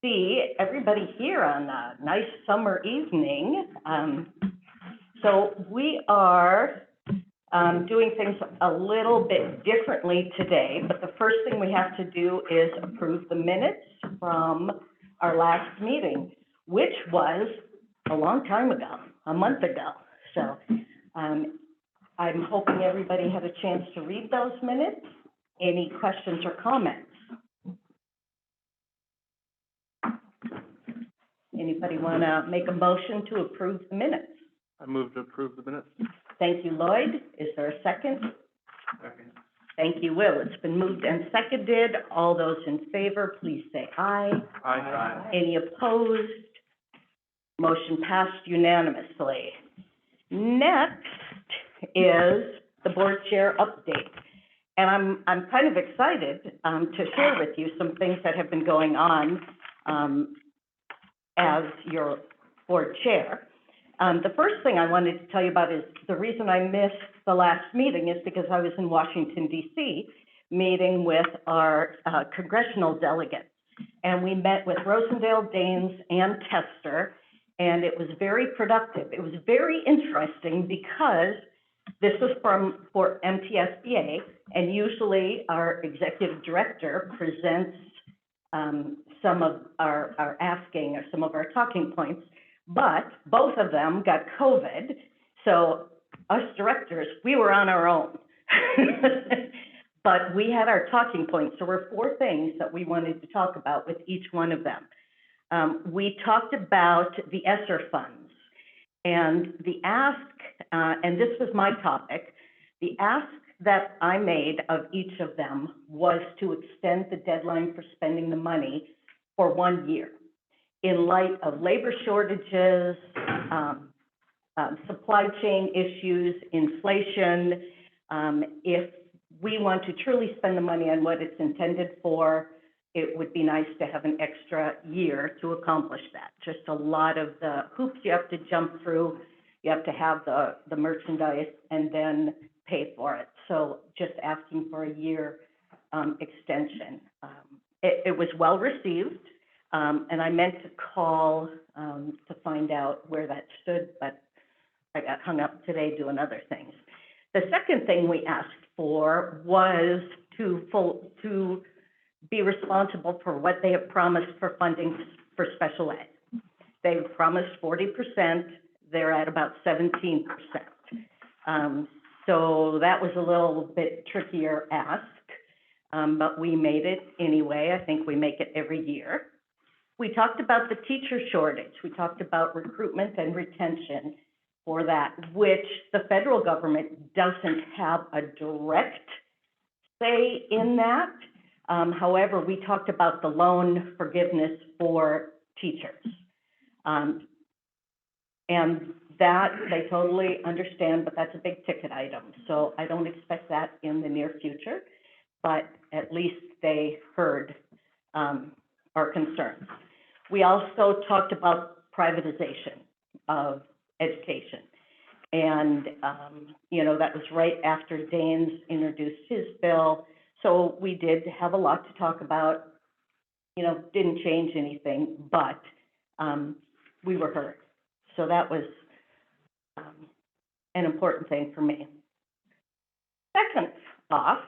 see everybody here on a nice summer evening. So we are doing things a little bit differently today, but the first thing we have to do is approve the minutes from our last meeting, which was a long time ago, a month ago. So I'm hoping everybody had a chance to read those minutes. Any questions or comments? Anybody want to make a motion to approve the minutes? I move to approve the minutes. Thank you, Lloyd. Is there a second? Second. Thank you, Will. It's been moved and seconded. All those in favor, please say aye. Aye. Any opposed? Motion passed unanimously. Next is the board chair update. And I'm kind of excited to share with you some things that have been going on as your board chair. The first thing I wanted to tell you about is the reason I missed the last meeting is because I was in Washington, D.C., meeting with our congressional delegates. And we met with Rosendale, Daines, and Tester, and it was very productive. It was very interesting because this was for MTSBA, and usually our executive director presents some of our asking or some of our talking points, but both of them got COVID. So us directors, we were on our own. But we had our talking points. So there were 4 things that we wanted to talk about with each one of them. We talked about the ESSER funds and the ask, and this was my topic, the ask that I made of each of them was to extend the deadline for spending the money for 1 year in light of labor shortages, supply chain issues, inflation. If we want to truly spend the money on what it's intended for, it would be nice to have an extra year to accomplish that. Just a lot of the hoops you have to jump through. You have to have the merchandise and then pay for it. So just asking for a year extension. It was well received, and I meant to call to find out where that stood, but I got hung up today doing other things. The second thing we asked for was to be responsible for what they have promised for funding for special ed. They've promised 40%, they're at about 17%. So that was a little bit trickier ask, but we made it anyway. I think we make it every year. We talked about the teacher shortage. We talked about recruitment and retention for that, which the federal government doesn't have a direct say in that. However, we talked about the loan forgiveness for teachers. And that they totally understand, but that's a big ticket item. So I don't expect that in the near future, but at least they heard our concerns. We also talked about privatization of education. And, you know, that was right after Daines introduced his bill. So we did have a lot to talk about, you know, didn't change anything, but we were heard. So that was an important thing for me. Second off,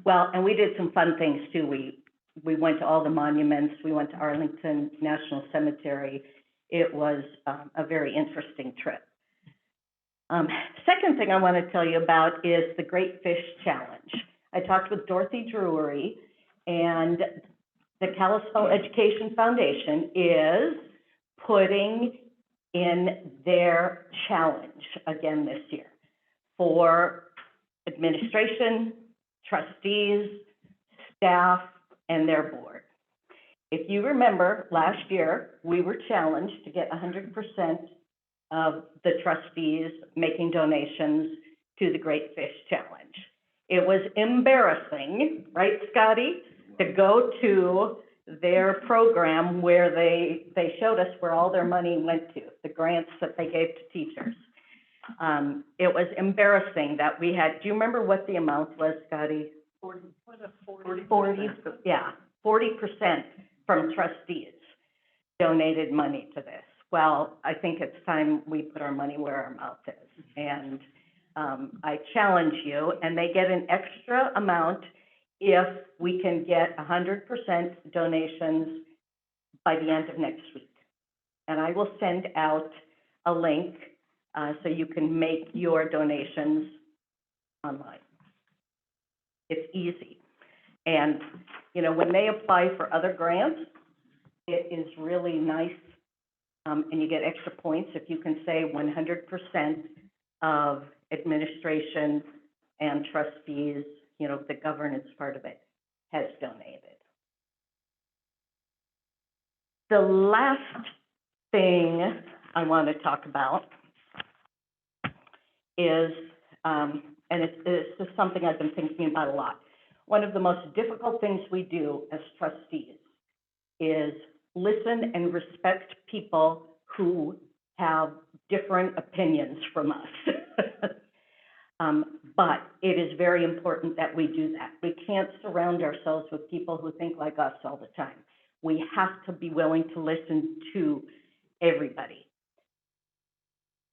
well, and we did some fun things too. We went to all the monuments. We went to Arlington National Cemetery. It was a very interesting trip. Second thing I want to tell you about is the Great Fish Challenge. I talked with Dorothy Drury, and the Kalispell Education Foundation is putting in their challenge again this year for administration, trustees, staff, and their board. If you remember, last year, we were challenged to get 100% of the trustees making donations to the Great Fish Challenge. It was embarrassing, right, Scotty, to go to their program where they showed us where all their money went to, the grants that they gave to teachers. It was embarrassing that we had, do you remember what the amount was, Scotty? 40, yeah, 40% from trustees donated money to this. Well, I think it's time we put our money where our mouth is. And I challenge you, and they get an extra amount if we can get 100% donations by the end of next week. And I will send out a link so you can make your donations online. It's easy. And, you know, when they apply for other grants, it is really nice, and you get extra points if you can say 100% of administration and trustees, you know, the governance part of it, has donated. The last thing I want to talk about is, and it's just something I've been thinking about a lot. One of the most difficult things we do as trustees is listen and respect people who have different opinions from us. But it is very important that we do that. We can't surround ourselves with people who think like us all the time. We have to be willing to listen to everybody.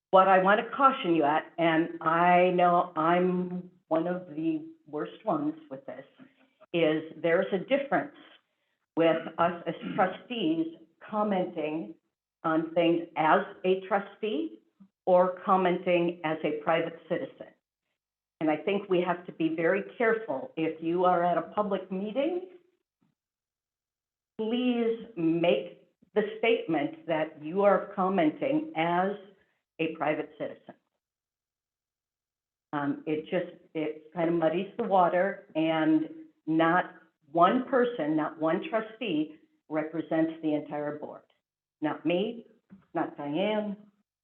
What I want to caution you at, and I know I'm one of the worst ones with this, is there's a difference with us as trustees commenting on things as a trustee or commenting as a private citizen. And I think we have to be very careful. If you are at a public meeting, please make the statement that you are commenting as a private citizen. It kind of muddies the water, and not one person, not one trustee represents the entire board. Not me, not Diane,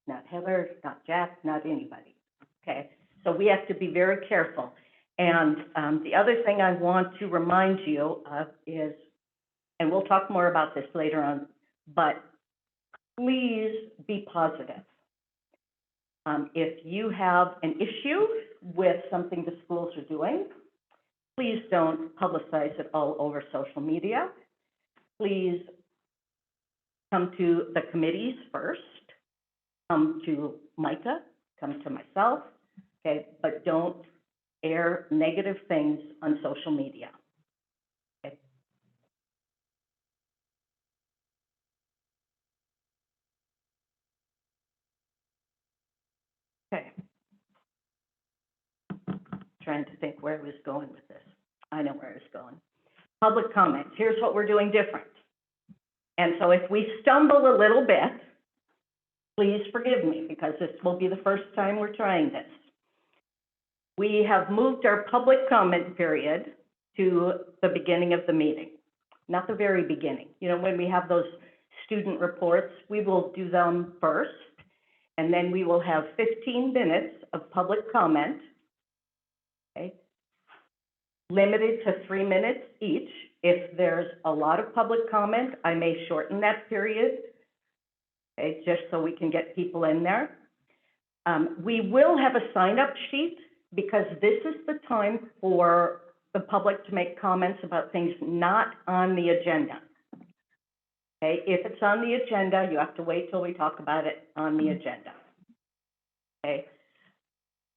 not Heather, not Jack, not anybody, okay? So we have to be very careful. And the other thing I want to remind you of is, and we'll talk more about this later on, but please be positive. If you have an issue with something the schools are doing, please don't publicize it all over social media. Please come to the committees first, come to Micah, come to myself, okay? But don't air negative things on social media. Okay? Okay. Trying to think where I was going with this. I know where I was going. Public comments. Here's what we're doing different. And so if we stumble a little bit, please forgive me, because this will be the first time we're trying this. We have moved our public comment period to the beginning of the meeting, not the very beginning. You know, when we have those student reports, we will do them first, and then we will have 15 minutes of public comment, okay? Limited to 3 minutes each. If there's a lot of public comment, I may shorten that period, okay, just so we can get people in there. We will have a sign-up sheet, because this is the time for the public to make comments about things not on the agenda. Okay, if it's on the agenda, you have to wait till we talk about it on the agenda. Okay,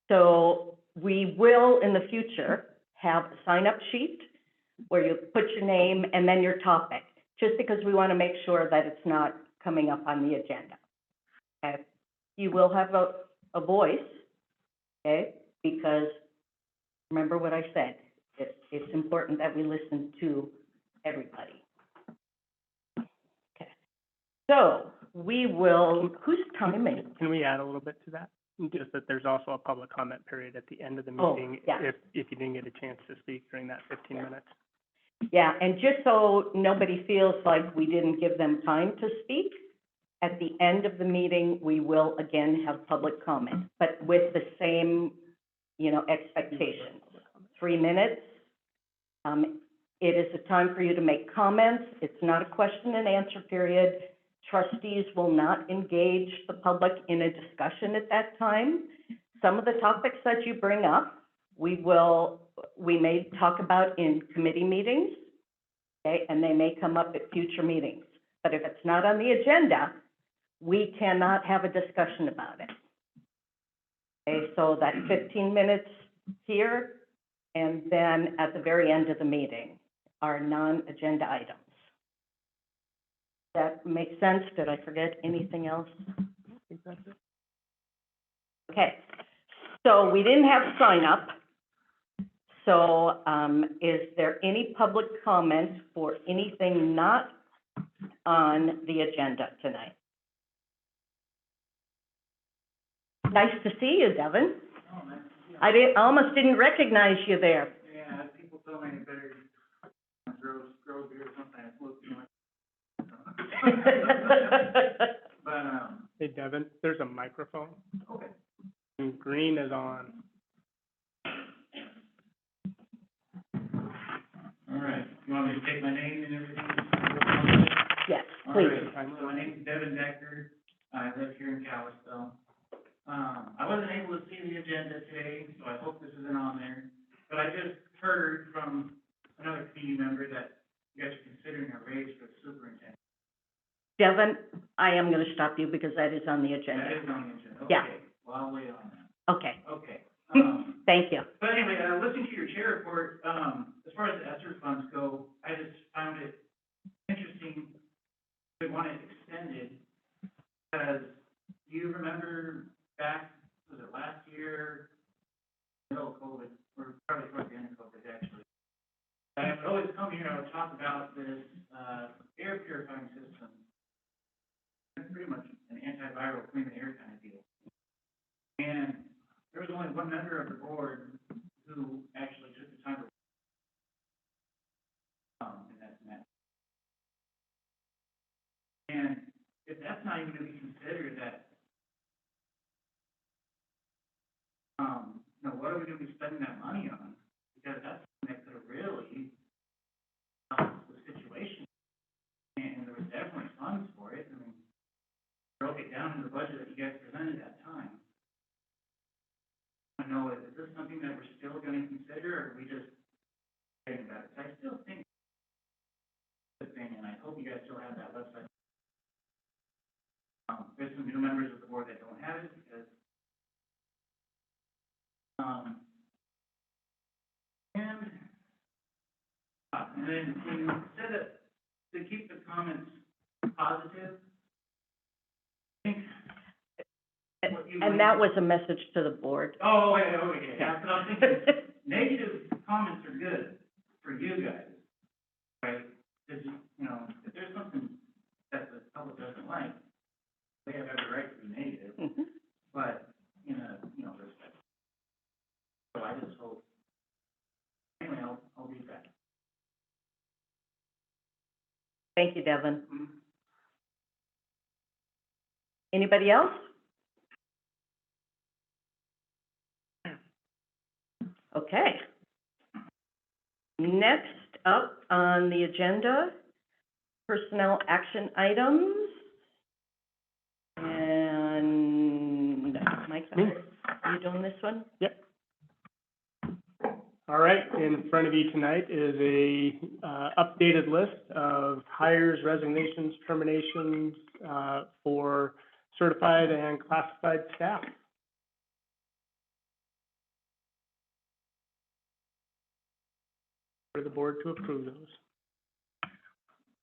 so we will in the future have a sign-up sheet where you put your name and then your topic, just because we want to make sure that it's not coming up on the agenda. Okay, you will have a voice, okay, because remember what I said, it's important that we listen to everybody. Okay, so we will, who's timing? Can we add a little bit to that? Just that there's also a public comment period at the end of the Oh, meeting, yeah. if you didn't get a chance to speak during that 15 minutes. Yeah, and just so nobody feels like we didn't give them time to speak, at the end of the meeting, we will again have public comment, but with the same, you know, expectations. 3 minutes. It is a time for you to make comments. It's not a question and answer period. Trustees will not engage the public in a discussion at that time. Some of the topics that you bring up, we may talk about in committee meetings, okay? And they may come up at future meetings. But if it's not on the agenda, we cannot have a discussion about it. Okay, so that 15 minutes here, and then at the very end of the meeting are non-agenda items. That makes sense? Did I forget anything else? I think that's it. Okay, so we didn't have sign up. So, is there any public comment for anything not on the agenda tonight? Nice to see you, Devin. Oh, nice to see you. I almost didn't recognize you there. Yeah, people told me better grow beer or something, it looks like. But, Hey, Devin, there's a microphone, okay. and green is on. All right, you want me to take my name and everything? Yes, All please. right, so my name's Devin Decker, I live here in Kalispell. I wasn't able to see the agenda today, so I hope this isn't on there, but I just heard from another community member that you guys are considering a raise for the superintendent. Devin, I am gonna stop you because that is on the That agenda. is on the agenda, okay. Yeah. Well, I'll wait on that, Okay, okay. thank you. But anyway, listening to your chair report, as far as the ESSER funds go, I just found it interesting to want it extended, because do you remember back, was it last year, middle of COVID, or probably towards the end of COVID, actually? I would always come here, I would talk about this, air purifying system. It's pretty much an antiviral, clean the air kind of deal. And there was only one member of the board who actually took the time to, and that's Matt. And if that's not even gonna be considered that, you know, what are we gonna be spending that money on? Because that's something that could have really helped the situation. And there was definitely funds for it, I mean, broke it down in the budget that you guys presented at that time. I know, is this something that we're still gonna consider, or are we just saying about it? 'Cause I still think, good thing, and I hope you guys still have that website. There's some new members of the board that don't have it, because, and then when you said that, to keep the comments positive, I think what you. And that was a message to the board. Oh, wait, okay, yeah, because I'm thinking, negative comments are good for you guys, right? Because, you know, if there's something that the public doesn't like, they have every right to be negative, Mhm. but in a, you know, respect. So I just hope, anyway, I'll be back. Thank you, Devin. Mm-hmm. Anybody else? Okay. Next up on the agenda, personnel action items. And Mike, Me. are you doing this one? Yep. All right, in front of you tonight is a, updated list of hires, resignations, terminations, for certified and classified staff. For the board to approve those.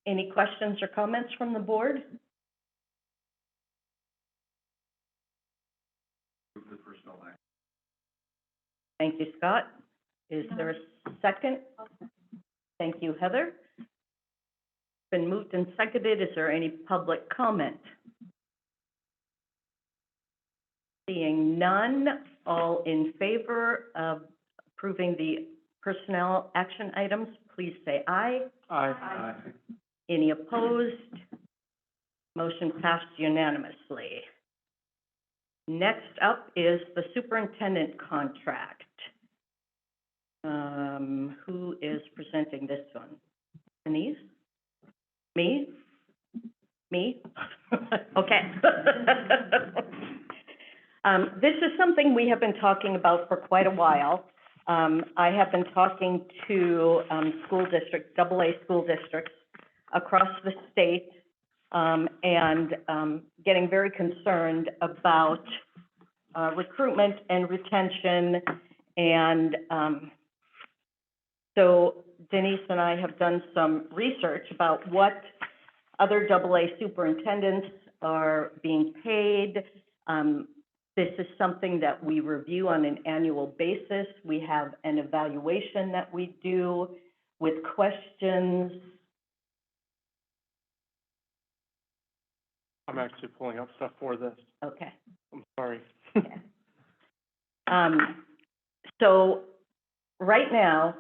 Any questions or comments from the board? The personnel act. Thank you, Scott. Is there a second? Thank you, Heather. Been moved and seconded. Is there any public comment? Seeing none, all in favor of approving the personnel action items, please say aye. Aye. Any opposed? Motion passed unanimously. Next up is the superintendent contract. Who is presenting this one? Denise? Me? Me? Okay. This is something we have been talking about for quite a while. I have been talking to, school districts, AA school districts across the state, and, getting very concerned about, recruitment and retention. And, so Denise and I have done some research about what other AA superintendents are being paid. This is something that we review on an annual basis. We have an evaluation that we do with questions. I'm actually pulling up stuff for this. Okay. I'm sorry. Yeah. So right now,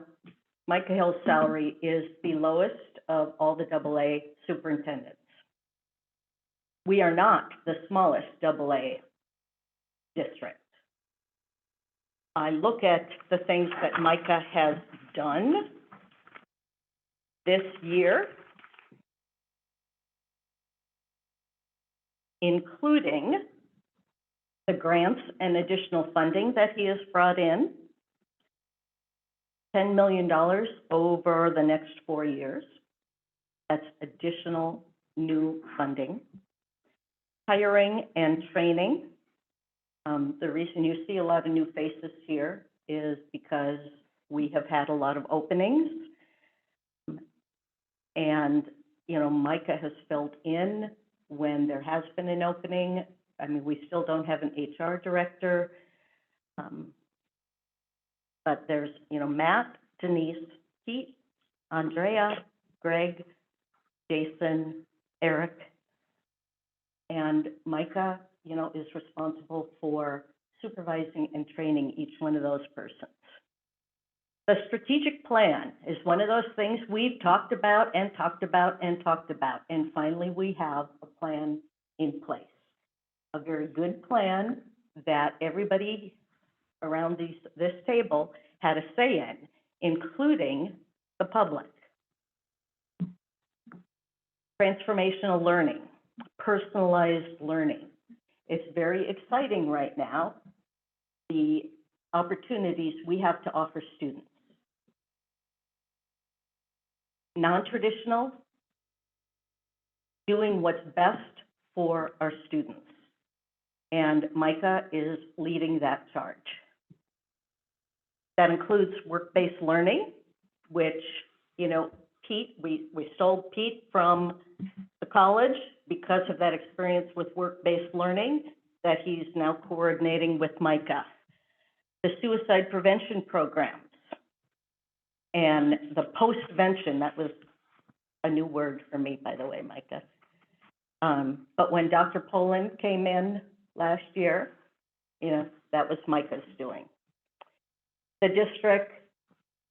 Micah Hill's salary is the lowest of all the AA superintendents. We are not the smallest AA district. I look at the things that Micah has done this year, including the grants and additional funding that he has brought in, $10 million over the next 4 years. That's additional new funding. Hiring and training. The reason you see a lot of new faces here is because we have had a lot of openings. And, you know, Micah has filled in when there has been an opening. I mean, we still don't have an HR director. But there's, you know, Matt, Denise, Pete, Andrea, Greg, Jason, Eric, and Micah, you know, is responsible for supervising and training each one of those persons. The strategic plan is one of those things we've talked about and talked about and talked about, and finally we have a plan in place. A very good plan that everybody around this table had a say in, including the public. Transformational learning, personalized learning. It's very exciting right now, the opportunities we have to offer students. Non-traditional, doing what's best for our students. And Micah is leading that charge. That includes work-based learning, which, you know, Pete, we stole Pete from the college because of that experience with work-based learning that he's now coordinating with Micah. The suicide prevention programs and the postvention, that was a new word for me, by the way, Micah. But when Dr. Poland came in last year, you know, that was Micah's doing. The district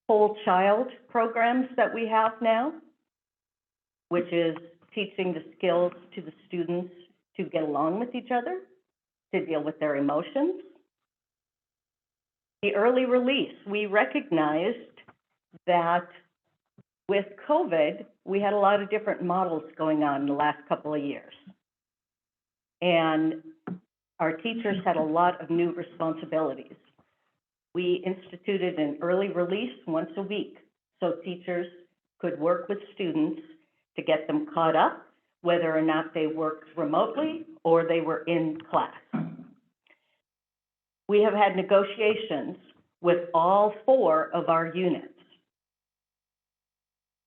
whole child programs that we have now, which is teaching the skills to the students to get along with each other, to deal with their emotions. The early release, we recognized that with COVID, we had a lot of different models going on in the last couple of years. And our teachers had a lot of new responsibilities. We instituted an early release once a week, so teachers could work with students to get them caught up, whether or not they worked remotely or they were in class. We have had negotiations with all 4 of our units,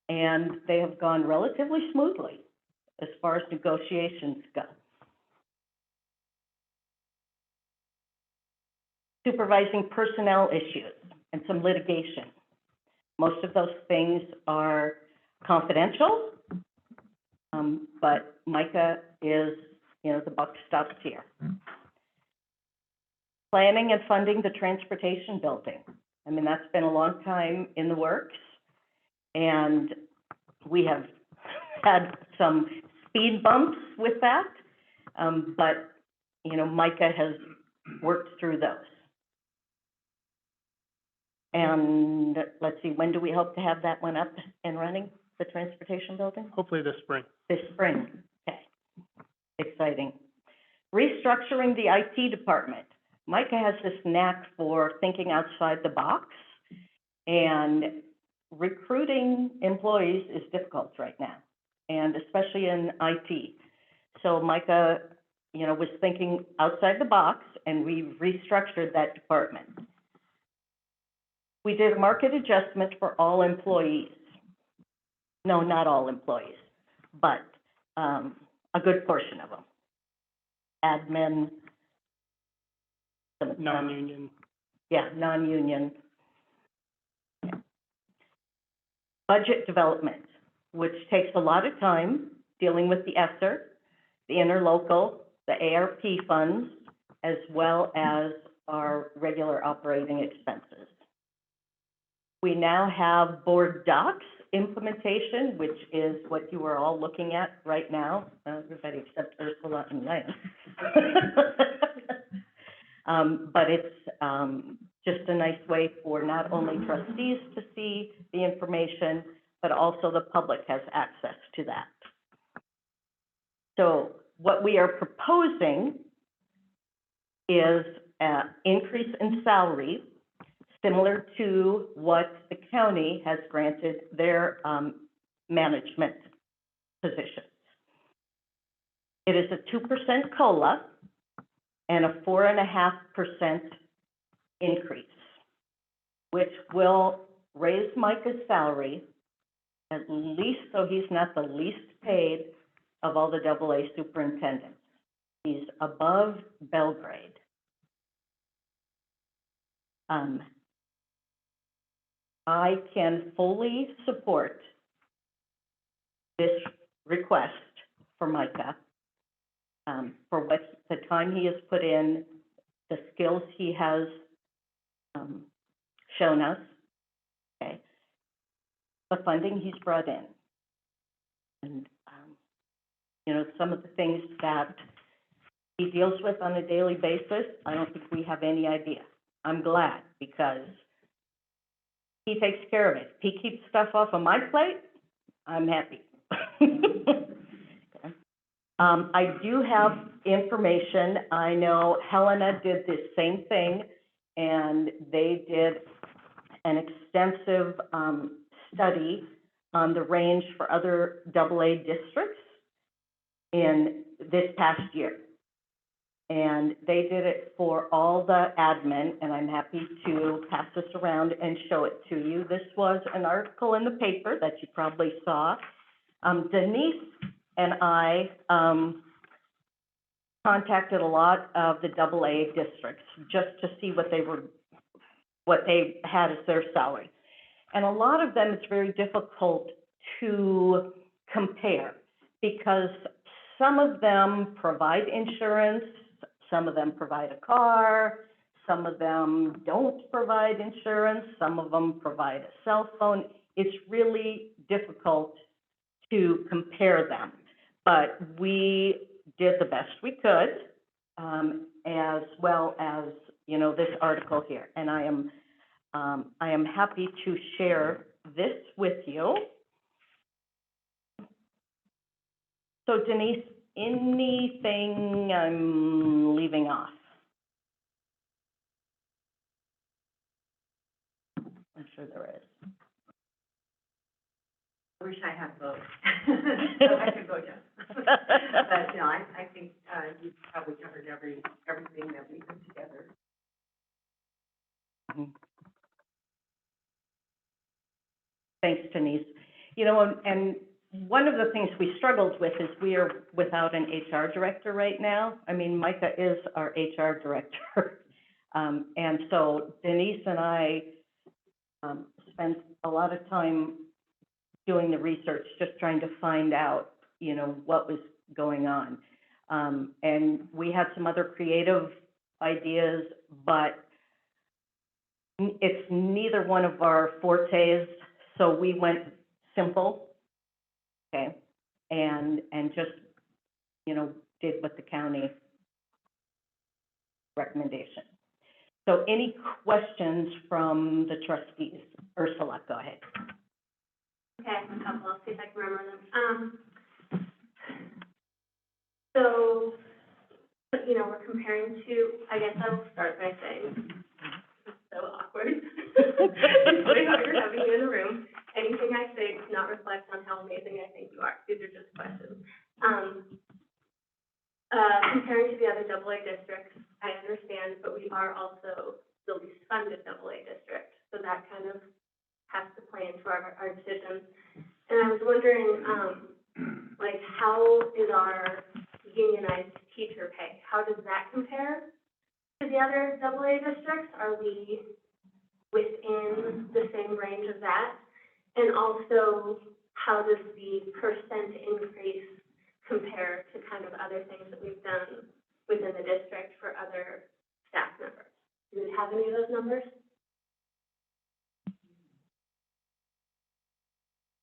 and they have gone relatively smoothly as far as negotiations go. Supervising personnel issues and some litigation. Most of those things are confidential, but Micah is, you know, the buck stops here. Planning and funding the transportation building. I mean, that's been a long time in the works, and we have had some speed bumps with that, but, you know, Micah has worked through those. And let's see, when do we hope to have that one up and running, the transportation building? Hopefully this spring. This spring, okay, exciting. Restructuring the IT department. Micah has this knack for thinking outside the box And recruiting employees is difficult right now, and especially in IT. So Micah, was thinking outside the box, and we restructured that department. We did a market adjustment for all employees. No, not all employees, but a good portion of them. Admin, Non-union. yeah, non-union. Yeah. Budget development, which takes a lot of time, dealing with the ESSER, the Interlocal, the ARP funds, as well as our regular operating expenses. We now have board docs implementation, which is what you are all looking at right now, everybody except Ursula and Lance. But it's just a nice way for not only trustees to see the information, but also the public has access to that. So what we are proposing is an increase in salary, similar to what the county has granted their management positions. It is a 2% COLA and a 4.5% increase, which will raise Micah's salary at least, so he's not the least paid of all the AA superintendents. He's above Belgrade. I can fully support this request for Micah, for what the time he has put in, the skills he has shown us, okay, the funding he's brought in. And, some of the things that he deals with on a daily basis, I don't think we have any idea. I'm glad, because he takes care of it. If he keeps stuff off of my plate, I'm happy. Okay. I do have information. I know Helena did the same thing, and they did an extensive study on the range for other AA districts in this past year. And they did it for all the admin, and I'm happy to pass this around and show it to you. This was an article in the paper that you probably saw. Denise and I contacted a lot of the AA districts just to see what they had as their salary. And a lot of them, it's very difficult to compare, because some of them provide insurance, some of them provide a car, some of them don't provide insurance, some of them provide a cell phone. It's really difficult to compare them. But we did the best we could, as well as, this article here. And I am happy to share this with you. So Denise, anything I'm leaving off? I'm sure there is. I wish I had both. I could go, yes. But, no, I think, you've probably covered everything that we put together. Thanks, Denise. And one of the things we struggled with is we are without an HR director right now. I mean, Micah is our HR director. And so Denise and I spent a lot of time doing the research, just trying to find out, what was going on. And we had some other creative ideas, but it's neither one of our fortes, so we went simple, okay, and just, did what the county recommendation. So any questions from the trustees? Ursula, go ahead. Okay, I have a couple, I'll see if I can remember them. So, we're comparing to, I guess I will start by saying, it's so awkward. It's really hard having you in the room. Anything I say does not reflect on how amazing I think you are. These are just questions. Comparing to the other AA districts, I understand, but we are also the least funded AA district, so that kind of has to play into our decisions. And I was wondering, like, how is our unionized teacher pay? How does that compare to the other AA districts? Are we within the same range of that? And also, how does the percent increase compare to kind of other things that we've done within the district for other staff members? Do we have any of those numbers?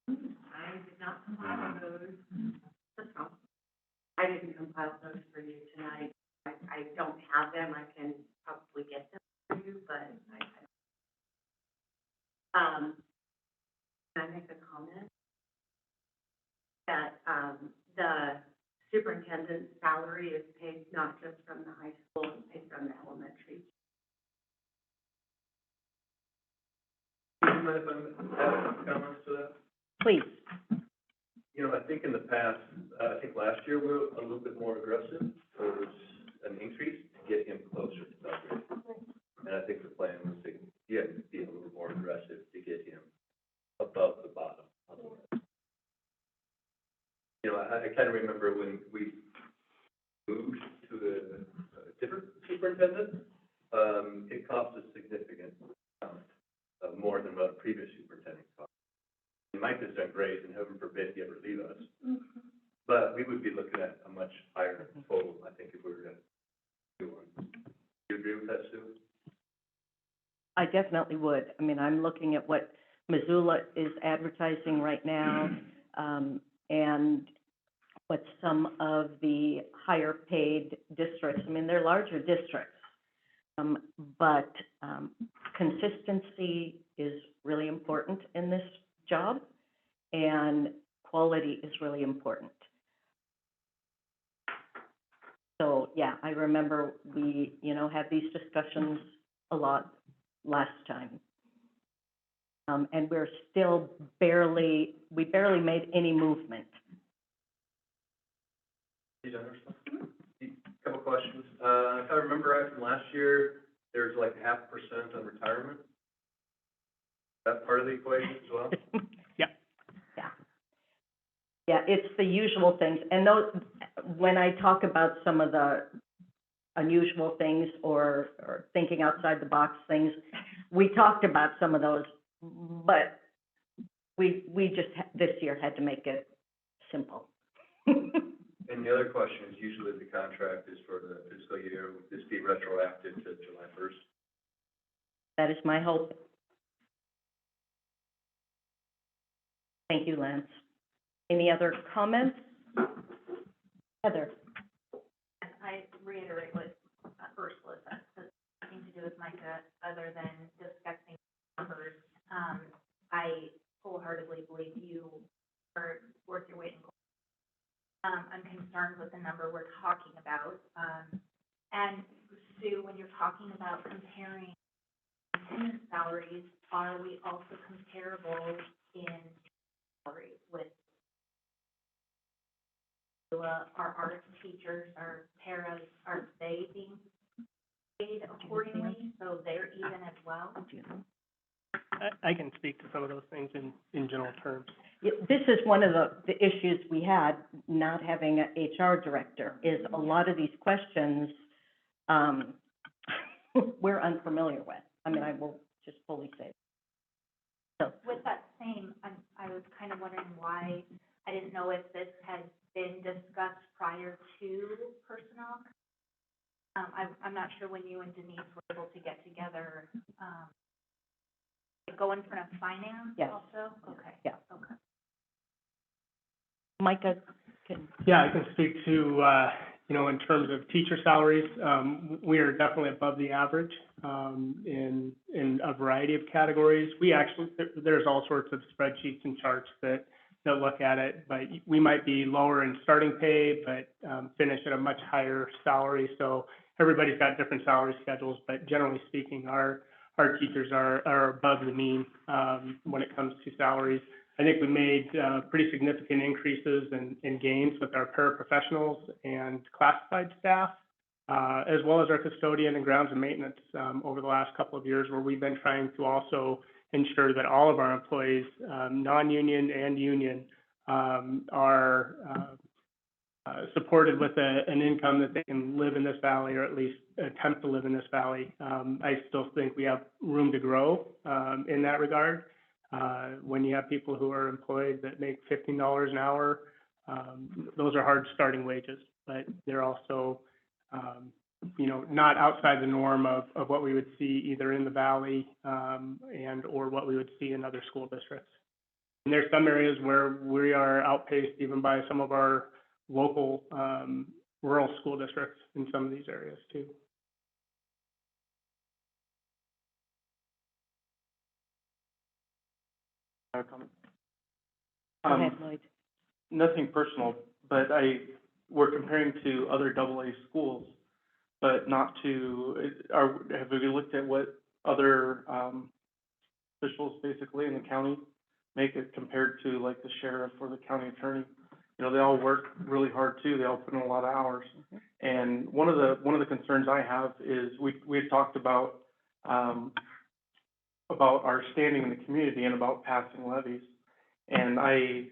I did not compile those. That's all. I didn't compile those for you tonight. I don't have them. I can probably get them for you, but can I make a comment? That, the superintendent's salary is paid not just from the high school, it's paid from the elementary. Do you mind if I add some comments to that? Please. You know, I think in the past, I think last year we were a little bit more aggressive towards an increase to get him closer to that grade. And I think the plan was to, be a little more aggressive to get him above the bottom of the list. You know, I kind of remember when we moved to a different superintendent, it cost us significant amount, more than what a previous superintendent cost. And Mike has done great, and heaven forbid he ever leave us. But we would be looking at a much higher total, I think, if we were to do one. Do you agree with that, Sue? I definitely would. I mean, I'm looking at what Missoula is advertising right now, and what some of the higher paid districts, I mean, they're larger districts, but consistency is really important in this job, and quality is really important. So, yeah, I remember we, had these discussions a lot last time. And we're still we barely made any movement. You done or something? A couple questions. If I remember right from last year, there's like 0.5% on retirement. Is that part of the equation as well? Yeah. Yeah, it's the usual things. And those, when I talk about some of the unusual things or thinking outside the box things, we talked about some of those, but we just this year had to make it simple. And the other question is, usually the contract is for the fiscal year. Would this be retroactive to July 1st? That is my hope. Thank you, Lance. Any other comments? Heather? I reiterate what Ursula said, has nothing to do with Micah other than discussing numbers. I wholeheartedly believe you are worth your weight in gold. I'm concerned with the number we're talking about. And Sue, when you're talking about comparing attendance salaries, are we also comparable in salaries with our art teachers, our paras, are they being paid accordingly, so they're even as well? I can speak to some of those things in general terms. Yeah, this is one of the issues we had, not having an HR director, is a lot of these questions, we're unfamiliar with. I mean, I will just fully say. So, With that same, I was kind of wondering why, I didn't know if this had been discussed prior to personnel. I'm not sure when you and Denise were able to get together, go in front of finance Yes. also? Okay. Yeah. Okay. Micah, can, Yeah, I can speak to, in terms of teacher salaries, we are definitely above the average, in a variety of categories. We actually, there's all sorts of spreadsheets and charts that look at it, but we might be lower in starting pay, but, finish at a much higher salary. So everybody's got different salary schedules, but generally speaking, our our teachers are above the mean, when it comes to salaries. I think we made, pretty significant increases in gains with our paraprofessionals and classified staff, as well as our custodian and grounds and maintenance, over the last couple of years, where we've been trying to also ensure that all of our employees, non-union and union, are supported with an income that they can live in this valley, or at least attempt to live in this valley. I still think we have room to grow in that regard. When you have people who are employed that make $15 an hour, those are hard starting wages, but they're also, not outside the norm of what we would see either in the valley and or what we would see in other school districts. And there's some areas where we are outpaced even by some of our local rural school districts in some of these areas too. I have a comment. Go ahead, Lloyd. Nothing personal, but we're comparing to other AA schools, but not to, have we looked at what other, officials basically in the county make it compared to like the sheriff or the county attorney? They all work really hard too. They all put in a lot of hours. And one of the concerns I have is we had talked about our standing in the community and about passing levies. And I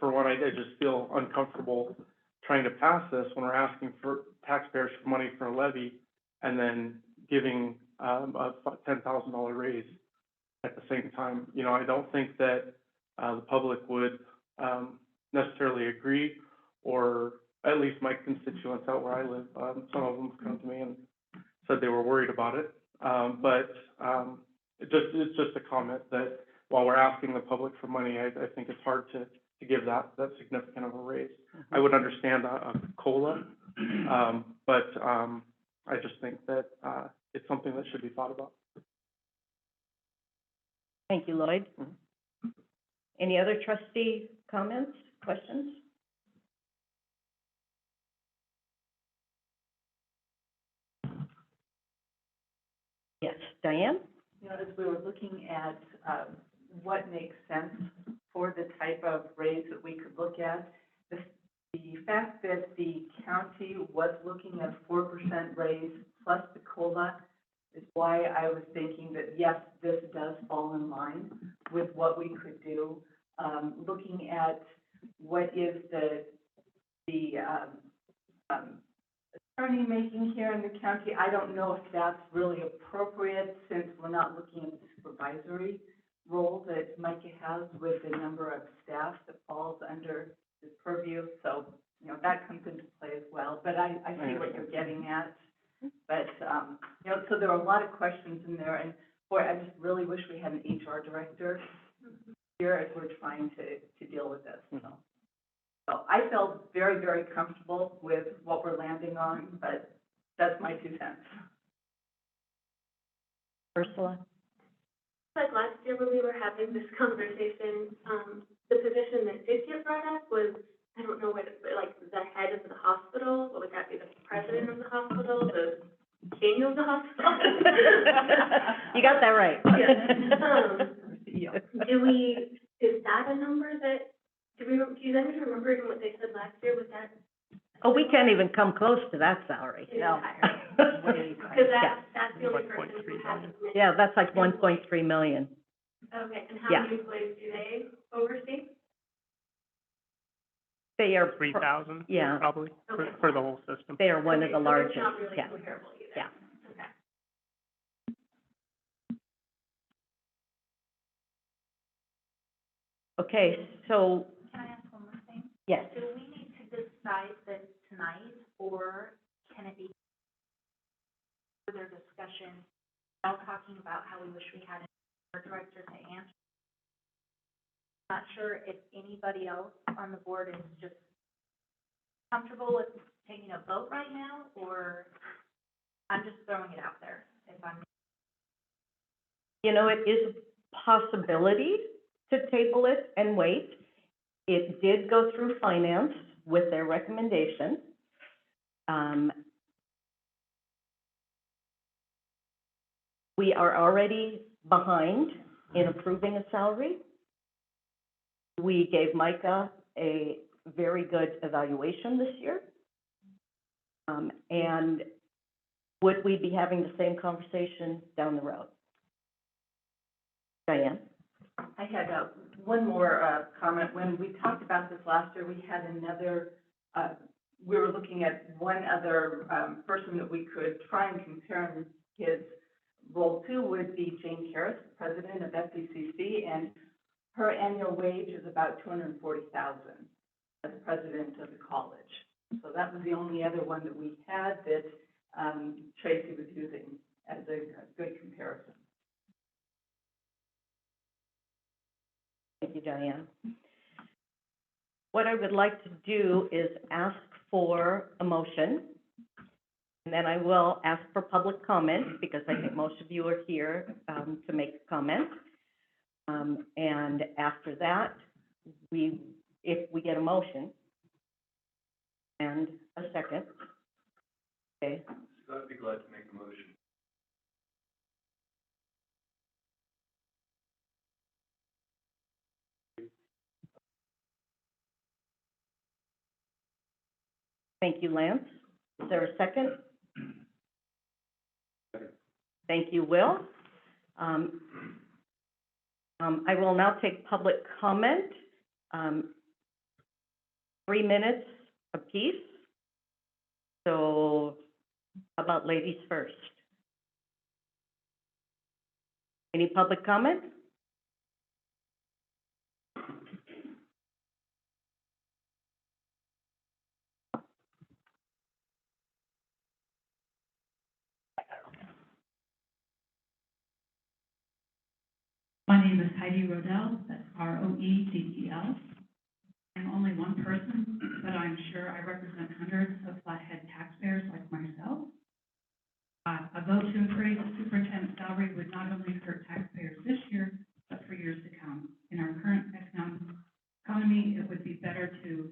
for one, I just feel uncomfortable trying to pass this when we're asking for taxpayers for money for a levy and then giving a $10,000 raise at the same time. I don't think that the public would necessarily agree, or at least my constituents out where I live, some of them have come to me and said they were worried about it. But it's just a comment that while we're asking the public for money, I think it's hard to give that significant of a raise. I would understand a COLA, but I just think that it's something that should be thought about. Thank you, Lloyd. Any other trustee comments, questions? Yes, Diane? As we were looking at what makes sense for the type of raise that we could look at, the fact that the county was looking at 4% raise plus the COLA is why I was thinking that, yes, this does fall in line with what we could do. Looking at what is the attorney making here in the county, I don't know if that's really appropriate since we're not looking at the supervisory role that Micah has with the number of staff that falls under his purview. So, that comes into play as well. But I see what you're getting at. But, so there are a lot of questions in there. And boy, I just really wish we had an HR director here as we're trying to deal with this. So I felt very, very comfortable with what we're landing on, but that's my 2 cents. Ursula? Like last year when we were having this conversation, the position that did get brought up was, I don't know what, like the head of the hospital, what would that be, the president of the hospital, the king of the hospital? You got that right. Yeah. Is that a number that, do you guys remember even what they said last year, was that? Oh, we can't even come close to that salary. No. Because that's the only person who has it. Yeah, that's like 1.3 million. Okay, and Yeah. how many employees do they oversee? They are, 3,000, yeah. probably, Okay. for the whole system. they are one of the Okay, so largest, it's not really yeah. comparable either. Yeah. Okay. Okay, so, Can I ask one more thing? yes. Do we need to decide this tonight, or can it be further discussion, now talking about how we wish we had a director to answer? Not sure if anybody else on the board is just comfortable with taking a vote right now, or I'm just throwing it out there if I'm. It is a possibility to table it and wait. It did go through finance with their recommendation. We are already behind in approving a salary. We gave Micah a very good evaluation this year. And would we be having the same conversation down the road? Diane? I had one more comment. When we talked about this last year, we had another, we were looking at one other person that we could try and compare his role to would be Jane Harris, president of FDCC, and her annual wage is about $240,000 as president of the college. So that was the only other one that we had that Tracy was using as a good comparison. Thank you, Diane. What I would like to do is ask for a motion, and then I will ask for public comment, because I think most of you are here to make a comment. And after that, if we get a motion and a second, okay. So I'd be glad to make a motion. Thank you, Lance. Is there a second? Thank you, Will. I will now take public comment, 3 minutes apiece. So how about ladies first? Any public comment? My name is Heidi Rodell, that's R-O-E-D-E-L. I'm only one person, but I'm sure I represent hundreds of flathead taxpayers like myself. A vote to increase the superintendent's salary would not only hurt taxpayers this year, but for years to come. In our current economy, it would be better to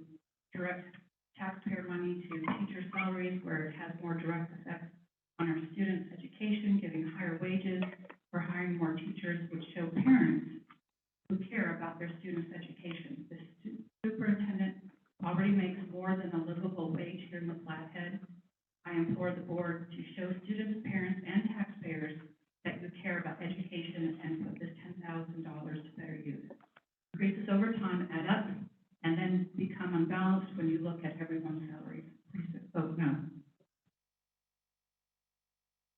direct taxpayer money to teacher salaries where it has more direct effects on our students' education, giving higher wages, or hiring more teachers, which show parents who care about their students' education. The superintendent already makes more than a livable wage here in the Flathead. I implore the board to show students, parents, and taxpayers that you care about education and put this $10,000 to better use. Increases over time add up and then become unbalanced when you look at everyone's salaries. Please vote no.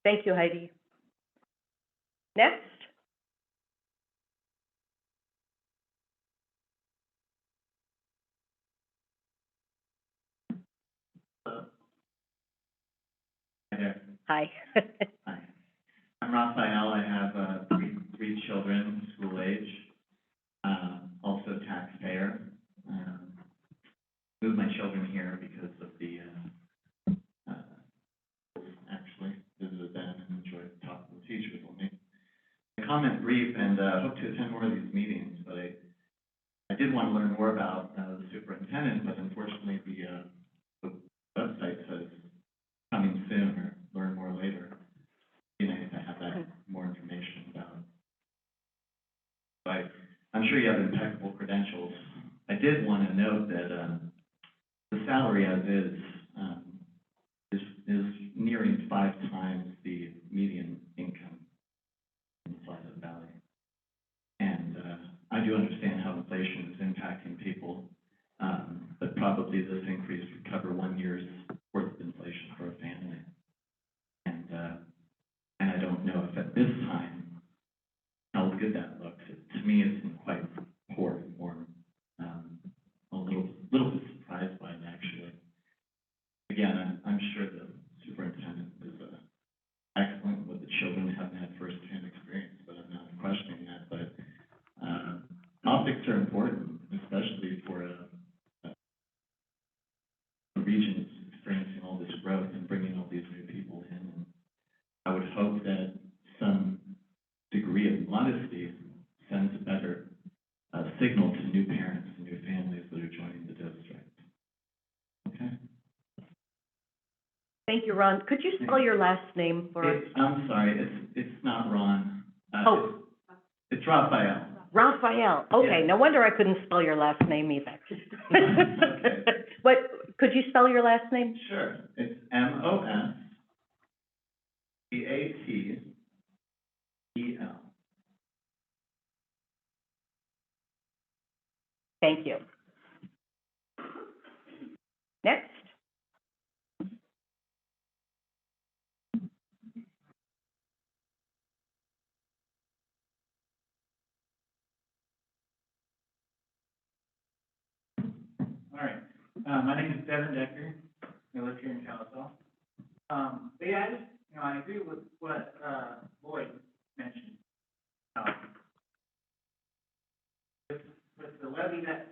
Thank you, Heidi. Next. Hi there. Hi. Hi. I'm Raphael. I have three children, school age, also taxpayer. Moved my children here because of the, actually visited them and enjoyed talking with teachers on me. I comment brief and hope to attend more of these meetings, but I did want to learn more about the superintendent, but unfortunately the website says coming soon or learn more later. It'd be nice to have that more information about. But I'm sure you have impeccable credentials. I did want to note that the salary as is nearing 5 times the median income in the Flathead Valley. And I do understand how inflation is impacting people, but probably this increase would cover 1 year's worth of inflation for a family. And I don't know if at this time how good that looks. To me, it's quite poor and warm. A little bit surprised by it, actually. Again, I'm sure the superintendent is excellent with the children, haven't had first-hand experience, but I'm not questioning that. But optics are important, especially for a region that's experiencing all this growth and bringing all these new people in. And I would hope that some degree of modesty sends a better signal to new parents and new families that are joining the district. Okay? Thank you, Ron. Could you spell your last name for us? I'm sorry, it's not Ron. Oh. It's Raphael. Raphael. Okay, Yeah. no wonder I couldn't spell your last name either. Okay. What, could you spell your last name? Sure, it's Moscatel. Thank you. Next. All right, my name is Devin Decker, I live here in Kalispell. But yeah, I agree with what, Lloyd mentioned. With the levy that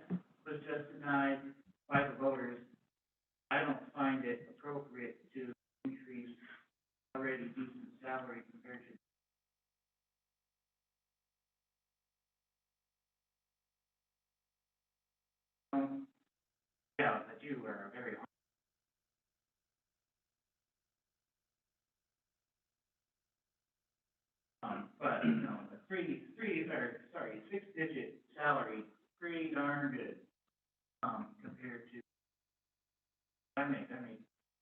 was just denied by the voters, I don't find it appropriate to increase already decent salary compared to. Yeah, that you are very hard. But, a six-digit salary, pretty darn good, compared to, I make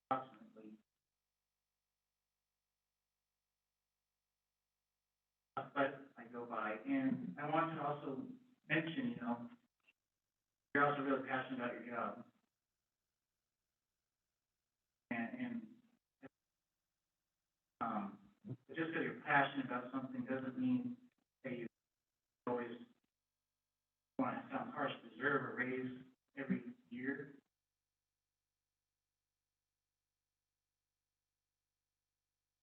approximately, but I go by, and I want to also mention, you're also really passionate about your job. And just because you're passionate about something doesn't mean that you always want to sound harsh, deserve a raise every year.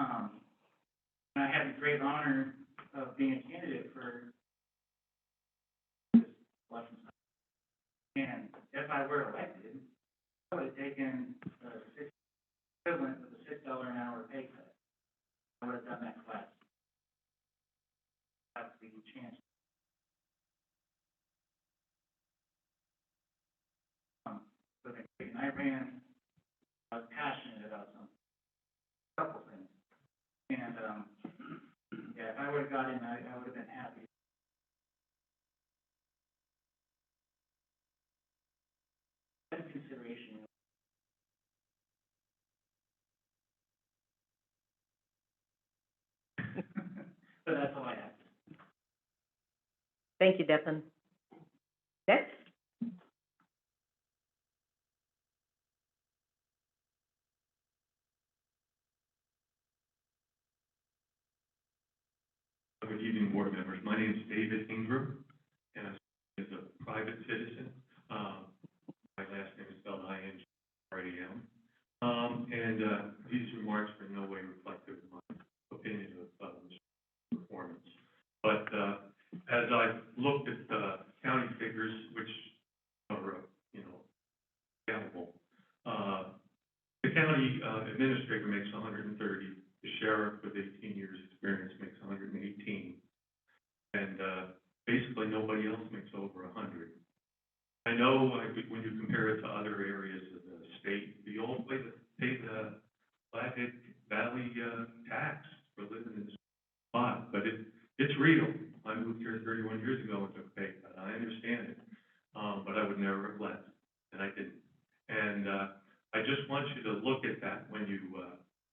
And I had the great honor of being a candidate for this election. And if I were elected, I would have taken the equivalent of a $6 an hour pay cut. I would have done that class. That's the chance. And I was passionate about something, a couple things. And, yeah, if I would have got in, I would have been happy. That's consideration. But that's all I have. Thank you, Devin. Next. Good evening, board members. My name is David Ingram, and I'm a private citizen. My last name is spelled I-N-G-R-A-M. And these remarks are in no way reflective of my opinion of performance. But as I've looked at the county figures, which are, available, the county administrator makes 130. The sheriff with 18 years experience makes 118. And basically nobody else makes over 100. I know when you compare it to other areas of the state, the old way to pay the Flathead Valley tax for living in this spot, but it's real. I moved here 31 years ago and took a pay cut. I understand it, but I would never have left, and I didn't. And I just want you to look at that when you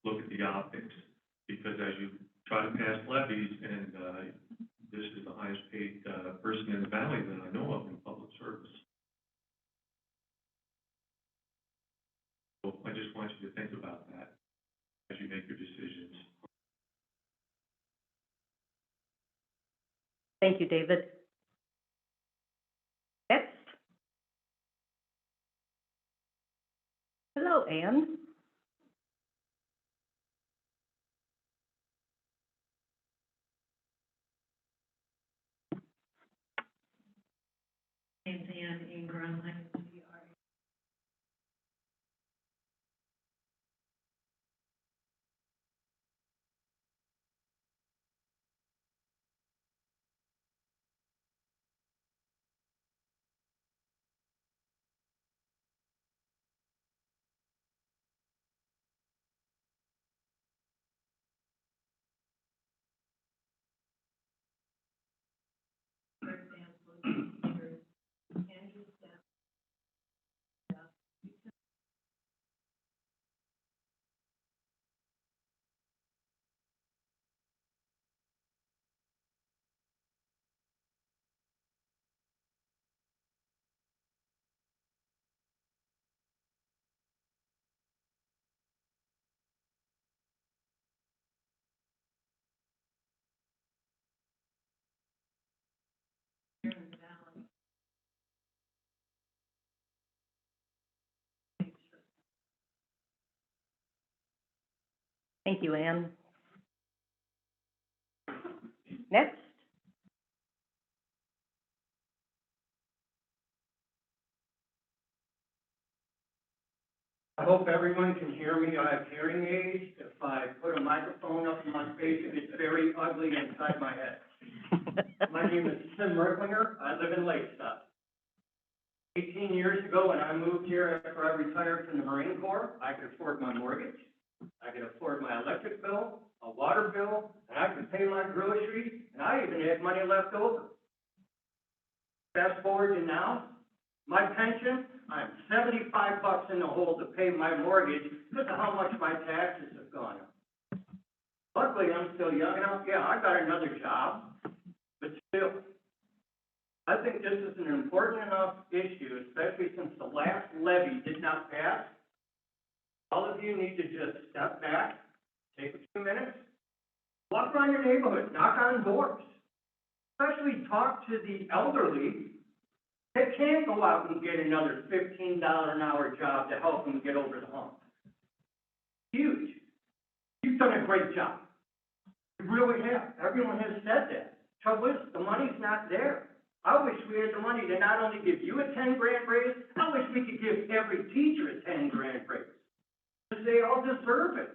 look at the optics, because as you try to pass levies, and this is the highest paid person in the valley that I know of in public service. So I just want you to think about that as you make your decisions. Thank you, David. Next. Hello, Anne. name's Ann Ingram. I'm Thank you, Ann. Next. I hope everyone can hear me. I have hearing aids. If I put a microphone up in my face, it's very ugly inside my head. My name is Tim Merklinger. I live in Lakeside. 18 years ago, when I moved here after I retired from the Marine Corps, I could afford my mortgage. I could afford my electric bill, a water bill, and I could pay my groceries, and I even had money left over. Fast forward to now, my pension, I'm $75 in the hole to pay my mortgage because of how much my taxes have gone up. Luckily, I'm still young enough. Yeah, I got another job, but still, I think this is an important enough issue, especially since the last levy did not pass. All of you need to just step back, take a few minutes, walk around your neighborhood, knock on doors, especially talk to the elderly. They can't go out and get another $15 an hour job to help them get over the hump. Huge. You've done a great job. You really have. Everyone has said that. Trouble is, the money's not there. I wish we had the money to not only give you a 10 grand raise, I wish we could give every teacher a 10 grand raise. Because they all deserve it.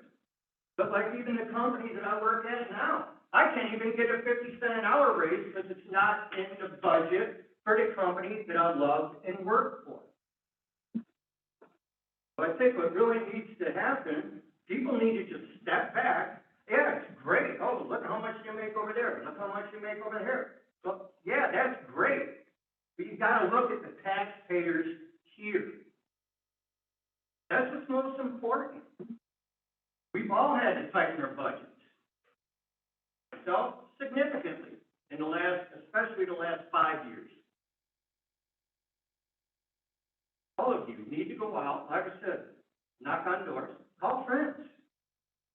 But like even the company that I work at now, I can't even get a 50-cent an hour raise because it's not in the budget for the company that I love and work for. So I think what really needs to happen, people need to just step back. Yeah, it's great. Oh, look how much you make over there. Look how much you make over here. Well, yeah, that's great. But you got to look at the taxpayers here. That's what's most important. We've all had to tighten our budgets. So, significantly in the last, especially the last 5 years. All of you need to go out, like I said, knock on doors, call friends.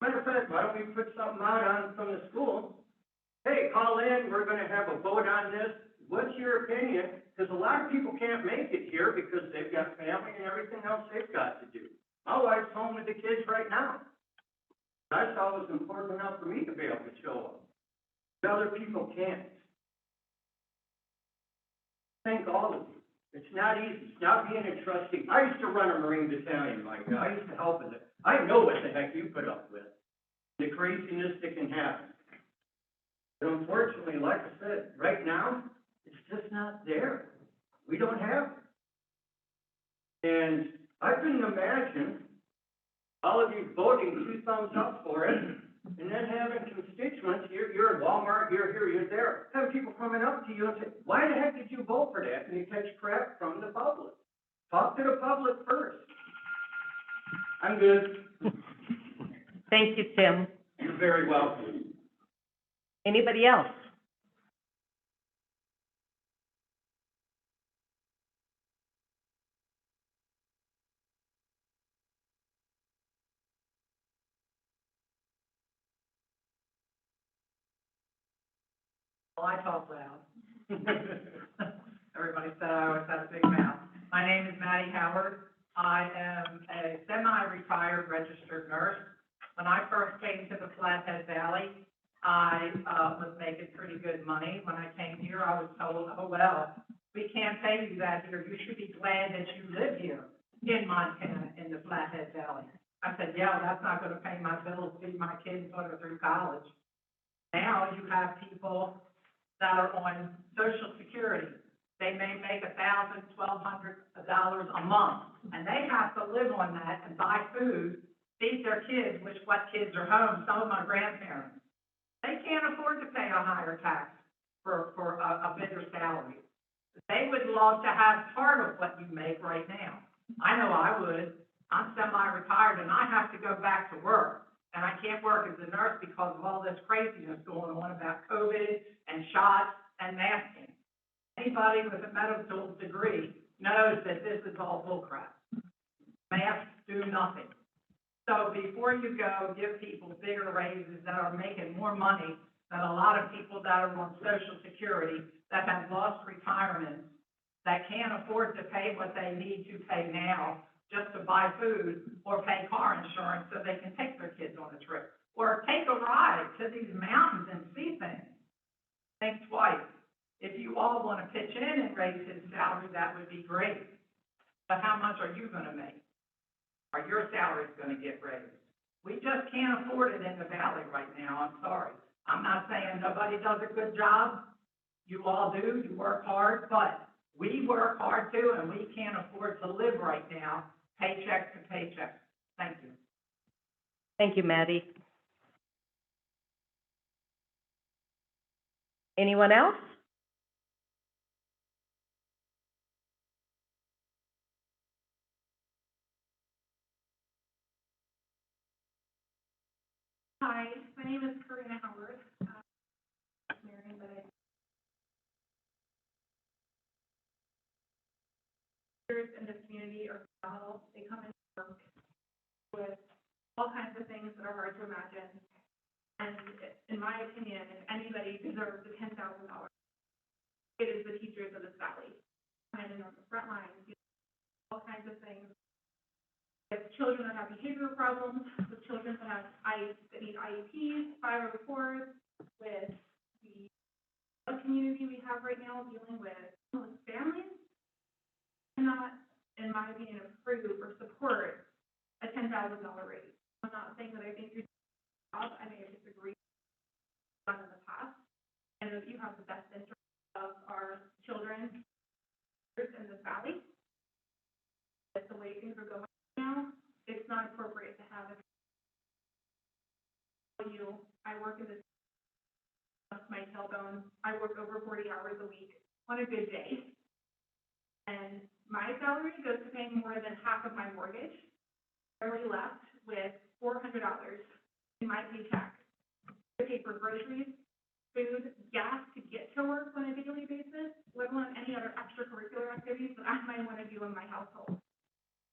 Matter of fact, why don't we put something out from the school? Hey, call in, we're going to have a vote on this. What's your opinion? Because a lot of people can't make it here because they've got family and everything else they've got to do. My wife's home with the kids right now. I thought it was important enough for me to be able to show up. But other people can't. Thank all of you. It's not easy. It's not being a trustee. I used to run a Marine battalion, Mike. I used to help with it. I know what the heck you put up with. The craziness that can happen. But unfortunately, like I said, right now, it's just not there. We don't have it. And I couldn't imagine all of you voting 2 thumbs up for it, and then having constituents, you're at Walmart, you're here, you're there, having people coming up to you and say, why the heck did you vote for that? And you catch crap from the public. Talk to the public first. I'm good. Thank you, Tim. You're very welcome. Anybody else? Well, I talk loud. Everybody said I always had a big mouth. My name is Maddie Howard. I am a semi-retired registered nurse. When I first came to the Flathead Valley, I was making pretty good money. When I came here, I was told, oh, well, we can't pay you that here. You should be glad that you live here in Montana, in the Flathead Valley. I said, yeah, well, that's not going to pay my bills, feed my kids, put her through college. Now you have people that are on Social Security. They may make $1,000, $1,200 a month, and they have to live on that and buy food, feed their kids, which what kids are home, some of them are grandparents. They can't afford to pay a higher tax for a bigger salary. They would love to have part of what you make right now. I know I would. I'm semi-retired and I have to go back to work. And I can't work as a nurse because of all this craziness going on about COVID and shots and masking. Anybody with a medical degree knows that this is all bullcrap. Masks do nothing. So before you go give people bigger raises that are making more money than a lot of people that are on Social Security, that have lost retirements, that can't afford to pay what they need to pay now just to buy food or pay car insurance so they can take their kids on a trip, or take a ride to these mountains and see things. Think twice. If you all want to pitch in and raise his salary, that would be great. But how much are you going to make? Are your salaries going to get raised? We just can't afford it in the valley right now, I'm sorry. I'm not saying nobody does a good job. You all do, you work hard, but we work hard too, and we can't afford to live right now, paycheck to paycheck. Thank you. Thank you, Maddie. Anyone else? Hi, my name is Karina Howard. Marion, but leaders in this community are phenomenal. They come and work with all kinds of things that are hard to imagine. And in my opinion, if anybody deserves the $10,000, it is the teachers of this valley. And on the front lines, you know, all kinds of things. With children that have behavioral problems, with children that have that need IEPs, 504s, with the community we have right now dealing with homeless families, cannot, in my opinion, approve or support a $10,000 raise. I'm not saying that I think you're doing a job. I may disagree with done in the past. And if you have the best interest of our children in this valley, with the way things are going now, it's not appropriate to have I work in this, my tailbone, I work over 40 hours a week on a good day. And my salary goes to paying more than half of my mortgage. I'm already left with $400 in my paycheck to pay for groceries, food, gas to get to work on a daily basis, let alone any other extracurricular activities that I might want to do in my household.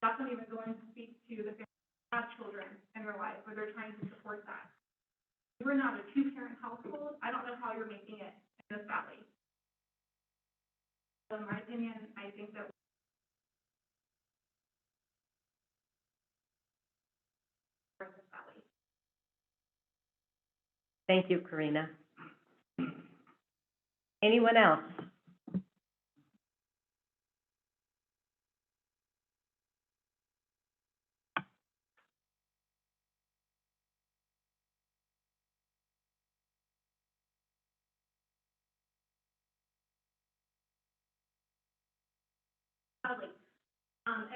That's not even going to speak to the families that have children in their life where they're trying to support that. If we're not a two-parent household, I don't know how you're making it in this valley. So in my opinion, I think that we're in this valley. Thank you, Karina. Anyone else?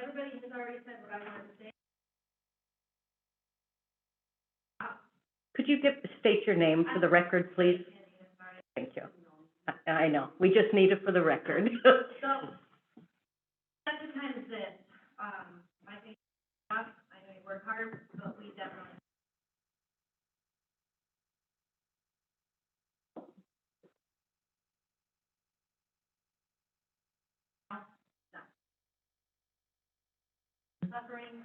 Everybody has already said what I wanted to say. Could you state your name for the record, please? Thank you. I know, we just need it for the record. So, that's the kind of this, I think, I know you work hard, but we definitely. Suffering,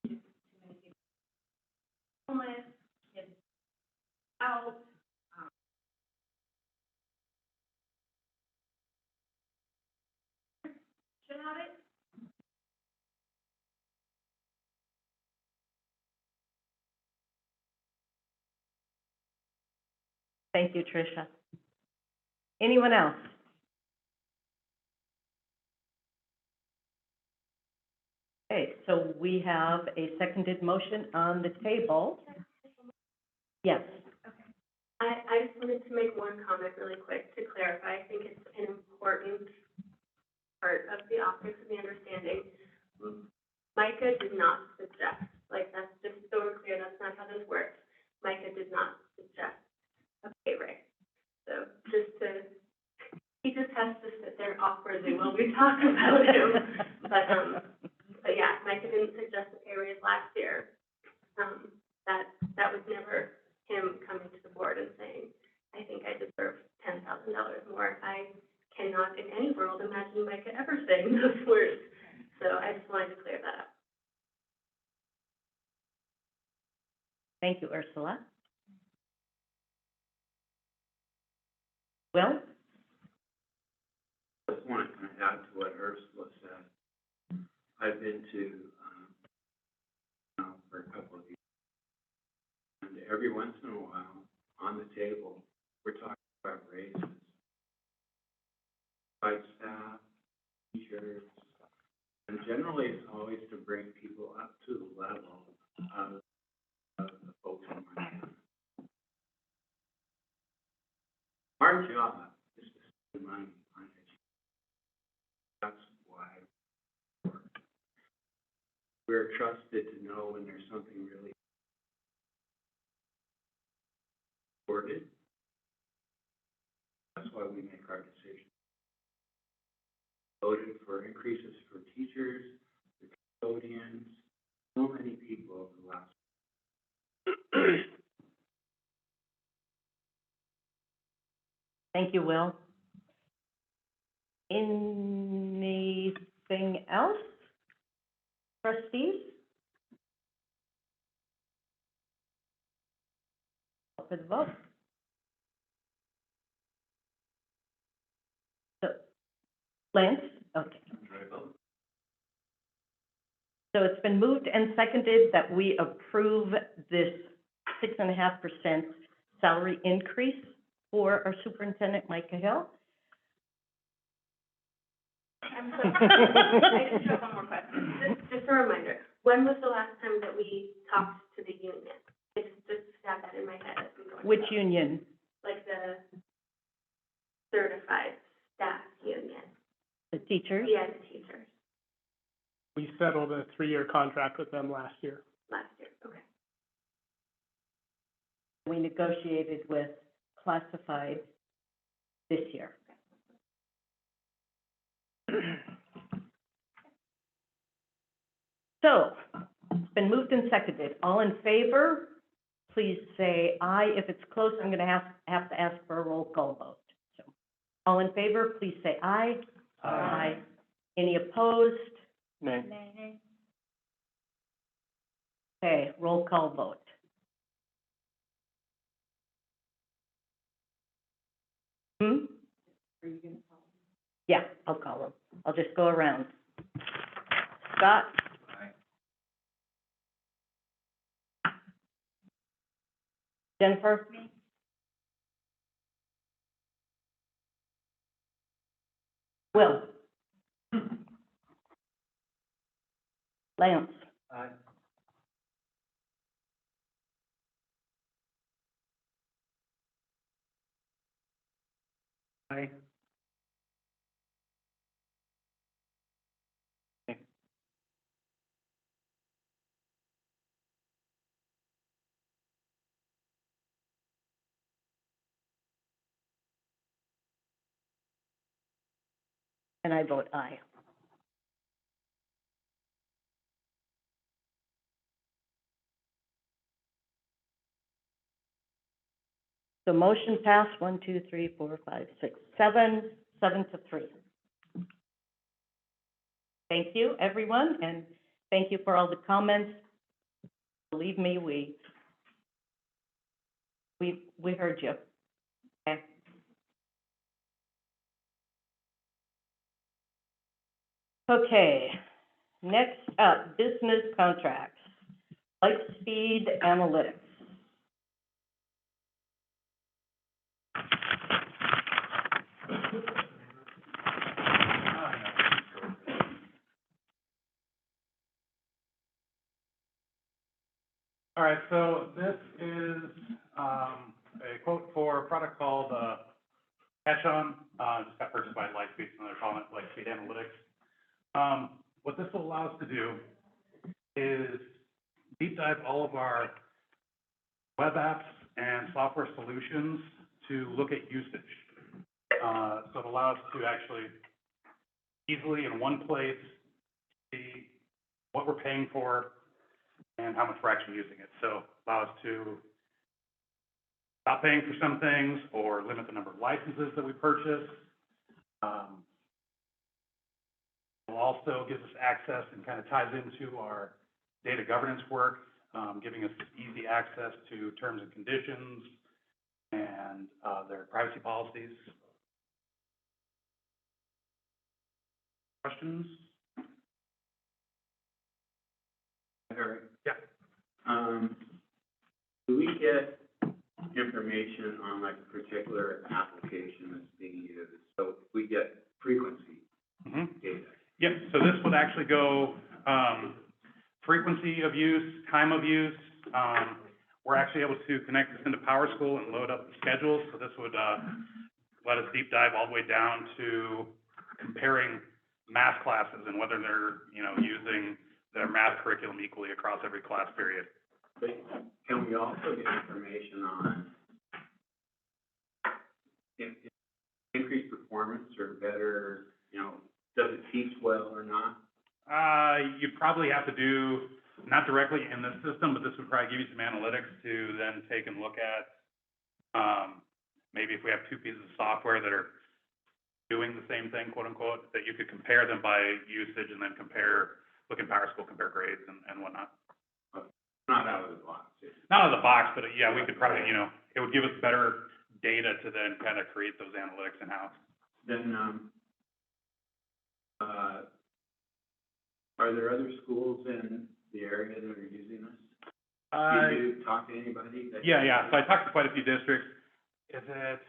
too many people homeless, kids out, should have it. Thank you, Tricia. Anyone else? Okay, so we have a seconded motion on the table. Yes. I just wanted to make one comment really quick to clarify. I think it's an important part of the optics of the understanding. Micah did not suggest, like, that's just so we're clear, that's not how this works. Micah did not suggest a pay raise. So just to, he just has to sit there and offer we talk about him. But yeah, Micah didn't suggest a pay raise last year. That was never him coming to the board and saying, I think I deserve $10,000 more. I cannot in any world imagine Micah ever saying those words. So I just wanted to clear that up. Thank you, Ursula. Will? I just want to kind of add to what Ursula said. I've been to, now for a couple of years, and every once in a while, on the table, we're talking about raises. By staff, teachers, and generally it's always to bring people up to the level of the folks in my town. Our job is to spend money on education. That's why we work. We're trusted to know when there's something really important. That's why we make our decisions. Voted for increases for teachers, for custodians, so many people over the last. Thank you, Will. Anything else? Trustees? Call for the vote. So, Lance? Okay. So it's been moved and seconded that we approve this 6.5% salary increase for our superintendent, Micah Hill. I just have one more question. Just a reminder, when was the last time that we talked to the union? Just have that in my head as we go. Which union? Like the certified staff union. The teachers? Yeah, the teachers, We settled a 3-year contract with them last year. last year, okay. We negotiated with classified this year. So, it's been moved and seconded. All in favor, please say aye. If it's close, I'm gonna have to ask for a roll call vote. So, all in favor, please say aye. Aye. Any opposed? Nay. Nay. Okay, roll call vote. Hmm? Are you gonna call? Yeah, I'll call them. I'll just go around. Scott? Jennifer? Will? Lance? Aye. Aye. And I vote aye. The motion passed, 1, 2, 3, 4, 5, 6, 7, 7-3. Thank you, everyone, and thank you for all the comments. Believe me, we heard you. Okay. Okay, next up, business contracts, Lightspeed Analytics. All right, so this is, a quote for a product called, Catch-On, just got purchased by Lightspeed, so they're calling it Lightspeed Analytics. What this will allow us to do is deep dive all of our web apps and software solutions to look at usage. So it allows us to actually easily in one place, see what we're paying for and how much we're actually using it. So allow us to stop paying for some things or limit the number of licenses that we purchase. It also gives us access and kind of ties into our data governance work, giving us easy access to terms and conditions and their privacy policies. Questions? Eric? Yeah. Do we get information on like a particular application that's being used? So we get frequency data. Yep, so this would actually go, frequency of use, time of use. We're actually able to connect this into PowerSchool and load up the schedules. So this would, let us deep dive all the way down to comparing math classes and whether they're, using their math curriculum equally across every class period. But can we also get information on if increased performance or better, does it teach well or not? You'd probably have to do, not directly in this system, but this would probably give you some analytics to then take and look at, maybe if we have two pieces of software that are doing the same thing, quote unquote, that you could compare them by usage and then look in PowerSchool, compare grades and whatnot. Not out of the box. Not out of the box, but yeah, we could probably, it would give us better data to then kind of create those analytics in-house. Then, are there other schools in the area that are using this? Did you talk to anybody? Yeah. So I talked to quite a few districts. Is it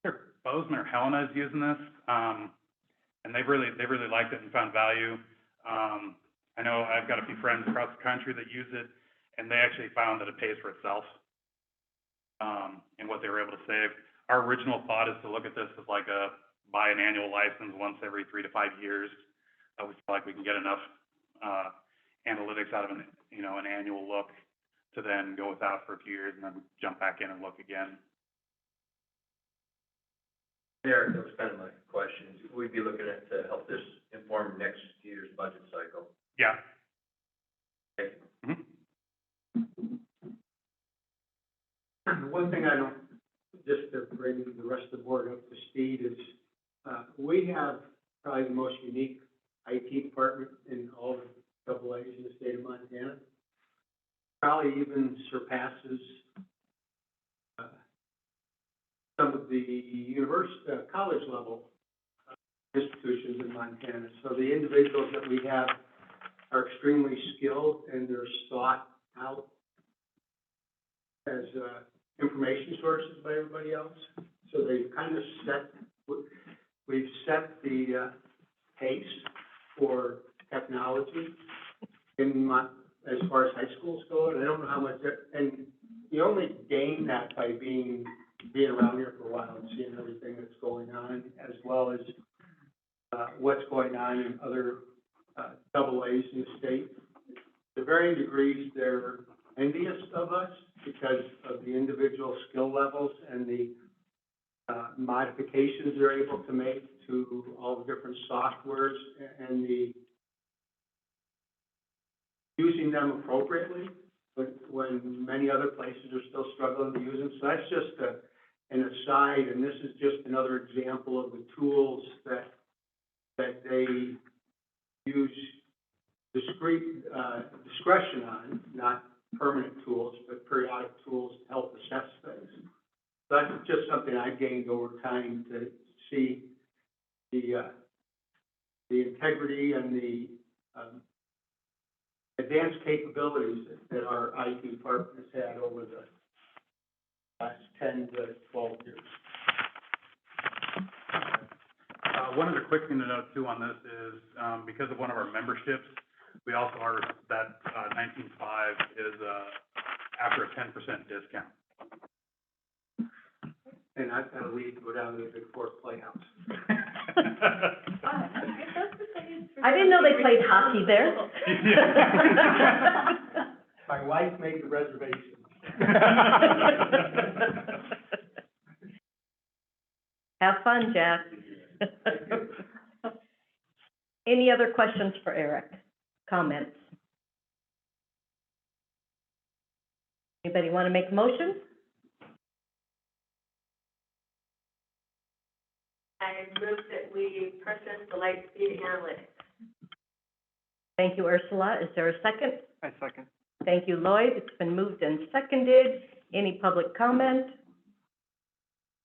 either Bozeman or Helena is using this? And they really liked it and found value. I know I've got a few friends across the country that use it, and they actually found that it pays for itself, and what they were able to save. Our original thought is to look at this as like buy an annual license once every 3 to 5 years. We feel like we can get enough analytics out of an annual look to then go without for a few years and then jump back in and look again. Eric, that was kind of my question. We'd be looking at to help this inform next year's budget cycle. Yeah. Thank you. One thing I don't, just to bring the rest of the board up to speed, is we have probably the most unique IT department in all the AA's in the state of Montana. Probably even surpasses some of the college level institutions in Montana. So the individuals that we have are extremely skilled and they're sought out as information sources by everybody else. So they've kind of we've set the pace for technology as far as high schools go. And I don't know how much, and you only gain that by being around here for a while and seeing everything that's going on, as well as what's going on in other AA's in the state. To varying degrees, they're envious of us because of the individual skill levels and the modifications they're able to make to all the different softwares and the using them appropriately, but when many other places are still struggling to use them. So that's just an aside, and this is just another example of the tools that they use discretion on, not permanent tools, but periodic tools to help assess things. So that's just something I've gained over time to see the integrity and the advanced capabilities that our IT department has had over the last 10 to 12 years. One other quick thing to note too on this is, because of one of our memberships, we also are, that 19.5 is after a 10% discount. And I've got to leave to go down to the Big Four Playhouse. I didn't know they played hockey there. My wife made the reservation. Have fun, Jack. Any other questions for Eric? Comments? Anybody want to make a motion? I move that we purchase the Lightspeed Analytics. Thank you, Ursula. Is there a second? I second. Thank you, Lloyd. It's been moved and seconded. Any public comment?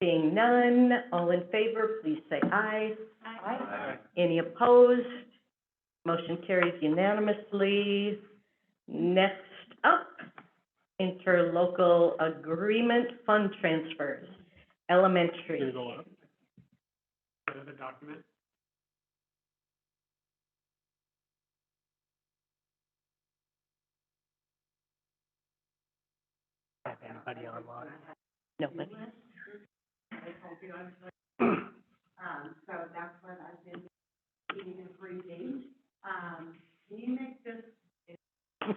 Seeing none, all in favor, please say aye. Aye. Any opposed? Motion carries unanimously. Next up, interlocal agreement fund transfers, elementary. Here you go up. Go to the document. Have anybody online? Nobody. So that's what I've been eating and breathing. Can you make this? Thank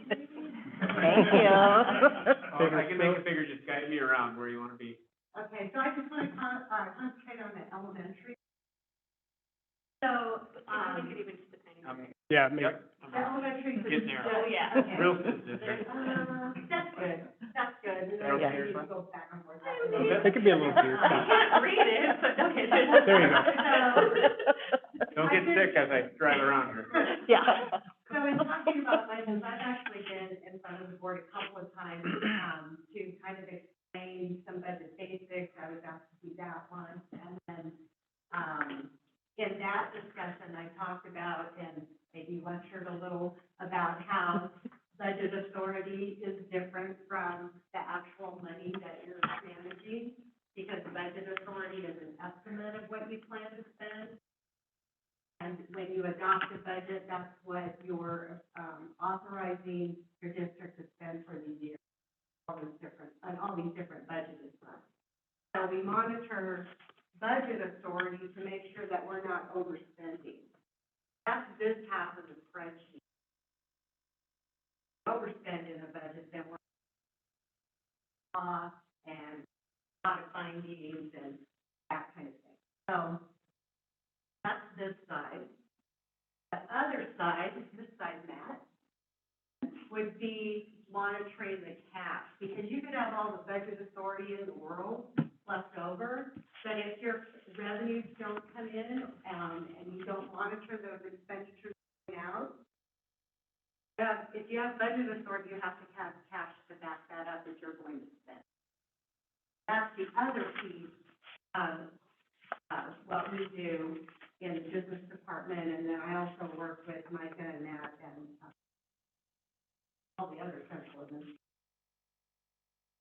you. I can make a figure, just guide me around where you want to be. Okay, so I just want to concentrate on the elementary. So, We could even just depending. Yeah, maybe. the elementary. Getting there. Oh, yeah. Okay. Real specific. That's good, that's good. And then Yeah. we can go back and forth. It could be a little weird. I can't read it, but okay. There you go. So, Don't get sick as I drive around here. Yeah. So in talking about budgets, I've actually been in front of the board a couple of times, to kind of explain some budget basics. I was asked to do that once, and then, in that discussion, I talked about, and maybe lectured a little about how budget authority is different from the actual money that you're managing, because budget authority is an estimate of what you plan to spend. And when you adopt a budget, that's what you're, authorizing your district to spend for the year, all these different budgeted funds. So we monitor budget authority to make sure that we're not overspending. That's this half of the spreadsheet. Overspend in a budget, then we're off and modifying meetings and that kind of thing. So that's this side. The other side, this side, Matt, would be monitoring the cash, because you could have all the budget authority in the world left over, but if your revenues don't come in, and you don't monitor those expenditures going out, if you have budget authority, you have to have cash to back that up if you're going to spend. That's the other piece of, what we do in the business department, and then I also work with Micah and Matt and, all the other central administrators.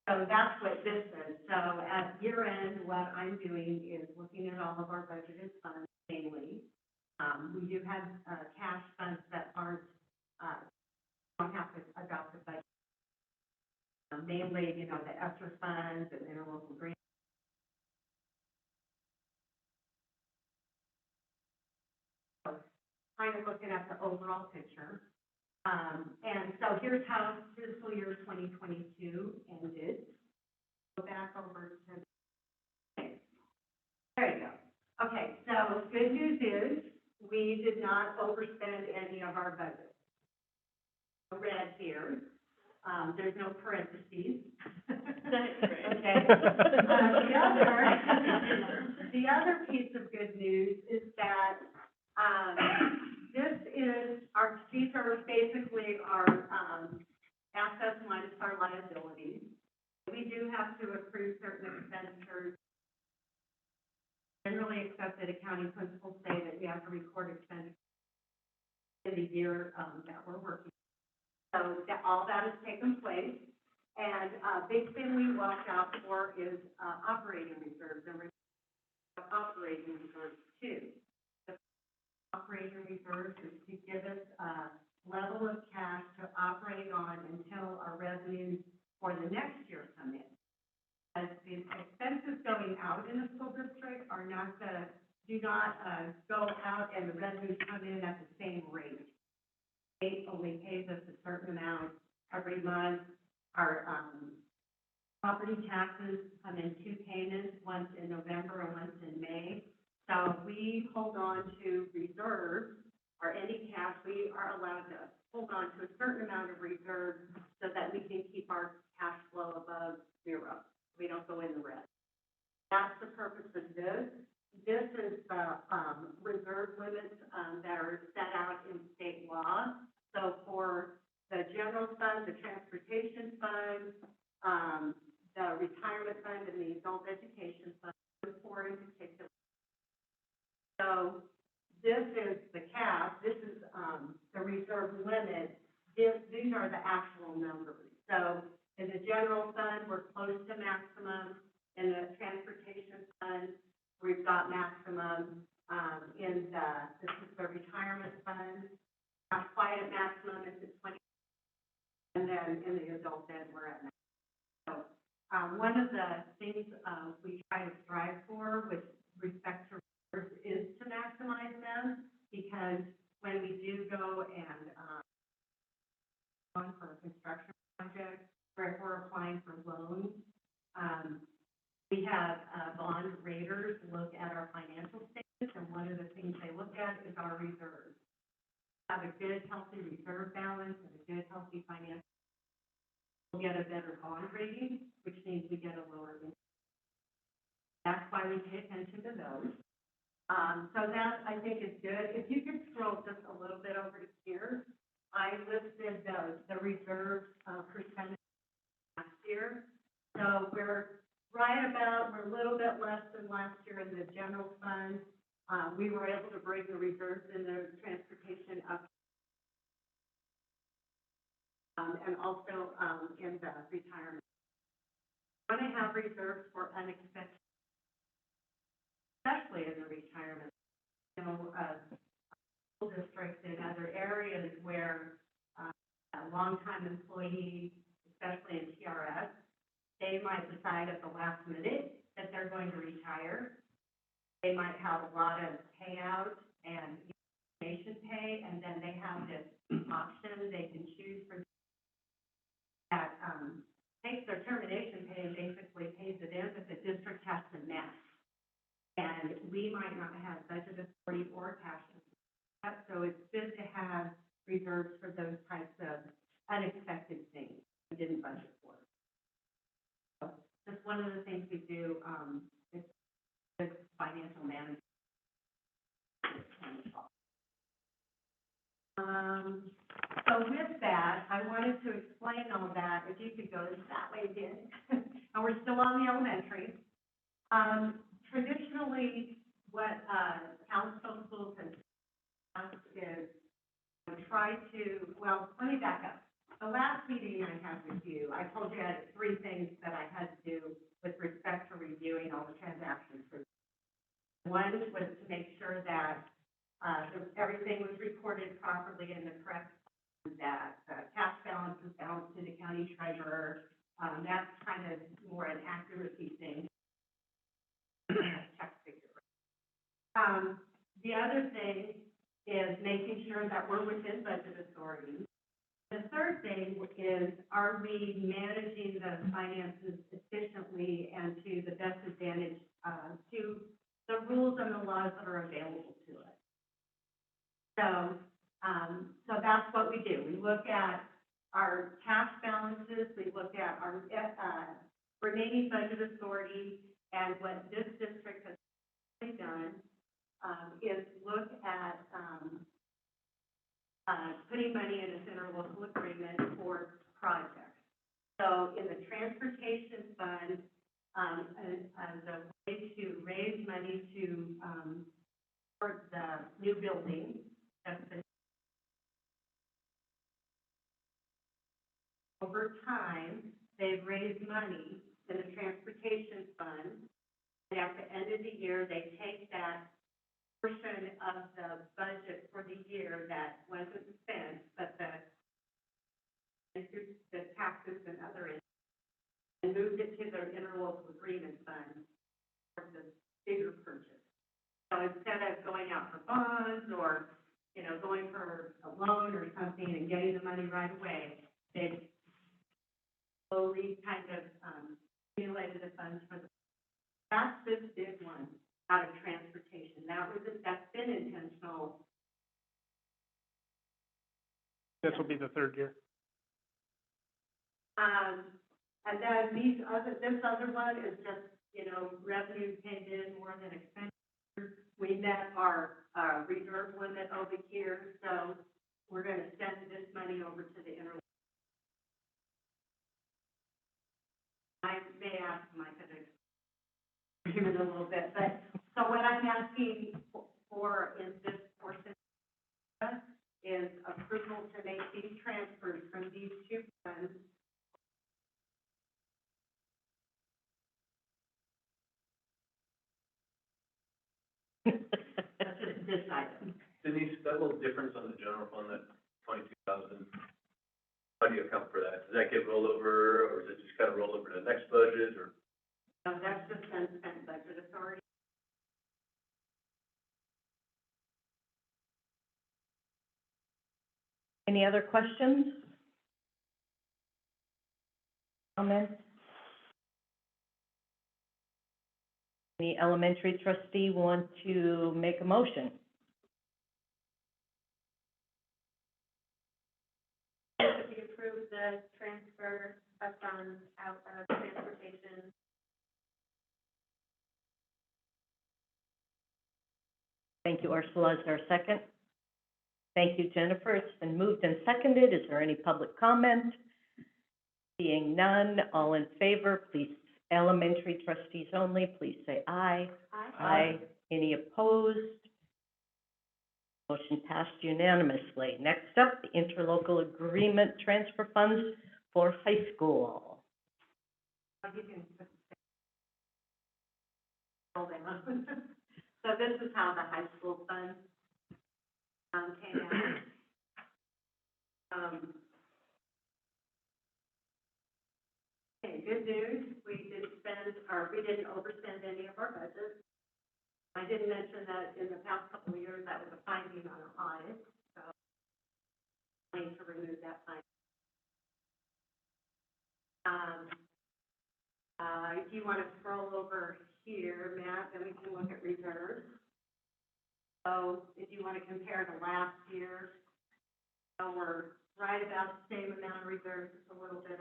So that's what this is. So at year end, what I'm doing is looking at all of our budgeted funds mainly. We do have, cash funds that aren't, don't have to adopt the budget. Mainly, you know, the ESSER funds and interlocal grants. Kind of looking at the overall picture. And so here's how fiscal year 2022 ended. Go back over to, there you go. Okay, so good news is, we did not overspend any of our budget. Red here, there's no parentheses. Okay. The other piece of good news is that, these are basically our, assets minus our liabilities. We do have to accrue certain expenditures. Generally accepted accounting principles say that you have to record expenditures in the year, that we're working. So that, all that has taken place. And big thing we watch out for is, operating reserves, and operating reserves too. Operating reserves is to give us a level of cash to operate on until our revenues for the next year come in. As the expenses going out in the school district are not do not go out and the revenues come in at the same rate. State only pays us a certain amount every month. Our property taxes come in two payments, once in November and once in May. So we hold on to reserves or any cash, we are allowed to hold on to a certain amount of reserve so that we can keep our cash flow above zero. We don't go in the red. That's the purpose of this. This is the, reserve limits, that are set out in state law. So for the general fund, the transportation fund, the retirement fund, and the adult education fund, those four in particular. So this is the cap, this is, the reserve limit. These are the actual numbers. So in the general fund, we're close to maximum. In the transportation fund, we've got maximum. In this is the retirement fund, not quite at maximum, it's at 20. And then in the adult ed, we're at maximum. So, one of the things, we try to strive for with respect to reserves is to maximize them, because when we do go and, on for a construction project, or if we're applying for loans, we have, bond raters look at our financial statements, and one of the things they look at is our reserves. Have a good, healthy reserve balance and a good, healthy financial, we'll get a better bond rating, which means we get a lower interest. That's why we pay attention to those. So that, I think, is good. If you could scroll just a little bit over to here, I listed the reserve, percentage last year. So we're a little bit less than last year in the general fund. We were able to bring the reserves in the transportation up. And also, in the retirement. We want to have reserves for unexpected, especially in the retirement. You know, school districts in other areas where, a longtime employee, especially in TRS, they might decide at the last minute that they're going to retire. They might have a lot of payout and information pay, and then they have this option they can choose for that, takes their termination pay and basically pays it in, but the district has to match. And we might not have budget authority or cash. So it's good to have reserves for those types of unexpected things we didn't budget for. So just one of the things we do, is financial management. So with that, I wanted to explain all that, if you could go that way again. And we're still on the elementary. Traditionally, what, Kalispell schools have done is let me back up. The last meeting I had with you, I told you I had 3 things that I had to do with respect to reviewing all the transactions. One was to make sure that, everything was recorded properly in the correct, that cash balance is balanced to the county treasurer. That's kind of more an accuracy thing. Check figure. The other thing is making sure that we're within budget authority. The third thing is, are we managing the finances efficiently and to the best advantage, to the rules and the laws that are available to us? So that's what we do. We look at our cash balances, we look at our, remaining budget authority, and what this district has done, is look at, putting money in this interlocal agreement for projects. So in the transportation fund, as a way to raise money to, for the new building, that's been over time, they've raised money in the transportation fund, and at the end of the year, they take that portion of the budget for the year that wasn't spent, but the taxes and other, and moved it to their interlocal agreement fund for the bigger purchase. So instead of going out for bonds or, you know, going for a loan or something and getting the money right away, they slowly kind of, accumulated the funds for the, that's this big one out of transportation. That's been intentional This will be the third year. And then this other one is just, revenue came in more than expenses. We met our, reserve limit over here, so we're gonna send this money over to the Interlocal. I may ask Micah to give it a little bit, but, so what I'm asking for in this portion is approval to make these transfers from these two funds. That's just this item. Denise, that little difference on the general fund, that 22,000, how do you account for that? Does that get rolled over, or is it just kind of rolled over to the next budget, or? No, that's just unspent budget authority. Any other questions? Comments? Any elementary trustee want to make a motion? If you approve the transfer of funds out of transportation. Thank you, Ursula. Is there a second? Thank you, Jennifer. It's been moved and seconded. Is there any public comment? Seeing none, all in favor, please, elementary trustees only, please say aye. Aye. Any opposed? Motion passed unanimously. Next up, the interlocal agreement transfer funds for high school. You can just scroll down. So this is how the high school fund came out. Okay, good news, we didn't overspend any of our budget. I didn't mention that in the past couple of years, that was a finding on our audit, so I need to remove that finding. If you want to scroll over here, Matt, then we can look at reserves. So if you want to compare to last year, so we're right about the same amount of reserves, just a little bit.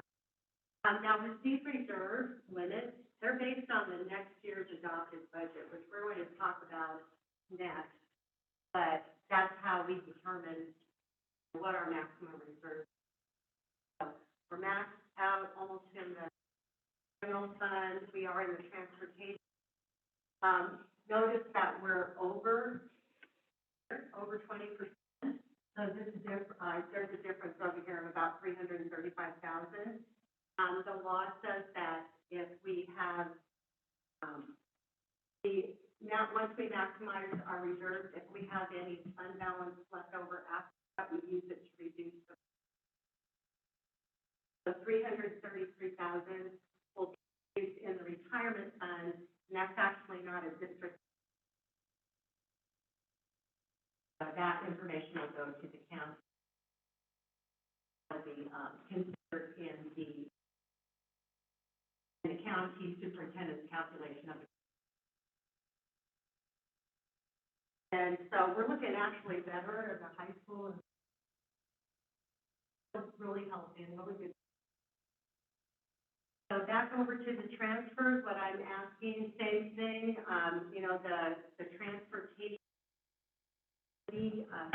Now, with these reserve limits, they're based on the next year's adopted budget, which we're going to talk about next. But that's how we determine what our maximum reserve is. So we're maxed out almost in the general fund. We are in the transportation. Notice that we're over 20%. So this is there's a difference over here of about $335,000. The law says that if we have, once we maximize our reserves, if we have any fund balance left over after that, we use it to reduce the $333,000 will be used in the retirement fund, and that's actually not a district. That information will go to the county. Will be considered in the county superintendent's calculation of it. And so we're looking actually better at the high school. It's really helping, really good. So back over to the transfers, what I'm asking, same thing, the transportation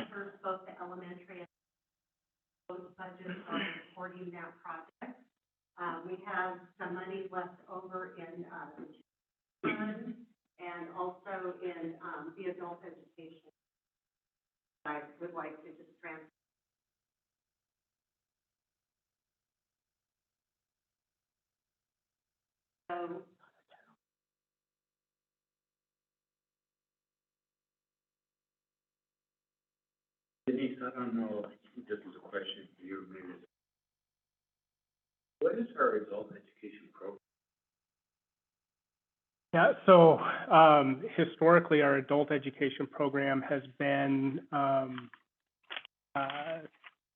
serves both the elementary and both budgets are supporting that project. We have some money left over in the fund and also in the adult education. I would like to just transfer. So Denise, I don't know, this is a question for you, maybe. What is our adult education program? Yeah, so historically, our adult education program has been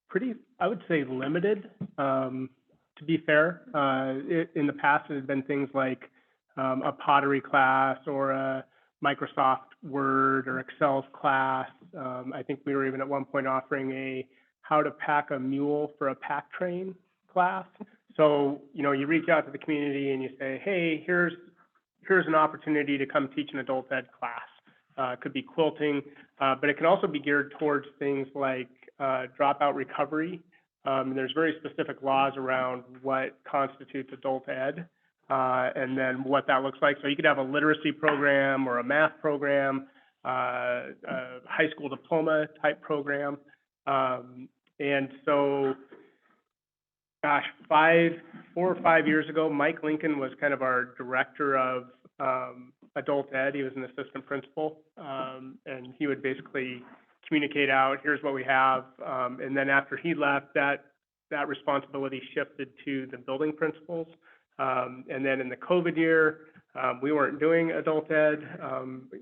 pretty, I would say, limited. To be fair, in the past, it has been things like a pottery class or a Microsoft Word or Excel class. I think we were even at one point offering a how to pack a mule for a pack train class. So, you know, you reach out to the community and you say, hey, here's an opportunity to come teach an adult ed class. It could be quilting, but it can also be geared towards things like dropout recovery. There's very specific laws around what constitutes adult ed, and then what that looks like. So you could have a literacy program or a math program, a high school diploma type program. And so, gosh, 4 or 5 years ago, Mike Lincoln was kind of our director of adult ed. He was an assistant principal, and he would basically communicate out, here's what we have. And then after he left, that responsibility shifted to the building principals. And then in the COVID year, we weren't doing adult ed.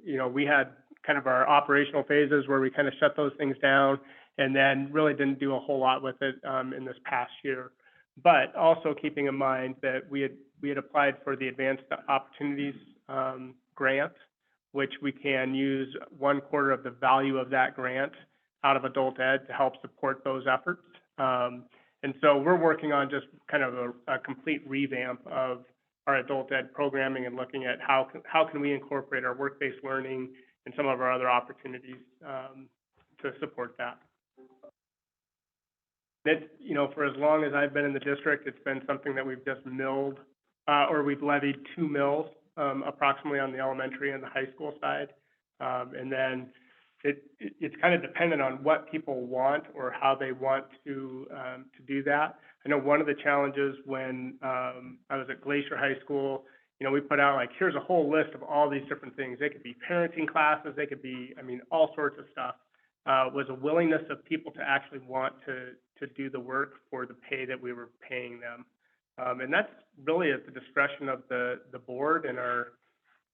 You know, we had kind of our operational phases where we kind of shut those things down, and then really didn't do a whole lot with it in this past year. But also keeping in mind that we had applied for the Advanced Opportunities grant, which we can use 1/4 of the value of that grant out of adult ed to help support those efforts. And so we're working on just kind of a complete revamp of our adult ed programming and looking at how can we incorporate our work-based learning and some of our other opportunities to support that. It's, you know, for as long as I've been in the district, it's been something that we've just milled, or we've levied 2 mills, approximately on the elementary and the high school side. And then it's kind of dependent on what people want or how they want to do that. I know one of the challenges when I was at Glacier High School, you know, we put out like, here's a whole list of all these different things. They could be parenting classes, they could be, I mean, all sorts of stuff. Was a willingness of people to actually want to do the work for the pay that we were paying them. And that's really at the discretion of the board and our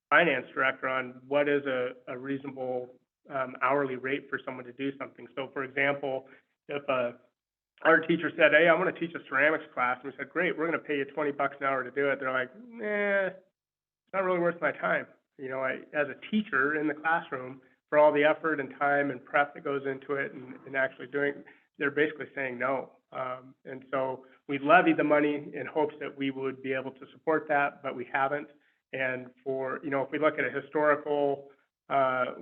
finance director on what is a reasonable hourly rate for someone to do something. So for example, if our teacher said, hey, I want to teach a ceramics class, and we said, great, we're going to pay you $20 an hour to do it. They're like, it's not really worth my time. You know, as a teacher in the classroom, for all the effort and time and prep that goes into it and actually doing, they're basically saying no. And so we levied the money in hopes that we would be able to support that, but we haven't. And for, you know, if we look at a historical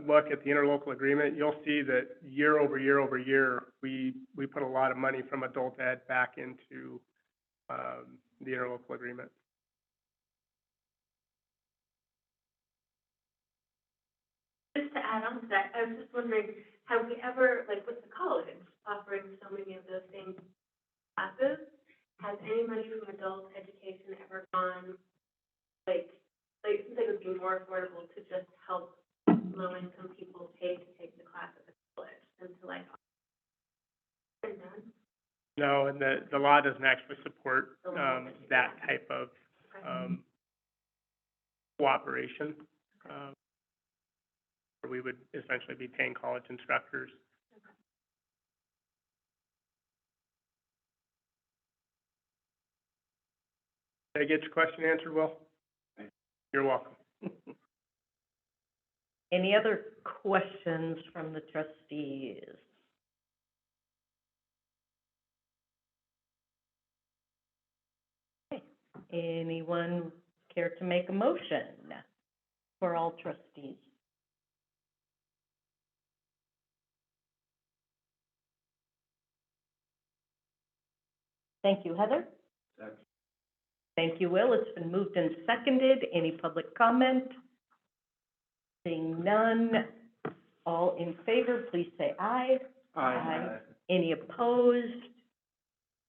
look at the interlocal agreement, you'll see that year over year over year, we put a lot of money from adult ed back into the interlocal agreement. Just to add on to that, I was just wondering, have we ever, like with the college offering so many of those same classes, has any money from adult education ever gone, like it seems like it would be more affordable to just help low-income people pay to take the class at the college than to like. No, and the law doesn't actually support that type of cooperation. Where we would essentially be paying college instructors. Did I get your question answered, Will? You're welcome. Any other questions from the trustees? Okay. Anyone care to make a motion for all trustees? Thank you, Heather. Second. Thank you, Will. It's been moved and seconded. Any public comment? Seeing none, all in favor, please say aye. Aye. Any opposed?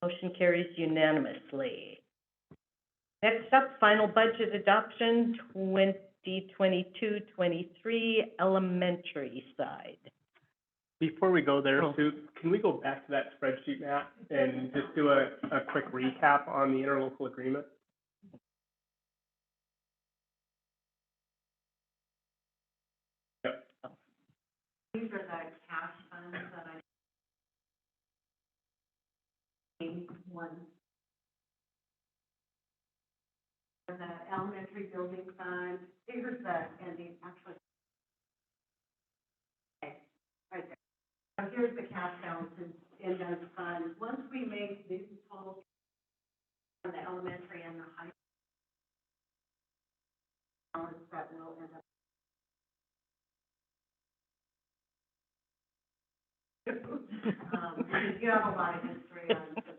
Motion carries unanimously. Next up, final budget adoption, 2022-23, elementary side. Before we go there, Sue, can we go back to that spreadsheet, Matt, and just do a quick recap on the interlocal agreement? Yep. These are the cash funds that one. For the elementary building fund, here's the ending, actually. Okay, right there. So here's the cash balances in those funds, once we make these totals on the elementary and the high balance that will end up. Because you have a lot of history on the purchase.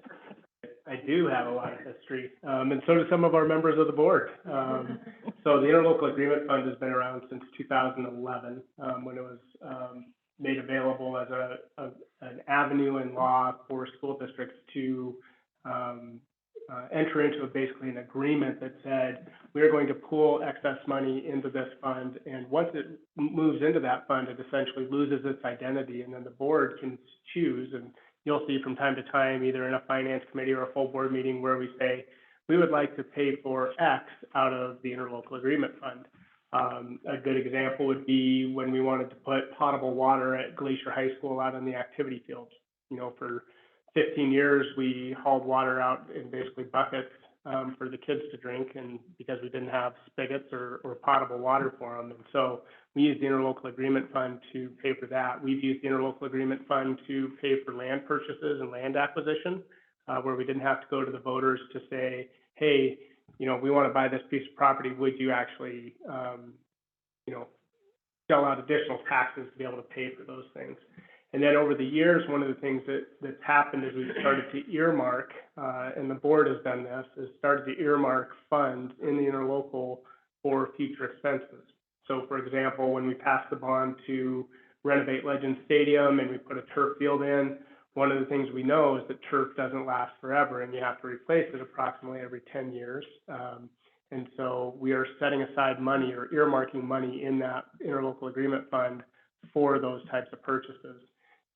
I do have a lot of history, and so do some of our members of the board. So the Interlocal Agreement Fund has been around since 2011, when it was made available as an avenue in law for school districts to enter into basically an agreement that said, we are going to pool excess money into this fund, and once it moves into that fund, it essentially loses its identity, and then the board can choose, and you'll see from time to time, either in a finance committee or a full board meeting, where we say, we would like to pay for X out of the Interlocal Agreement Fund. A good example would be when we wanted to put potable water at Glacier High School out on the activity fields. You know, for 15 years, we hauled water out in basically buckets for the kids to drink, and because we didn't have spigots or potable water for them. And so we used the Interlocal Agreement Fund to pay for that. We've used the Interlocal Agreement Fund to pay for land purchases and land acquisition, where we didn't have to go to the voters to say, hey, you know, we want to buy this piece of property, would you actually, you know, shell out additional taxes to be able to pay for those things? And then over the years, one of the things that's happened is we've started to earmark, and the board has done this, is started to earmark funds in the interlocal for future expenses. So for example, when we passed the bond to renovate Legend Stadium and we put a turf field in, one of the things we know is that turf doesn't last forever and you have to replace it approximately every 10 years. And so we are setting aside money or earmarking money in that interlocal agreement fund for those types of purchases.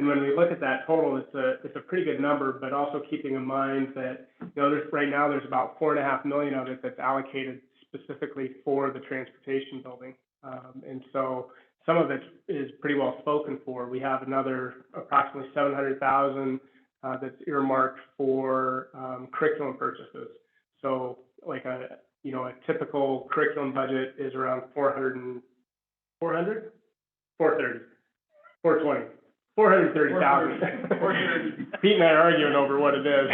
And when we look at that total, it's a pretty good number, but also keeping in mind that, you know, right now there's about $4.5 million of it that's allocated specifically for the transportation building. And so some of it is pretty well spoken for. We have another approximately $700,000 that's earmarked for curriculum purchases. So like a typical curriculum budget is around 430,000. Pete and I are arguing over what it is.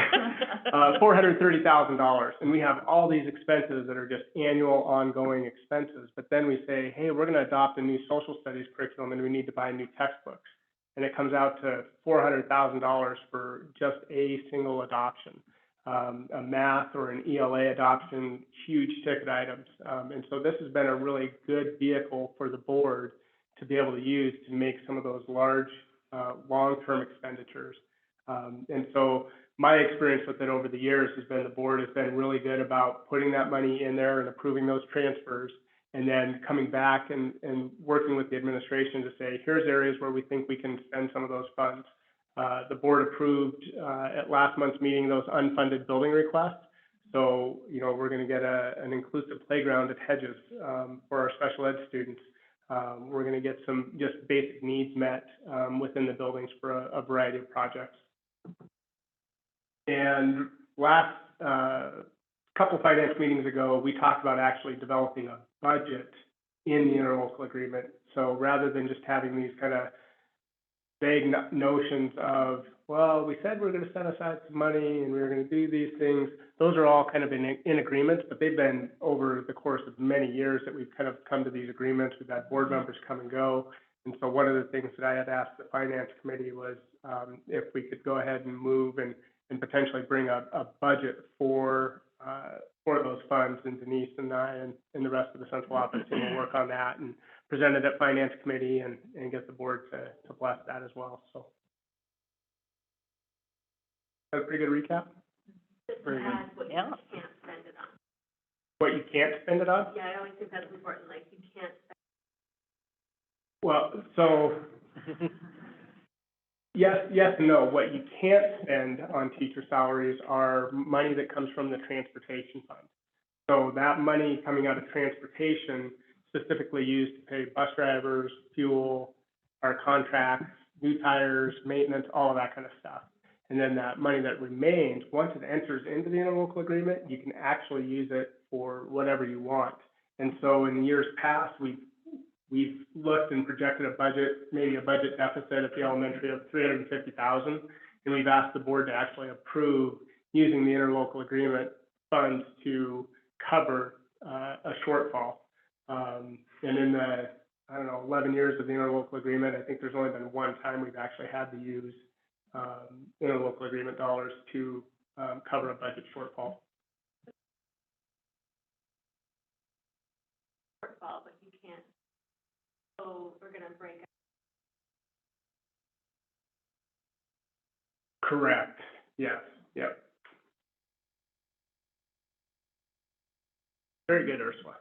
$430,000, and we have all these expenses that are just annual, ongoing expenses. But then we say, hey, we're going to adopt a new social studies curriculum, and we need to buy new textbooks, and it comes out to $400,000 for just a single adoption. A math or an ELA adoption, huge ticket items. And so this has been a really good vehicle for the board to be able to use to make some of those large long-term expenditures. And so my experience with it over the years has been the board has been really good about putting that money in there and approving those transfers, and then coming back and working with the administration to say, here's areas where we think we can spend some of those funds. The board approved at last month's meeting those unfunded building requests. So, you know, we're going to get an inclusive playground at Hedges for our special ed students. We're going to get some just basic needs met within the buildings for a variety of projects. And last couple finance meetings ago, we talked about actually developing a budget in the interlocal agreement. So rather than just having these kind of vague notions of, well, we said we're going to set aside some money and we were going to do these things, those are all kind of in agreements, but they've been over the course of many years that we've kind of come to these agreements. We've had board members come and go. And so one of the things that I had asked the finance committee was if we could go ahead and move and potentially bring a budget for those funds, and Denise and I and the rest of the central office team will work on that and present it at finance committee and get the board to bless that as well. So that's a pretty good recap. Just to add what you can't spend it on. What you can't spend it on? Yeah, I always think that's important, like you can't spend. Well, so yes and no. What you can't spend on teacher salaries are money that comes from the transportation fund. So that money coming out of transportation specifically used to pay bus drivers, fuel, our contracts, new tires, maintenance, all of that kind of stuff. And then that money that remains, once it enters into the interlocal agreement, you can actually use it for whatever you want. And so in years past, we've looked and projected a budget, maybe a budget deficit at the elementary of $350,000. And we've asked the board to actually approve using the interlocal agreement funds to cover a shortfall. And in the, 11 years of the interlocal agreement, I think there's only been one time we've actually had to use interlocal agreement dollars to cover a budget shortfall. Shortfall, but you can't, so we're gonna break up. Correct. Yes. Yep. Very good, Ursula.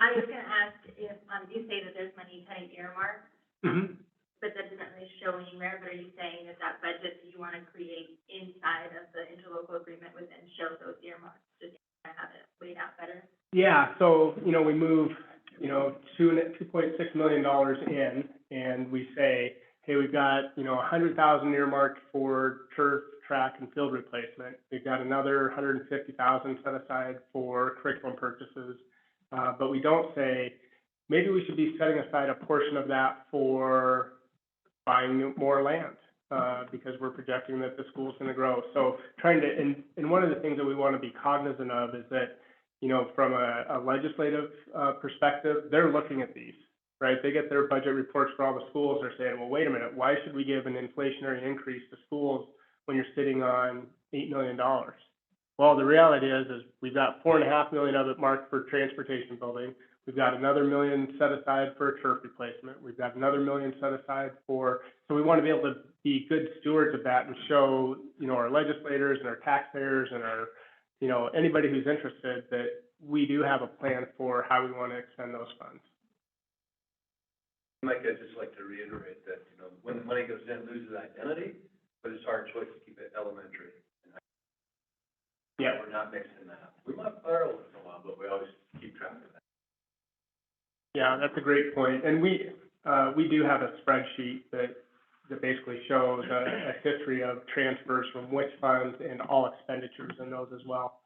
I was gonna ask if, you say that there's money kind of earmarked, Mm-hmm. but that doesn't really show anywhere, but are you saying that that budget that you want to create inside of the interlocal agreement would then show those earmarks, just to have it laid out better? Yeah, so, we move, $2.6 million in, and we say, hey, we've got, 100,000 earmarked for turf, track, and field replacement. We've got another 150,000 set aside for curriculum purchases. But we don't say, maybe we should be setting aside a portion of that for buying more land, because we're projecting that the school's gonna grow. So trying to, and one of the things that we wanna be cognizant of is that, from a legislative, perspective, they're looking at these, right? They get their budget reports for all the schools, they're saying, well, wait a minute, why should we give an inflationary increase to schools when you're sitting on $8 million? Well, the reality is we've got $4.5 million of it marked for transportation building. We've got another $1 million set aside for a turf replacement. We've got another $1 million set aside for, so we want to be able to be good stewards of that and show, our legislators and our taxpayers and our, anybody who's interested that we do have a plan for how we want to expend those funds. Mike, I'd just like to reiterate that, when the money goes in, it loses identity, but it's our choice to keep it elementary. Yeah. We're not mixing that up. We might borrow once in a while, but we always keep track of that. Yeah, that's a great point. And we do have a spreadsheet that basically shows a history of transfers from which funds and all expenditures in those as well,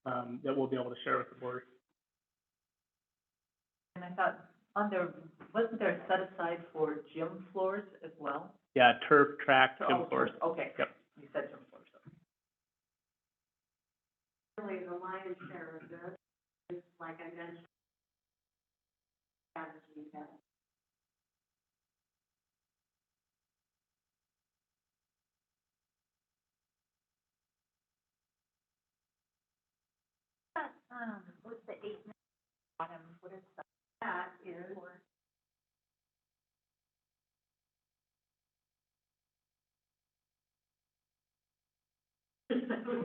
that we'll be able to share with the board. And I thought, wasn't there a set aside for gym floors as well? Yeah, turf, track, gym floors. Okay. Yep. You said gym floors. Really, the lion's share of this is, like I mentioned, strategy that What's the 8 million bottom, what is that? that is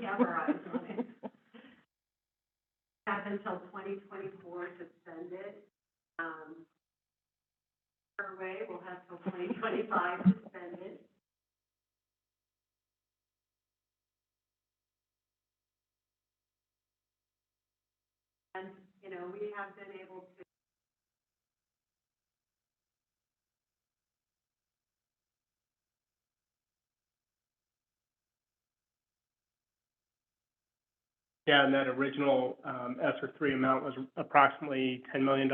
memorize on it. Have until 2024 to spend it. Our way, we'll have till 2025 to spend it. And, we have been able to Yeah, and that original ESSER 3 amount was approximately $10 million,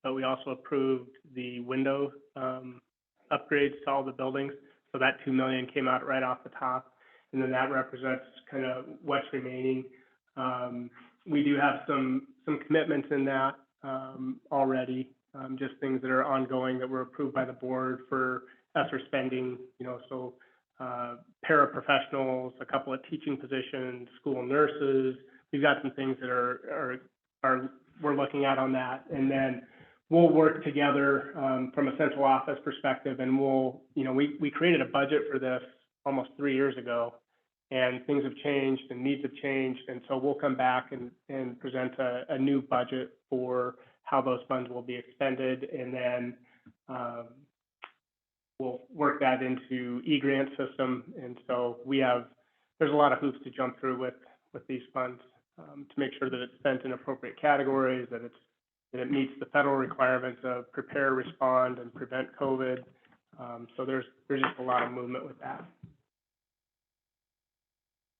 but we also approved the window upgrades to all the buildings. So that $2 million came out right off the top, and then that represents kind of what's remaining. We do have some commitments in that already, just things that are ongoing that were approved by the board for ESSER spending, so paraprofessionals, a couple of teaching positions, school nurses. We've got some things that we're looking at on that, and then we'll work together from a central office perspective, and we created a budget for this almost 3 years ago, and things have changed and needs have changed, and so we'll come back and present a new budget for how those funds will be expended, and then we'll work that into e-grant system. And so there's a lot of hoops to jump through with these funds to make sure that it's spent in appropriate categories, that it meets the federal requirements of prepare, respond, and prevent COVID. So there's just a lot of movement with that.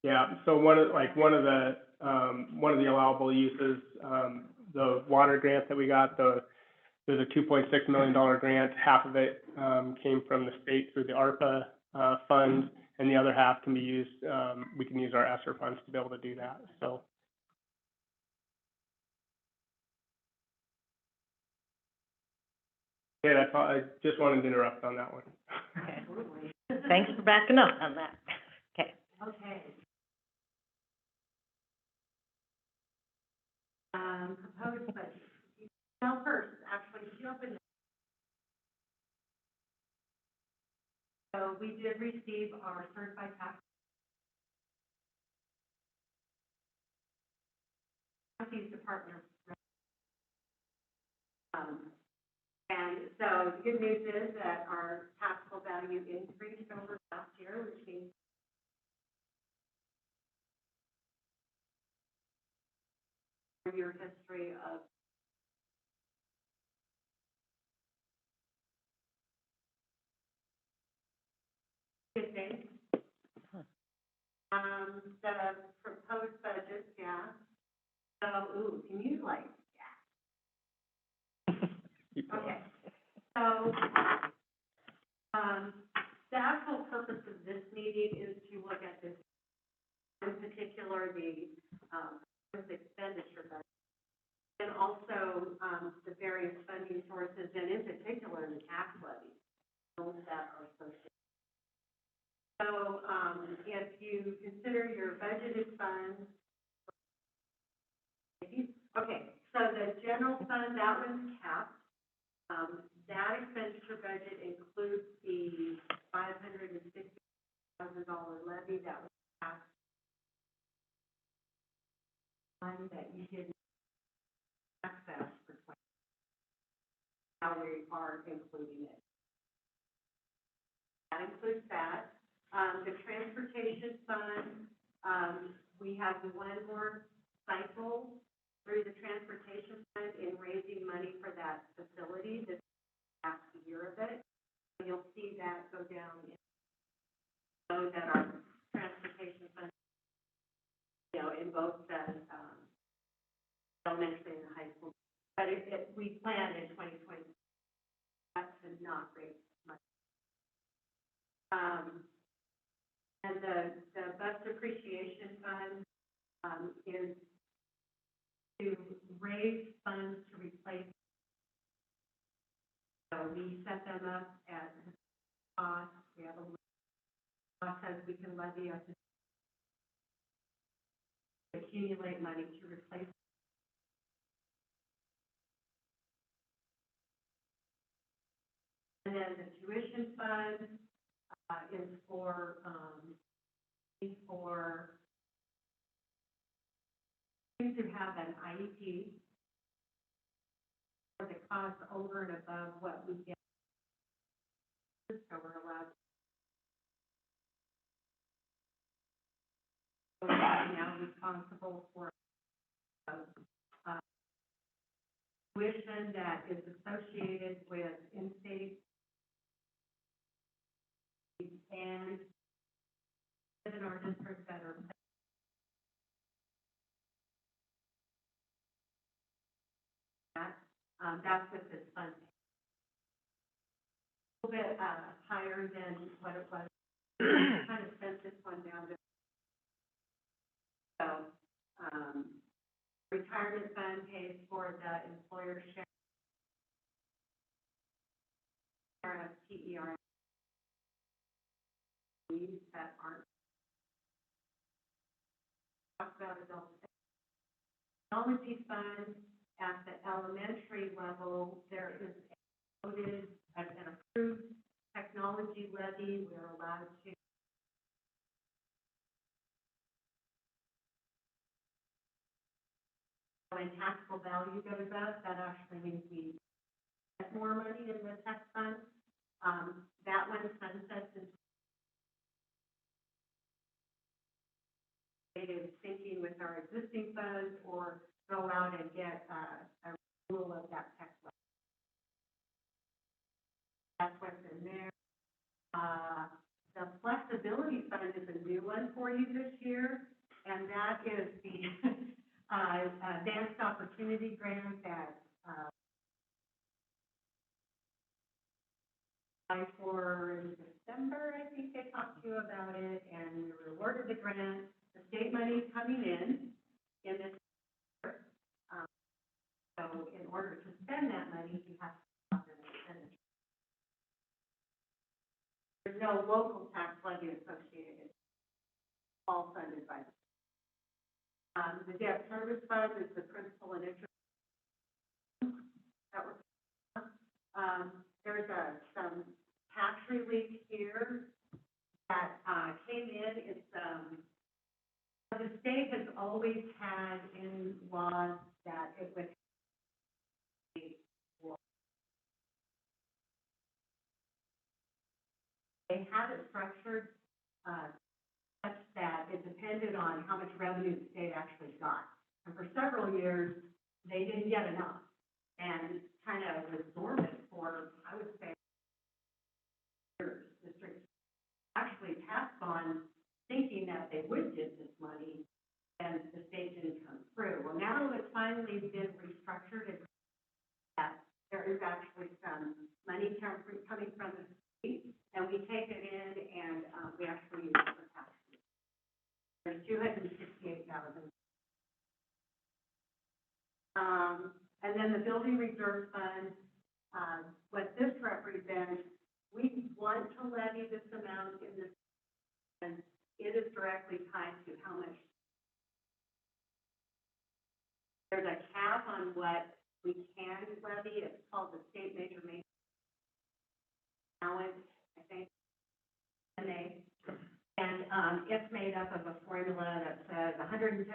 Yeah, so one of the allowable uses, the water grant that we got, there's a $2.6 million grant. Half of it came from the state through the ARPA fund, and the other half can be used, we can use our ESSER funds to be able to do that, so. Okay, that's all, I just wanted to interrupt on that one. Okay. Thanks for backing up on that. Okay. Okay. Proposed budget. Now first, actually, if you open. So we did receive our certified tax. County's Department of. And so the good news is that our taxable value increased over last year, which means your history of good things. The proposed budget, yeah. So, can you okay. So, the actual purpose of this meeting is to look at this, in particular, the, expenditure budget, and also, the various funding sources, and in particular, the tax levies, those that are associated. So, if you consider your budgeted funds, okay, so the general fund, that one's capped. That expenditure budget includes the $550,000 levy that was passed. One that you didn't access for 20. Now we are including it. That includes that. The transportation fund, we have one more cycle through the transportation fund in raising money for that facility, this last year of it. You'll see that go down so that our transportation fund, in both the, elementary and the high school. But we plan in 2020, that's to not raise much. And the bus depreciation fund, is to raise funds to replace. So we set them up at cost. We have a process we can levy up to accumulate money to replace. And then the tuition fund is for students who have an IEP, for the cost over and above what we get. So we're allowed to now responsible for tuition that is associated with in-state and in our districts that are that's what this fund is. A little bit higher than what it was. Kind of sent this one down to. So, retirement fund pays for the employer share. TER that aren't talked about adult technology fund at the elementary level. There is a voted an approved technology levy. We're allowed to when taxable value goes up, that actually means we get more money in the tech fund. That one sunsets in thinking with our existing funds or go out and get a renewal of that tech fund. That's what's in there. The flexibility fund is a new one for you this year, and that is the advanced opportunity grant that apply for December, I think I talked to you about it, and we were awarded the grant. The state money's coming in this year. So in order to spend that money, you have to have an expenditure. There's no local tax levy associated. It's all funded by the debt service fund is the principal and interest that we're, there's some tax relief here that, came in. It's, the state has always had in laws that it would they have it structured, such that it depended on how much revenue the state actually got. And for several years, they didn't get enough, and kind of was dormant for, I would say, years. Districts actually passed on thinking that they would get this money, and the state didn't come through. Well, now it's finally been restructured, and that there is actually some money coming from the state, and we take it in, and we actually use it for taxes. There's $268,000. And then the building reserve fund, what this represents, we want to levy this amount in this, and it is directly tied to how much. There's a cap on what we can levy. It's called the state major maintenance allowance, I think. And it's made up of a formula that says $110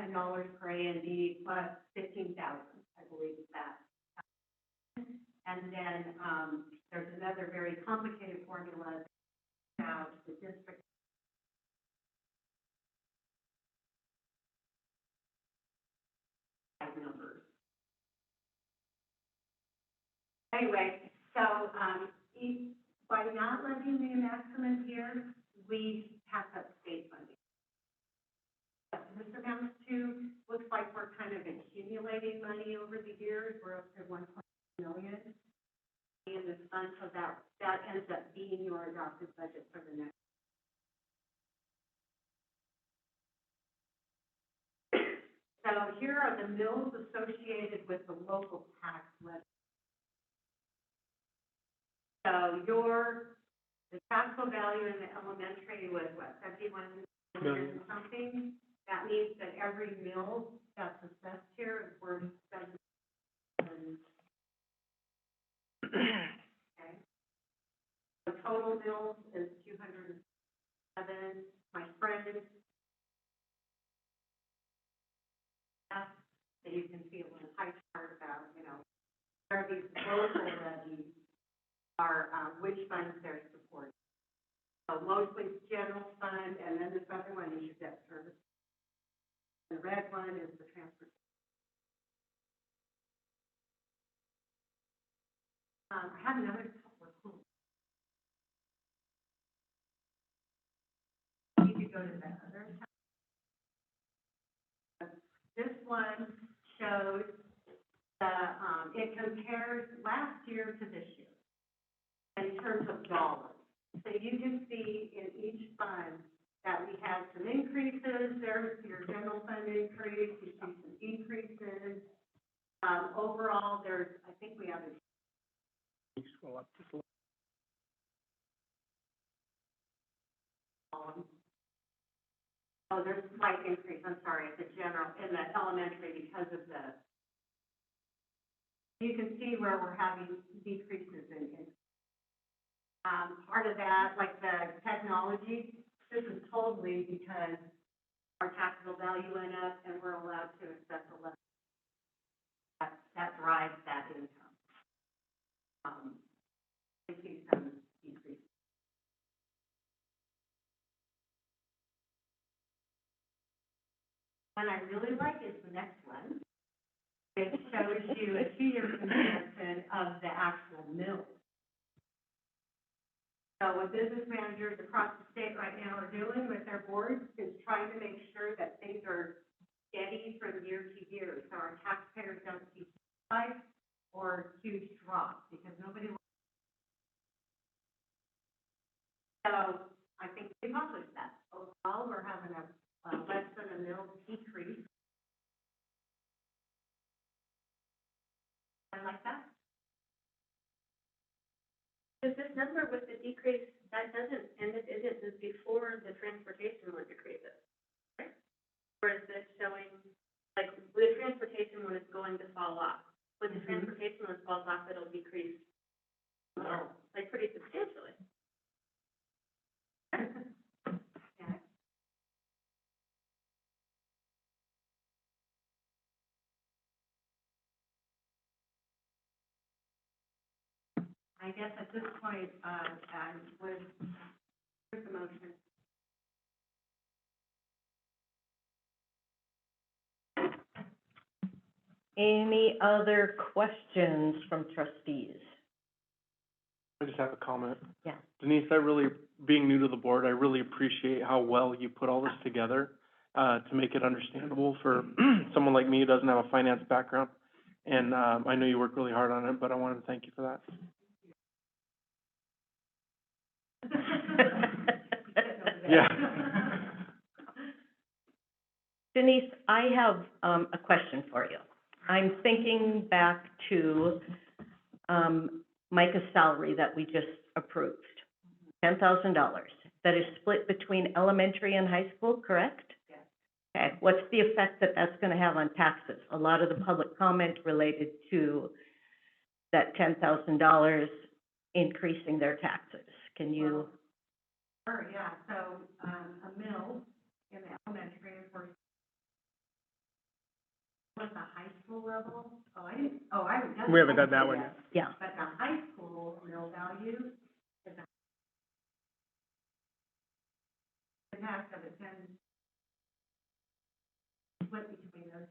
per A and B plus 15,000, I believe is that. And then there's another very complicated formula about the district numbers. Anyway, so by not levying the maximum here, we pass up state funding. What this amounts to, looks like we're kind of accumulating money over the years. We're up to 1.2 million in this fund, so that ends up being your adopted budget for the next. So here are the mills associated with the local tax levy. So the taxable value in the elementary was what, 71 million something? That means that every mill that's assessed here is worth 7 million. Okay. The total mills is 207. My friend, that you can see on the pie chart about, there are these local levies are which funds they're supporting. So mostly general fund, and then this other one is your debt service. The red one is the transportation. I have another couple of clues. You could go to the other. This one shows it compares last year to this year in terms of dollars. So you can see in each fund that we had some increases. There's your general fund increase. You see some decreases. Overall, I think we have Scroll up just a little. Oh, there's a slight increase, I'm sorry, at the general, in the elementary because of you can see where we're having decreases in part of that, like the technology, this is totally because our taxable value went up and we're allowed to accept a levy. That drives that income. I see some decrease. One I really like is the next one. It shows you a 2-year comparison of the actual mills. So what business managers across the state right now are doing with their boards is trying to make sure that things are steady from year to year, so our taxpayers don't see spikes or huge drops, because nobody wants. So So I think we accomplished that. Overall, we're having a less than a mil decrease. I like that. Is this number with the decrease, that doesn't, and it isn't, is before the transportation one decreases, right? Or is this showing, like, the transportation one is going to fall off? When the transportation one falls off, it'll decrease, like, pretty substantially. Yeah. I guess at this point, I would, here's the motion. Any other questions from trustees? I just have a comment. Yeah. Denise, being new to the board, I really appreciate how well you put all this together, to make it understandable for someone like me who doesn't have a finance background. And, I know you worked really hard on it, but I wanted to thank you for that. Yeah. Denise, I have, a question for you. I'm thinking back to, Micah's salary that we just approved, $10,000. That is split between elementary and high school, correct? Yes. Okay, what's the effect that that's gonna have on taxes? A lot of the public comment related to that $10,000 increasing their taxes. Can you? Sure, yeah, so, a mill in the elementary, of course, what's the high school level? I haven't done. We haven't done that one yet. Yeah. But the high school mill value is a impact of a 10 split between those.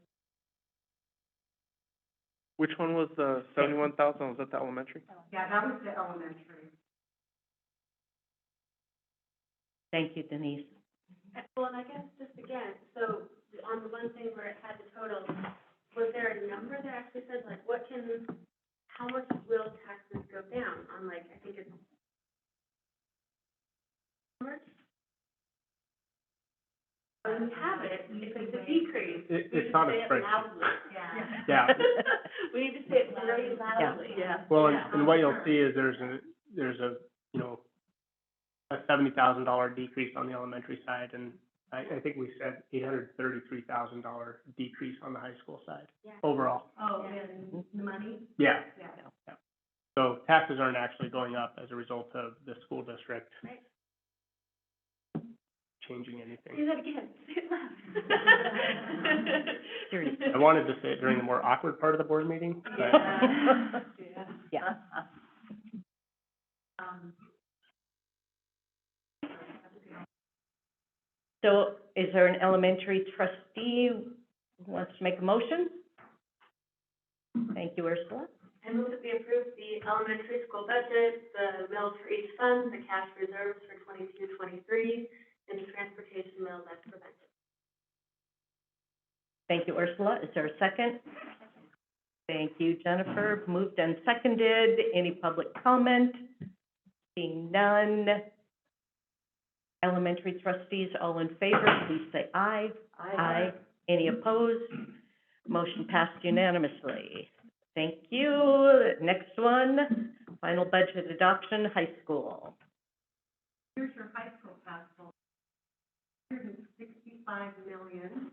Which one was the 71,000? Was that the elementary? Yeah, that was the elementary. Thank you, Denise. Well, and I guess just again, so on the one thing where it had the total, was there a number that actually said, like, how much will taxes go down on, like, I think it's, how much? When you have it, if it's a decrease, we It's need not to a say it spreadsheet. loudly. Yeah. We need to say it very loudly. Yeah. Well, Yeah. and what you'll see is there's a, you know, a $70,000 decrease on the elementary side, and I think we said $833,000 decrease on the high school side Yeah. overall. Oh, and the money? Yeah. Yeah. So taxes aren't actually going up as a result of the school district Right. changing Do anything. that again, say it loud. Seriously. I wanted to say it during the more awkward part of the board meeting, but Yeah. So is there an elementary trustee who wants to make a motion? Thank you, Ursula. I move that we approve the elementary school budget, the mills for each fund, the cash reserves for 22-23, and the transportation mills as presented. Thank you, Ursula. Is there a second? Thank you, Jennifer. Moved and seconded. Any public comment? Seeing none. Elementary trustees, all in favor, please say aye. Aye. Any opposed? Motion passed unanimously. Thank you. Next one, final budget adoption, high school. Here's your high school tax bill, $165 million.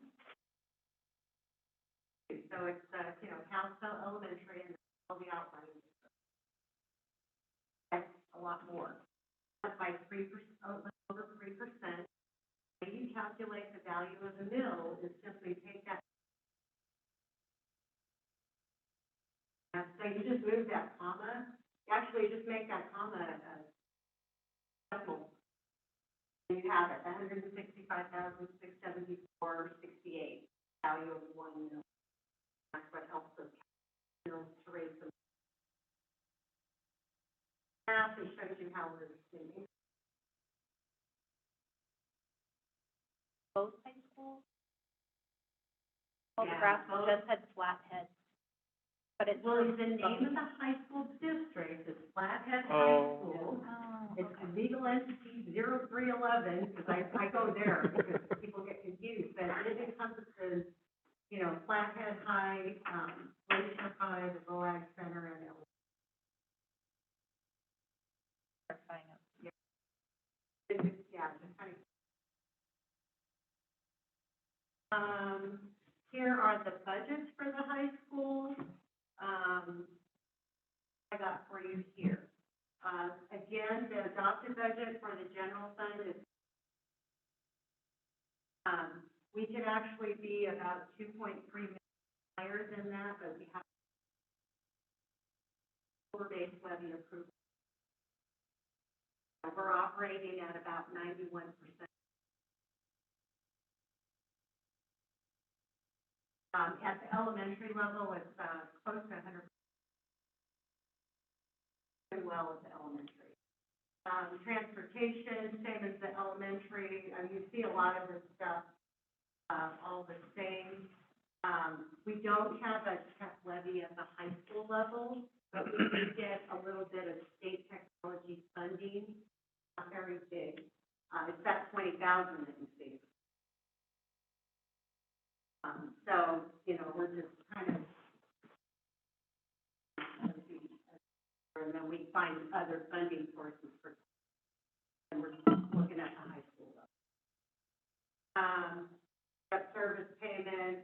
So it's, Kalispell Elementary and all the outlying. That's a lot more. Up by 3%, over 3%. When you calculate the value of the mill, is simply take that. So you just move that comma, actually just make that comma a decimal. You have it, $165,674.68, value of $1 million. That's what helps us, to raise the math and shows you how we're spending. Both high schools? All the graphs just had flat heads. But it's. Well, the name of the high school district is Flathead High Oh. School. Oh, It's a legal entity 0311, because I go there, because people get confused, but it encompasses, you know, Flathead High, Glacier High, the ROAG Center, and yeah, just kind of. Here are the budgets for the high school. I got for you here. Again, the adopted budget for the general fund is, we could actually be about 2.3 million higher than that, but we have base levy approval. We're operating at about 91%. At the elementary level, it's close to 100%. Well at the elementary. Transportation, same as the elementary. You see a lot of this stuff all the same. We don't have a tech levy at the high school level, but we do get a little bit of state technology funding. Not very big. It's that 20,000 that you see. So, you know, we're just kind of, and then we find other funding sources for, and we're looking at the high school level. Debt service payment,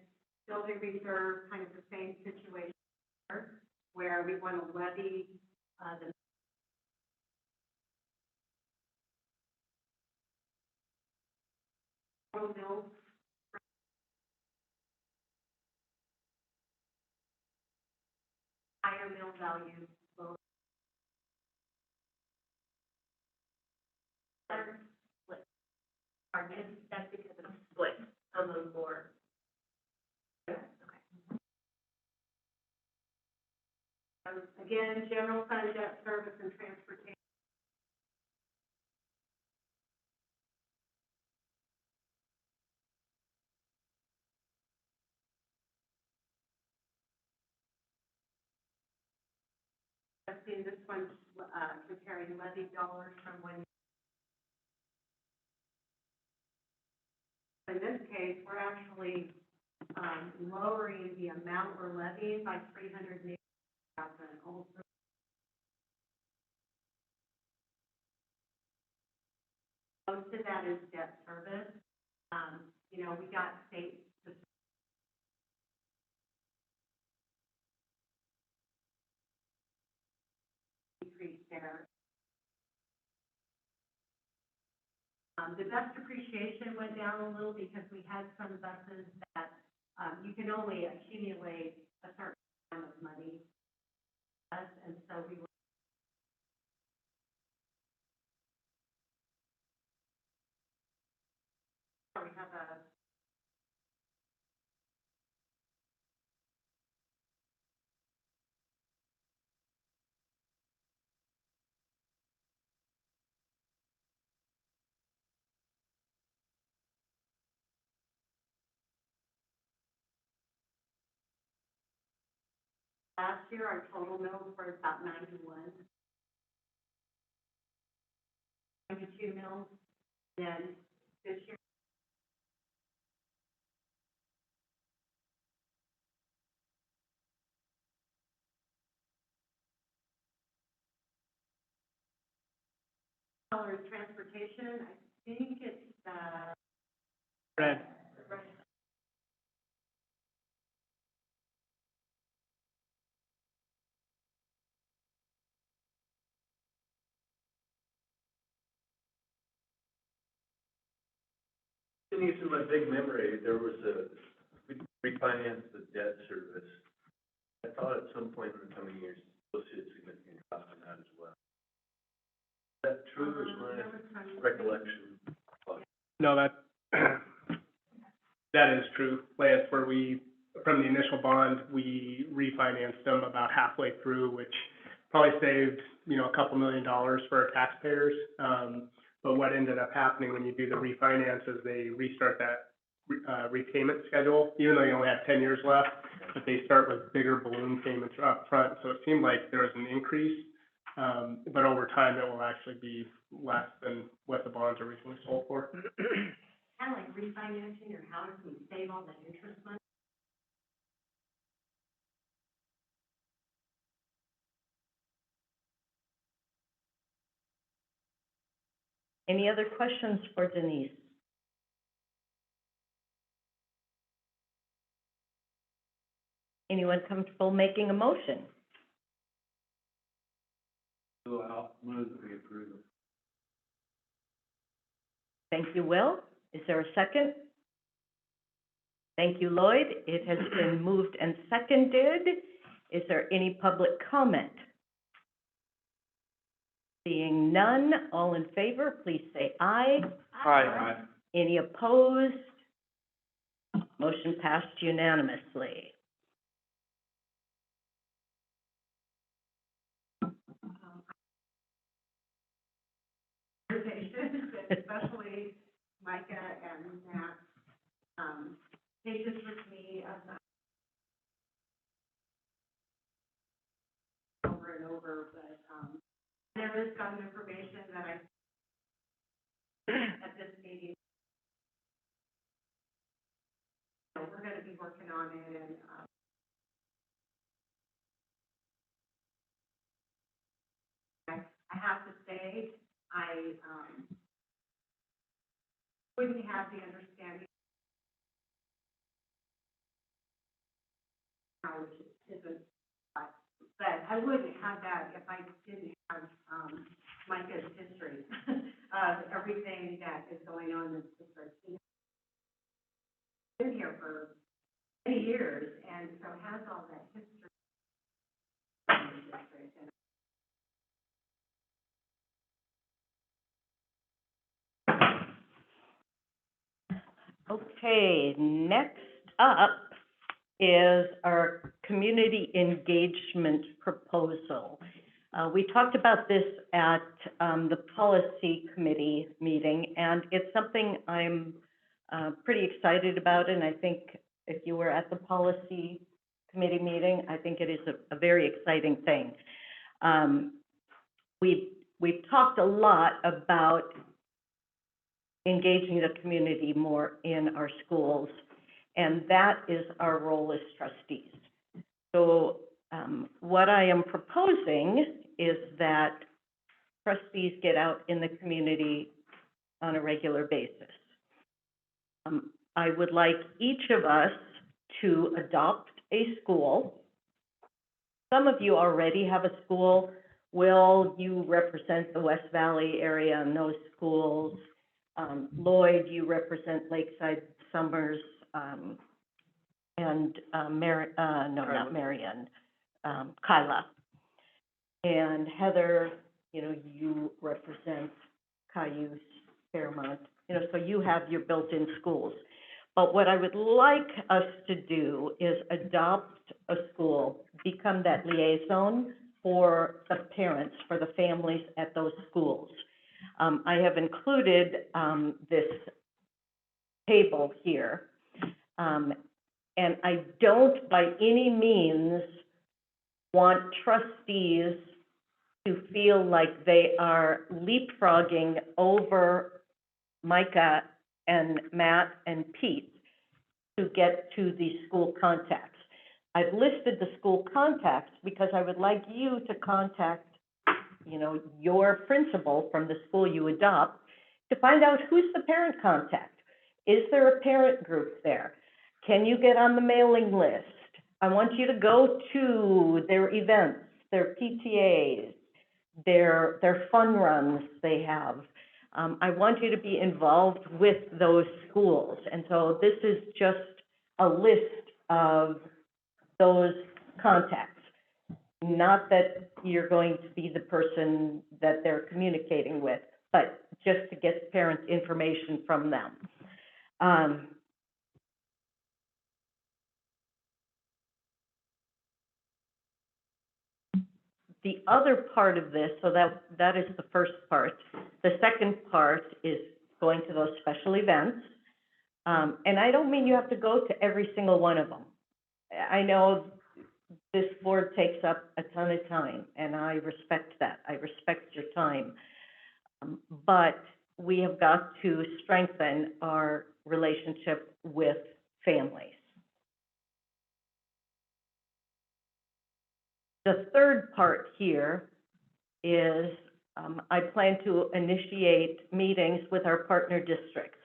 building reserve, kind of the same situation where we want to levy the mills. Higher mill value, lower. Split. Pardon? That's because of the split of those more. Okay. Again, general fund, debt service, and transportation. I've seen this one comparing levy dollars from when. In this case, we're actually lowering the amount we're levying by $380,000. Also, most of that is debt service. You know, we got state decrease there. The bus depreciation went down a little because we had some buses that you can only accumulate a certain amount of money. And so we were we have a last year our total mills were about 92 mills. Then this year transportation, I think it's Red. Denise, in my big memory, there was we refinanced the debt service. I thought at some point in the coming years, we'll see a significant drop in that as well. Is that true, or is my recollection? No, that is true, Lance, where we, from the initial bond, we refinanced them about halfway through, which probably saved, you know, a couple $1 million for our taxpayers. But what ended up happening when you do the refinance is they restart that repayment schedule, even though you only have 10 years left, but they start with bigger balloon payments up front. So it seemed like there was an increase, but over time it will actually be less than what the bonds originally sold for. Kind of like refinancing your house and save all that interest money. Any other questions for Denise? Anyone comfortable making a motion? I'll move that we approve it. Thank you, Will. Is there a second? Thank you, Lloyd. It has been moved and seconded. Is there any public comment? Seeing none, all in favor, please say aye. Aye. Any opposed? Motion passed unanimously. Especially Micah and Matt, pages with me of the over and over, but, there is some information that at this meeting. We're gonna be working on it and, I have to say, I, wouldn't have the understanding which isn't, but I wouldn't have that if I didn't have, Micah's history of everything that is going on in the district. He's been here for many years, and so has all that history in the district. And Okay, next up is our community engagement proposal. We talked about this at the policy committee meeting, and it's something I'm pretty excited about, and I think if you were at the policy committee meeting, I think it is a very exciting thing. We've talked a lot about engaging the community more in our schools, and that is our role as trustees. So what I am proposing is that trustees get out in the community on a regular basis. I would like each of us to adopt a school. Some of you already have a school. Will, you represent the West Valley area and those schools. Lloyd, you represent Lakeside, Summers, and Kyla. And Heather, you represent Cayuse, Fairmont, so you have your built-in schools. But what I would like us to do is adopt a school, become that liaison for the parents, for the families at those schools. I have included this table here, and I don't by any means want trustees to feel like they are leapfrogging over Micah and Matt and Pete to get to the school contacts. I've listed the school contacts because I would like you to contact your principal from the school you adopt to find out who's the parent contact. Is there a parent group there? Can you get on the mailing list? I want you to go to their events, their PTAs, their fun runs they have. I want you to be involved with those schools. And so this is just a list of those contacts. Not that you're going to be the person that they're communicating with, but just to get parent information from them. The other part of this, so that is the first part. The second part is going to those special events. And I don't mean you have to go to every single one of them. I know this board takes up a ton of time, and I respect that. I respect your time. But we have got to strengthen our relationship with families. The third part here is I plan to initiate meetings with our partner districts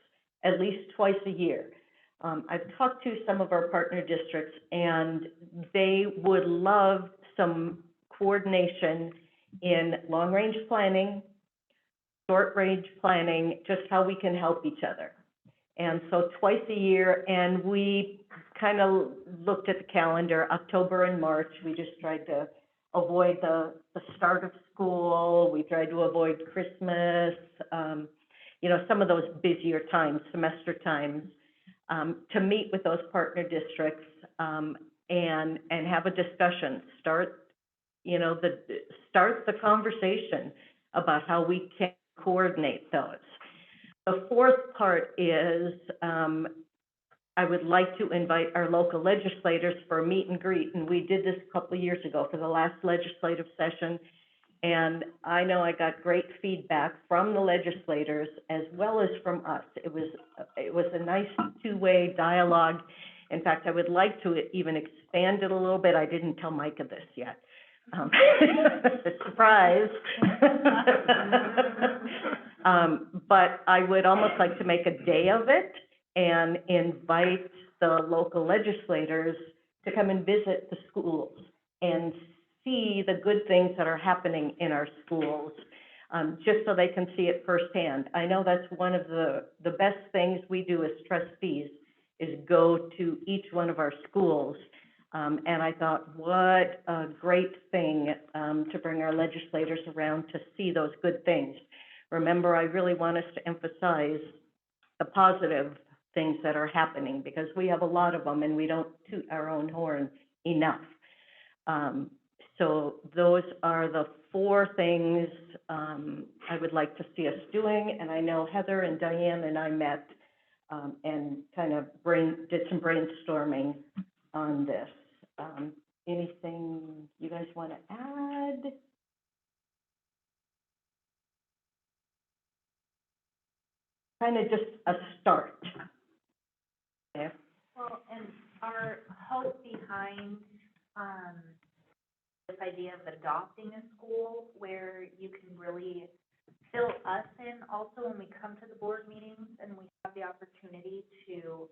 at least twice a year. I've talked to some of our partner districts, and they would love some coordination in long-range planning, short-range planning, just how we can help each other. And so twice a year, and we kind of looked at the calendar, October and March. We just tried to avoid the start of school. We tried to avoid Christmas, you know, some of those busier times, semester times, to meet with those partner districts, and have a discussion. Start the conversation about how we can coordinate those. The fourth part is, I would like to invite our local legislators for a meet and greet, and we did this a couple of years ago for the last legislative session. And I know I got great feedback from the legislators as well as from us. It was a nice two-way dialogue. In fact, I would like to even expand it a little bit. I didn't tell Micah this yet. Surprise. But I would almost like to make a day of it and invite the local legislators to come and visit the schools and see the good things that are happening in our schools, just so they can see it firsthand. I know that's one of the best things we do as trustees is go to each one of our schools. And I thought, what a great thing to bring our legislators around to see those good things. Remember, I really want us to emphasize the positive things that are happening, because we have a lot of them and we don't toot our own horn enough. So those are the four things I would like to see us doing. And I know Heather and Diane and I met and kind of did some brainstorming on this. Anything you guys want to add? Kind of just a start. Okay. Well, and our hope behind, this idea of adopting a school where you can really fill us in also when we come to the board meetings and we have the opportunity to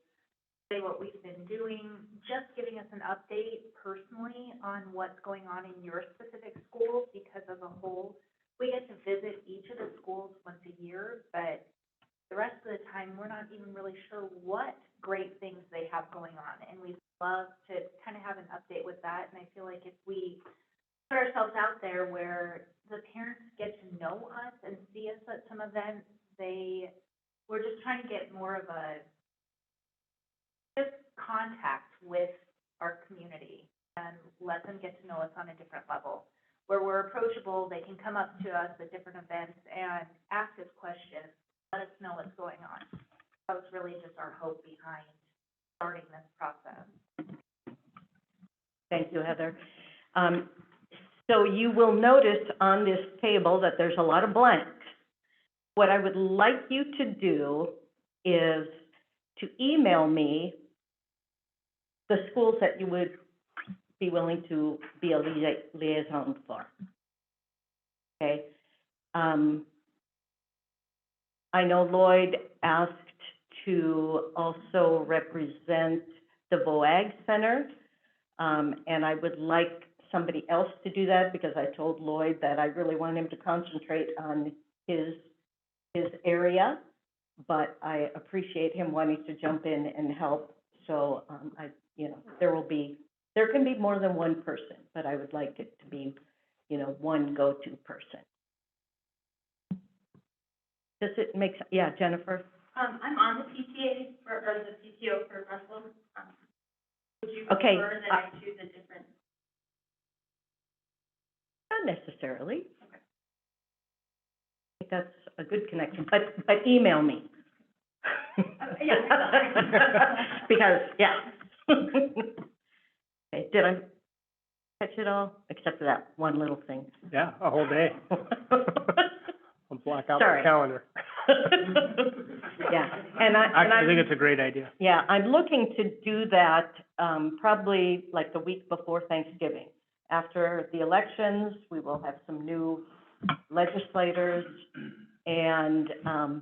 say what we've been doing, just giving us an update personally on what's going on in your specific schools, because as a whole, we get to visit each of the schools once a year, but the rest of the time, we're not even really sure what great things they have going on. And we'd love to kind of have an update with that. And I feel like if we put ourselves out there where the parents get to know us and see us at some events, we're just trying to get more of a just contact with our community and let them get to know us on a different level. Where we're approachable, they can come up to us at different events and ask us questions, let us know what's going on. That was really just our hope behind starting this process. Thank you, Heather. So you will notice on this table that there's a lot of blanks. What I would like you to do is to email me the schools that you would be willing to be a liaison for. Okay? I know Lloyd asked to also represent the VOAG Center, and I would like somebody else to do that, because I told Lloyd that I really want him to concentrate on his area, but I appreciate him wanting to jump in and help. So there can be more than one person, but I would like it to be, one go-to person. Does it make sense? Yeah, Jennifer? I'm on the PTA or the PTO for Russell. Would you Okay, prefer that I choose a different? Not necessarily. Okay. I think that's a good connection, but email me. Yeah. Because, yeah. Okay, did I catch it all, except for that one little thing? Yeah, a whole day. I'll block out Sorry. my calendar. Yeah, and I think I'm, it's a great idea. yeah, I'm looking to do that, probably like the week before Thanksgiving. After the elections, we will have some new legislators, and,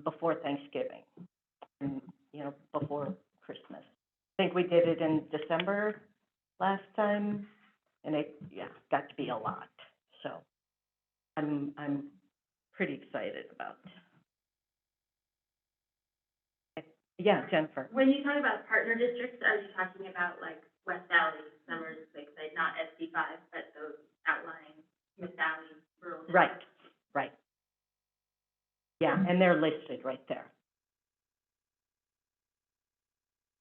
before Thanksgiving, and, you know, before Christmas. I think we did it in December last time, and it, yeah, got to be a lot, so I'm pretty excited about it. Yeah, Jennifer. When you talk about partner districts, are you talking about like West Valley, Summers, Lakeside, not SD5, but those outlying Mid Valley, rural districts? Right, right. Yeah, and they're listed right there.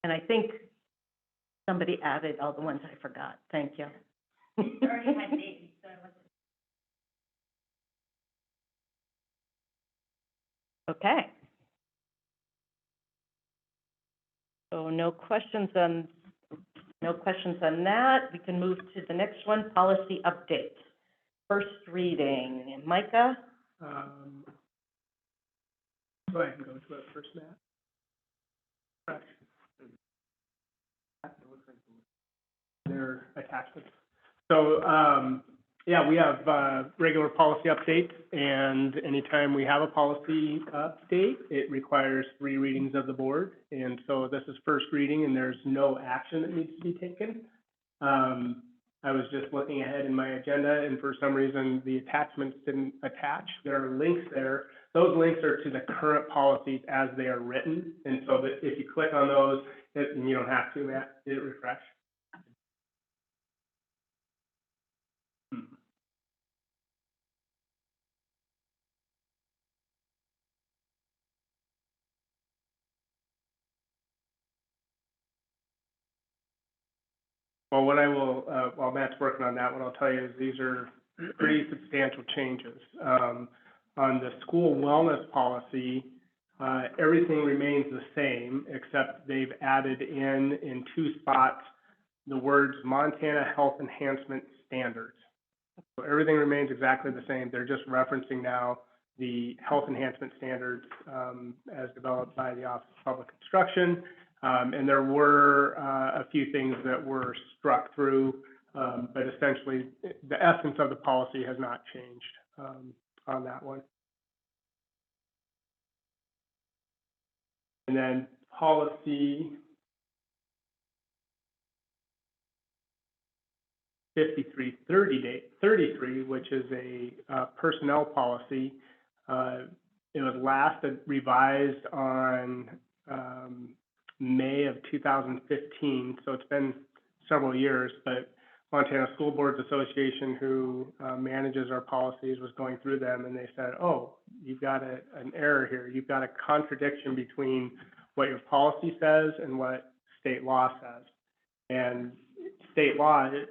And I think somebody added all the ones I forgot. Thank you. Already had names, so I wasn't. Okay. So no questions on that. We can move to the next one, policy update. First reading. Micah? Go ahead and go to it first, Matt. Correct. Their attachments. So, yeah, we have, regular policy updates, and anytime we have a policy update, it requires 3 readings of the board. And so this is first reading, and there's no action that needs to be taken. I was just looking ahead in my agenda, and for some reason, the attachments didn't attach. There are links there. Those links are to the current policies as they are written, and so that if you click on those, and you don't have to, Matt, did it refresh? Well, what I will, while Matt's working on that, what I'll tell you is these are pretty substantial changes. On the school wellness policy, everything remains the same, except they've added in 2 spots, the words Montana Health Enhancement Standards. So everything remains exactly the same. They're just referencing now the health enhancement standards, as developed by the Office of Public Instruction. And there were, a few things that were struck through, but essentially the essence of the policy has not changed, on that one. And then policy 5333, which is a personnel policy. It was last revised on May of 2015, so it's been several years, but Montana School Boards Association, who manages our policies, was going through them, and they said, oh, you've got an error here. You've got a contradiction between what your policy says and what state law says. And state law, it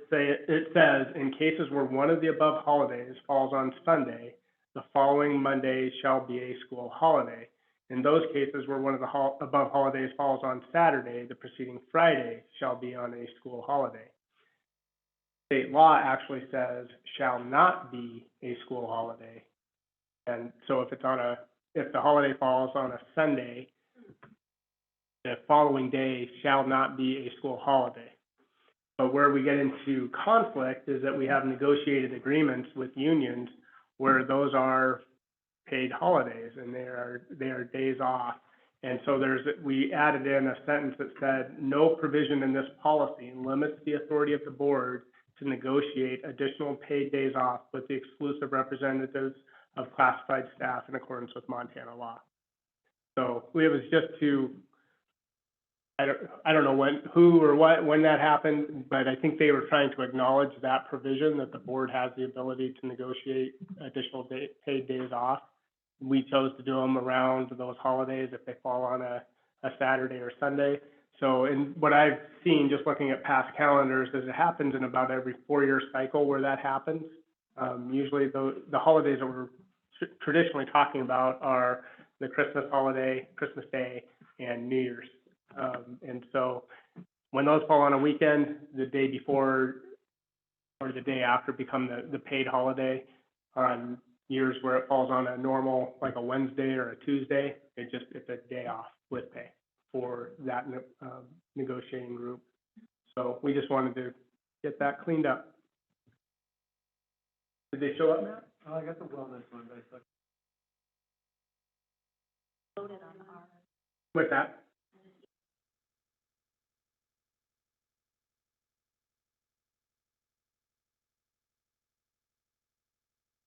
says, in cases where one of the above holidays falls on Sunday, the following Monday shall be a school holiday. In those cases where one of the above holidays falls on Saturday, the preceding Friday shall be on a school holiday. State law actually says shall not be a school holiday. And so if the holiday falls on a Sunday, the following day shall not be a school holiday. But where we get into conflict is that we have negotiated agreements with unions where those are paid holidays and they are days off. And so we added in a sentence that said, no provision in this policy limits the authority of the board to negotiate additional paid days off with the exclusive representatives of classified staff in accordance with Montana law. So it was just to, I don't know when that happened, but I think they were trying to acknowledge that provision, that the board has the ability to negotiate additional paid days off. We chose to do them around those holidays if they fall on a Saturday or Sunday. So in what I've seen, just looking at past calendars, is it happens in about every 4-year cycle where that happens. Usually the holidays that we're traditionally talking about are the Christmas holiday, Christmas Day, and New Year's. And so when those fall on a weekend, the day before or the day after become the paid holiday. On years where it falls on a normal, like a Wednesday or a Tuesday, it's a day off with pay for that negotiating group. So we just wanted to get that cleaned up. Did they show up, Matt? Oh, I got the wellness one, but I thought. With that?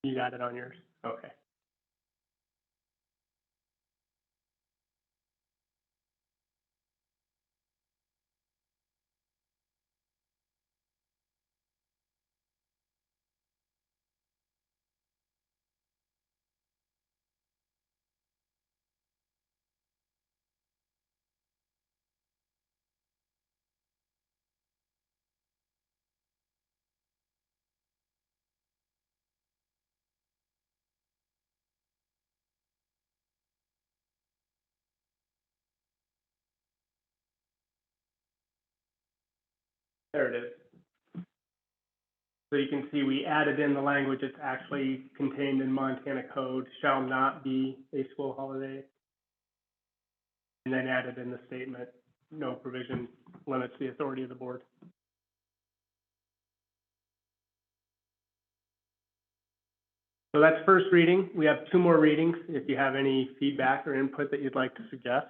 You got it on yours? Okay. There it is. So you can see we added in the language, it's actually contained in Montana code, shall not be a school holiday. And then added in the statement, no provision limits the authority of the board. So that's first reading. We have 2 more readings. If you have any feedback or input that you'd like to suggest,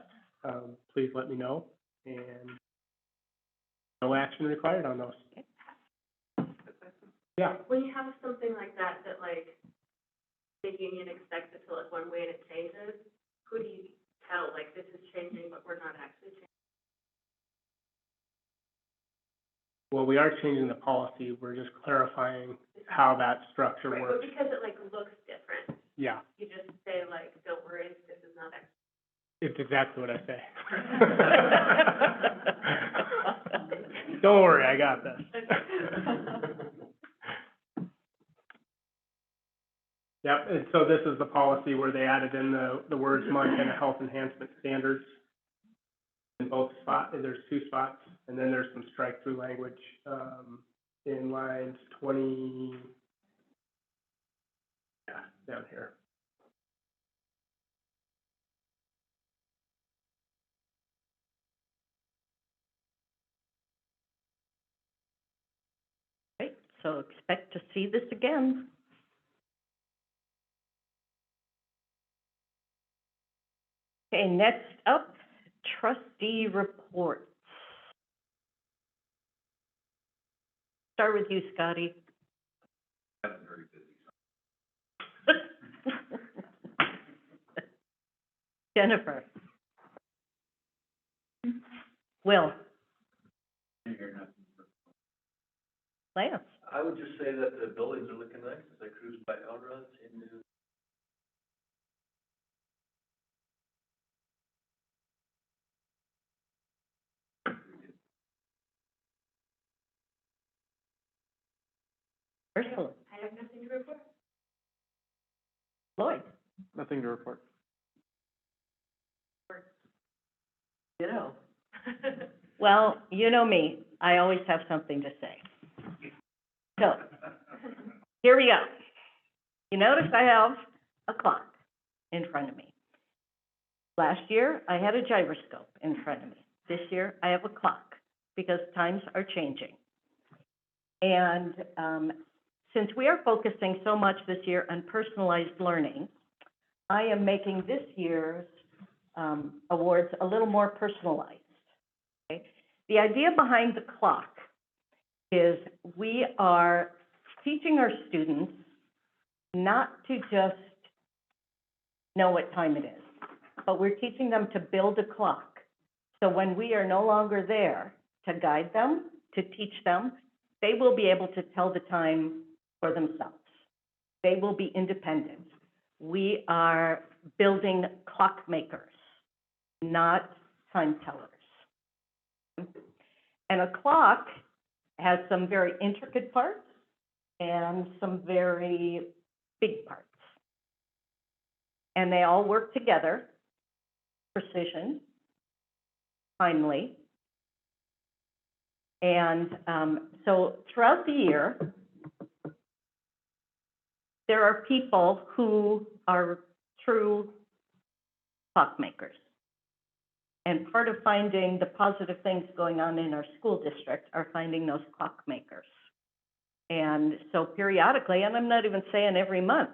please let me know. And no action required on those. Yeah. When you have something like that, like, the union expects it to look one way and it changes, who do you tell, like, this is changing, but we're not actually changing? Well, we are changing the policy. We're just clarifying how that structure Right, works. but because it, like, looks different, Yeah, you just say, like, don't worry, this is not actually. it's exactly what I say. Don't worry, I got this. Yep, and so this is the policy where they added in the words Montana Health Enhancement Standards in both spots. There's 2 spots, and then there's some strike-through language in lines 20, down here. Right, so expect to see this again. Okay, next up, trustee reports. Start with you, Scotty. I've been very busy. Jennifer. Will. Lance. I would just say that the buildings are looking nice as I cruise by Elrod's into. Ursula. I have nothing to report. Lloyd. Nothing to report. Ditto. Well, you know me, I always have something to say. So, here we go. You notice I have a clock in front of me. Last year, I had a gyroscope in front of me. This year, I have a clock because times are changing. And since we are focusing so much this year on personalized learning, I am making this year's awards a little more personalized. Okay? The idea behind the clock is we are teaching our students not to just know what time it is, but we're teaching them to build a clock. So when we are no longer there to guide them, to teach them, they will be able to tell the time for themselves. They will be independent. We are building clock makers, not time tellers. And a clock has some very intricate parts and some very big parts. And they all work together, precision, finally. And so throughout the year, there are people who are true clockmakers. And part of finding the positive things going on in our school district are finding those clockmakers. And so periodically, and I'm not even saying every month,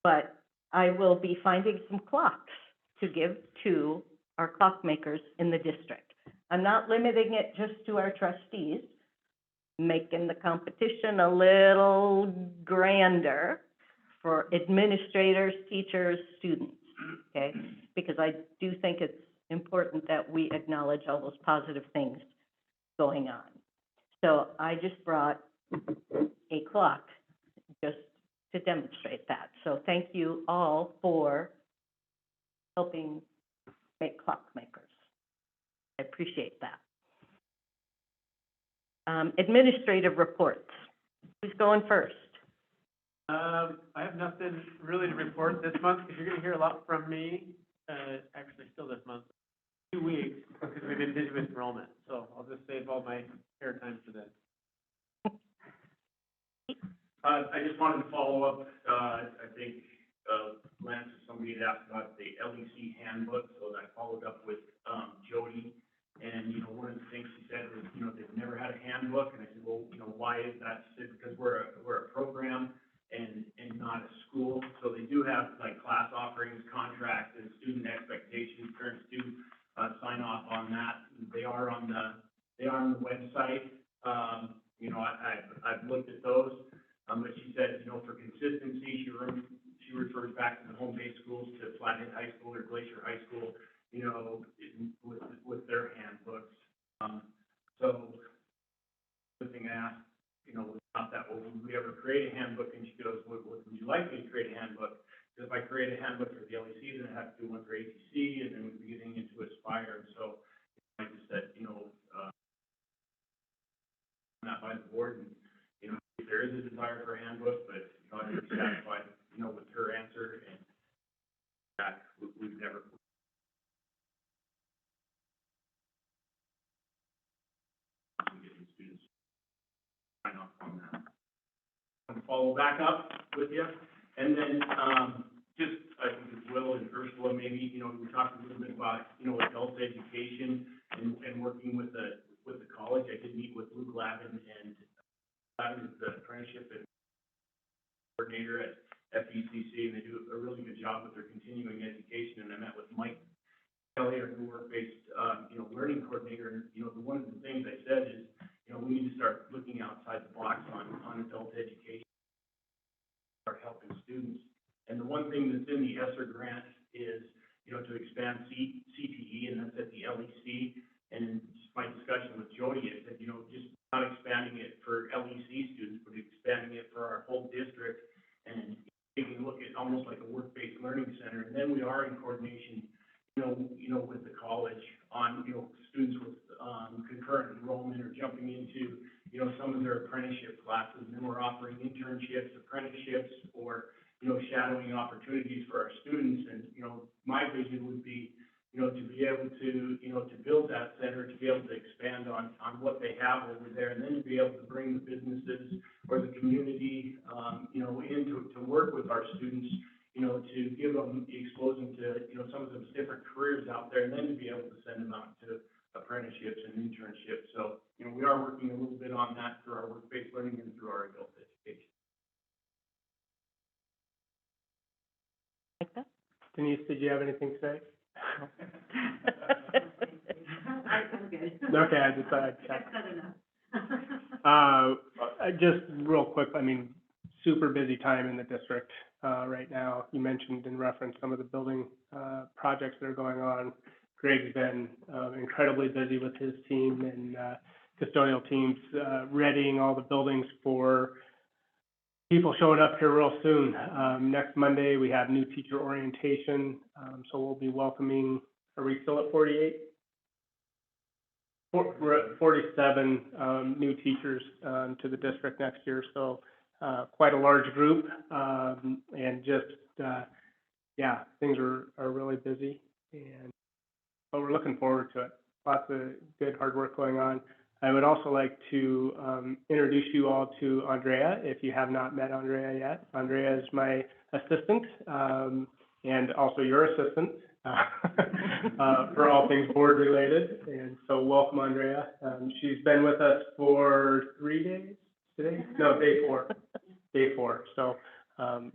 but I will be finding some clocks to give to our clockmakers in the district. I'm not limiting it just to our trustees, making the competition a little grander for administrators, teachers, students, okay? Because I do think it's important that we acknowledge all those positive things going on. So I just brought a clock just to demonstrate that. So thank you all for helping make clockmakers. I appreciate that. Administrative reports. Who's going first? I have nothing really to report this month, because you're gonna hear a lot from me, actually still this month, 2 weeks, because we've been busy with enrollment, so I'll just save all my airtime for then. I just wanted to follow up, I think, Lance, or somebody had asked about the LEC handbook, so I followed up with, Jody. And, you know, one of the things she said was, you know, they've never had a handbook, and I said, well, you know, why is that? She said, because we're a program and not a school, so they do have, like, class offerings, contracts, and student expectations, parents do, sign off on that. They are on the website, you know, I've looked at those, but she said, you know, for consistency, she refers back to the home-based schools, to Flathead High School or Glacier High School, you know, with their handbooks. So the thing I asked, you know, was about that, well, would we ever create a handbook? And she goes, would you like me to create a handbook? Because if I create a handbook for the LEC, then I have to do one for ATC, and then we'd be getting into Aspire. And so I just said, you know, not by the board, and, you know, if there is a desire for a handbook, but, you know, I'd be satisfied, you know, with her answer, and that we've never. Getting students sign off on that. I'll follow back up with you, and then, just, I think as Will and Ursula, maybe, you know, we talked a little bit about, you know, adult education and working with the college. I did meet with Luke Lavin, and Lavin is the apprenticeship and coordinator at FECC, and they do a really good job with their continuing education. And I met with Mike Kelly, our new work-based, you know, learning coordinator. And, you know, one of the things I said is, you know, we need to start looking outside the box on adult education, start helping students. And the one thing that's in the ESSER grant is, you know, to expand CTE, and that's at the LEC. And in my discussion with Jody, I said, you know, just not expanding it for LEC students, but expanding it for our whole district, and taking a look at almost like a work-based learning center. And then we are in coordination, you know, with the college on, you know, students with concurrent enrollment or jumping into, you know, some of their apprenticeship classes. And then we're offering internships, apprenticeships, or, you know, shadowing opportunities for our students. And, you know, my vision would be, you know, to be able to, you know, to build that center, to be able to expand on what they have over there, and then to be able to bring the businesses or the community, you know, in to work with our students, you know, to give them, expose them to, you know, some of those different careers out there, and then to be able to send them out to apprenticeships and internships. So, you know, we are working a little bit on that through our work-based learning and through our adult education. Like that? Denise, did you have anything to say? I'm good. Okay, I decided. I've said enough. Just real quick, I mean, super busy time in the district, right now. You mentioned in reference some of the building, projects that are going on. Greg's been, incredibly busy with his team and, custodial teams, readying all the buildings for people showing up here real soon. Next Monday, we have new teacher orientation, so we'll be welcoming, are we still at 48? We're at 47 new teachers to the district next year, so quite a large group, and just, yeah, things are really busy, but we're looking forward to it. lots of good hard work going on. I would also like to introduce you all to Andrea, if you have not met Andrea yet. Andrea is my assistant, and also your assistant for all things board related. And so welcome, Andrea. She's been with us for 3 days today? No, day 4. Day 4. So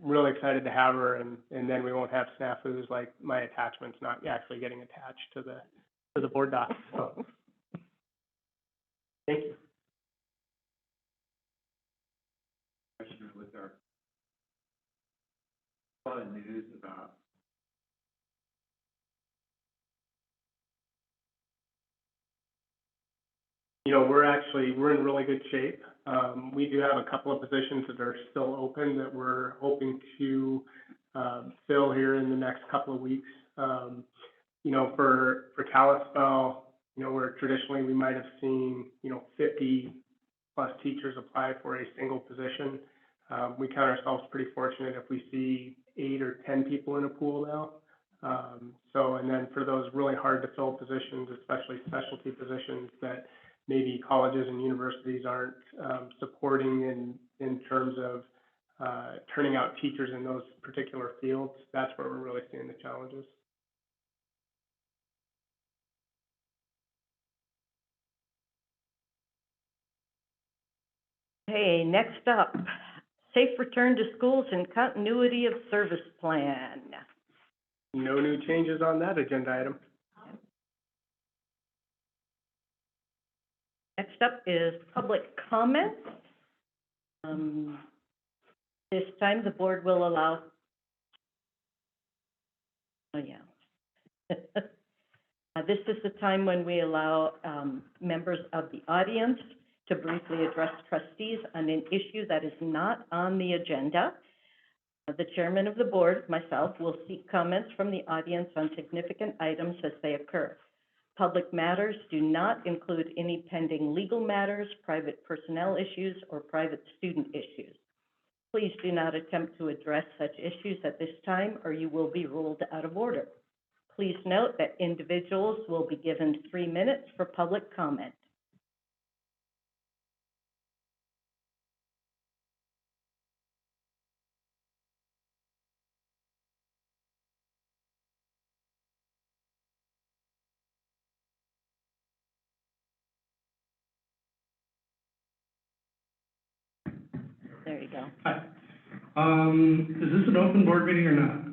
really excited to have her, and then we won't have snafus like my attachment's not actually getting attached to the board doc. So thank you. Question with our, a lot of news about We're in really good shape. We do have a couple of positions that are still open that we're hoping to fill here in the next couple of weeks. For Kalispell, where traditionally we might have seen, 50 plus teachers apply for a single position. We count ourselves pretty fortunate if we see 8 or 10 people in a pool now. And then for those really hard to fill positions, especially specialty positions that maybe colleges and universities aren't supporting in terms of turning out teachers in those particular fields, that's where we're really seeing the challenges. Hey, next up, safe return to schools and continuity of service plan. No new changes on that agenda item. Next up is public comment. This time the board will allow, this is the time when we allow members of the audience to briefly address trustees on an issue that is not on the agenda. The chairman of the board, myself, will seek comments from the audience on significant items as they occur. Public matters do not include any pending legal matters, private personnel issues, or private student issues. Please do not attempt to address such issues at this time, or you will be ruled out of order. Please note that individuals will be given 3 minutes for public comment. There you go. Hi. Is this an open board meeting or not?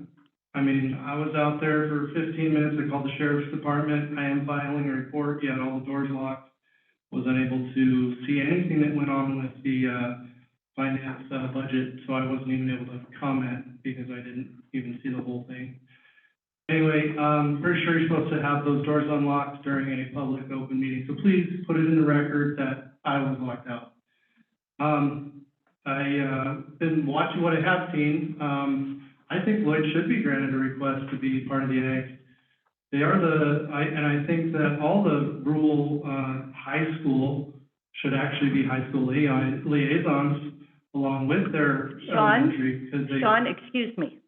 I mean, I was out there for 15 minutes. I called the sheriff's department. I am filing a report, yet all the doors locked. Was unable to see anything that went on with the finance budget, so I wasn't even able to comment because I didn't even see the whole thing. Anyway, pretty sure you're supposed to have those doors unlocked during any public open meeting, so please put it in the record that I was locked out. I've been watching what I have seen. I think Lloyd should be granted a request to be part of the annex. They are and I think that all the rural high school should actually be high school liaisons along with their elementary. Sean, excuse me.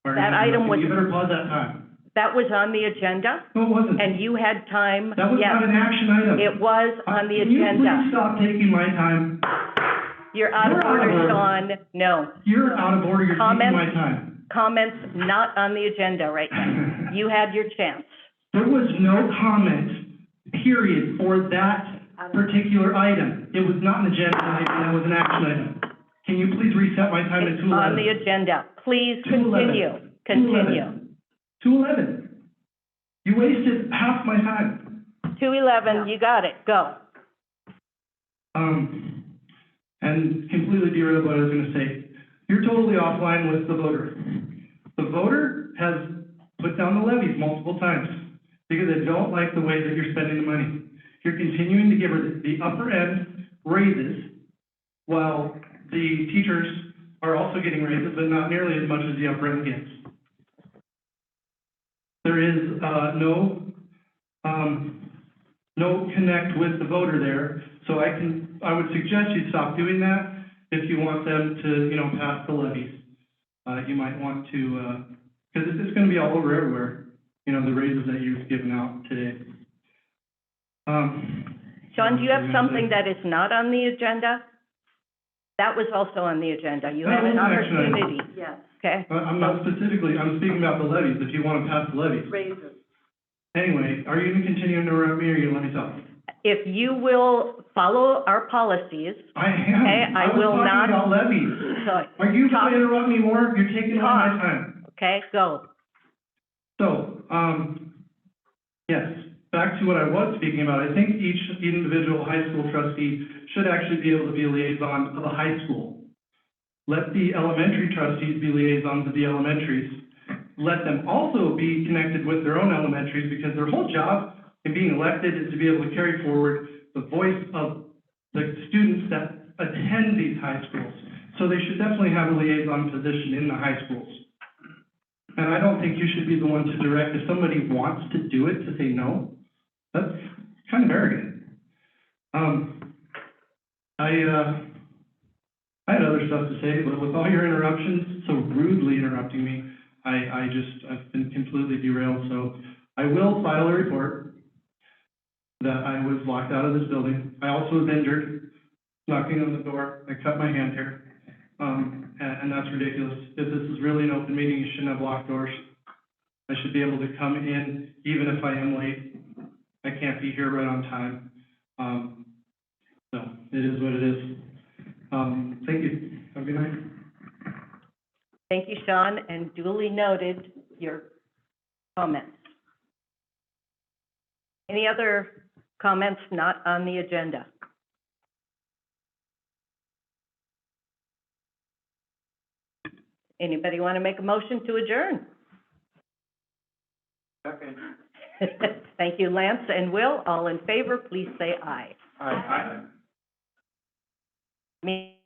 That item was. You better pause that time. That was on the agenda? No, it wasn't. And you had time? That was not an action item. It was on the Can you agenda. please stop taking my time? You're out of order, Sean. No. You're out of order. You're taking my time. Comments not on the agenda right now. You had your chance. There was no comment, period, for that particular item. It was not an agenda item, that was an action item. Can you please reset my time to 2:11? It's on the agenda. Please continue. Continue. 2:11. You wasted half my time. 2:11, you got it. Go. And completely derailed what I was gonna say. You're totally offline with the voter. The voter has put down the levies multiple times because they don't like the way that you're spending the money. You're continuing to give her the upper end raises while the teachers are also getting raises, but not nearly as much as the upper end gets. There is no connect with the voter there, so I would suggest you stop doing that if you want them to, pass the levies. You might want to, because it's going to be all over everywhere, the raises that you've given out today. Sean, do you have something that is not on the agenda? That was also on the agenda. You had an That was an action item. opportunity. Yes, Okay? I'm not specifically, I'm speaking about the levies, if you want to pass the levies. raises. Anyway, are you gonna continue to interrupt me, or are you gonna let me talk? If you will follow our policies, I am. Okay, I will was not- talking about levies. so, Are you Talk. gonna interrupt me more? You're taking all my Talk. time. okay, go. So, yes, back to what I was speaking about, I think each individual high school trustee should actually be able to be a liaison of a high school. Let the elementary trustees be liaisons of the elementaries. Let them also be connected with their own elementaries, because their whole job in being elected is to be able to carry forward the voice of the students that attend these high schools. So they should definitely have a liaison position in the high schools. And I don't think you should be the one to direct. If somebody wants to do it, to say no, that's kind of arrogant. I had other stuff to say, but with all your interruptions, so rudely interrupting me, I've been completely derailed. So I will file a report that I was locked out of this building. I also was injured, knocking on the door. I cut my hand here. And that's ridiculous. If this is really an open meeting, you shouldn't have locked doors. I should be able to come in even if I am late. I can't be here right on time. So it is what it is. Thank you. Have a good night. Thank you, Sean, and duly noted your comments. Any other comments not on the agenda? Anybody want to make a motion to adjourn? Second. Thank you, Lance and Will. All in favor, please say aye. Aye. Me-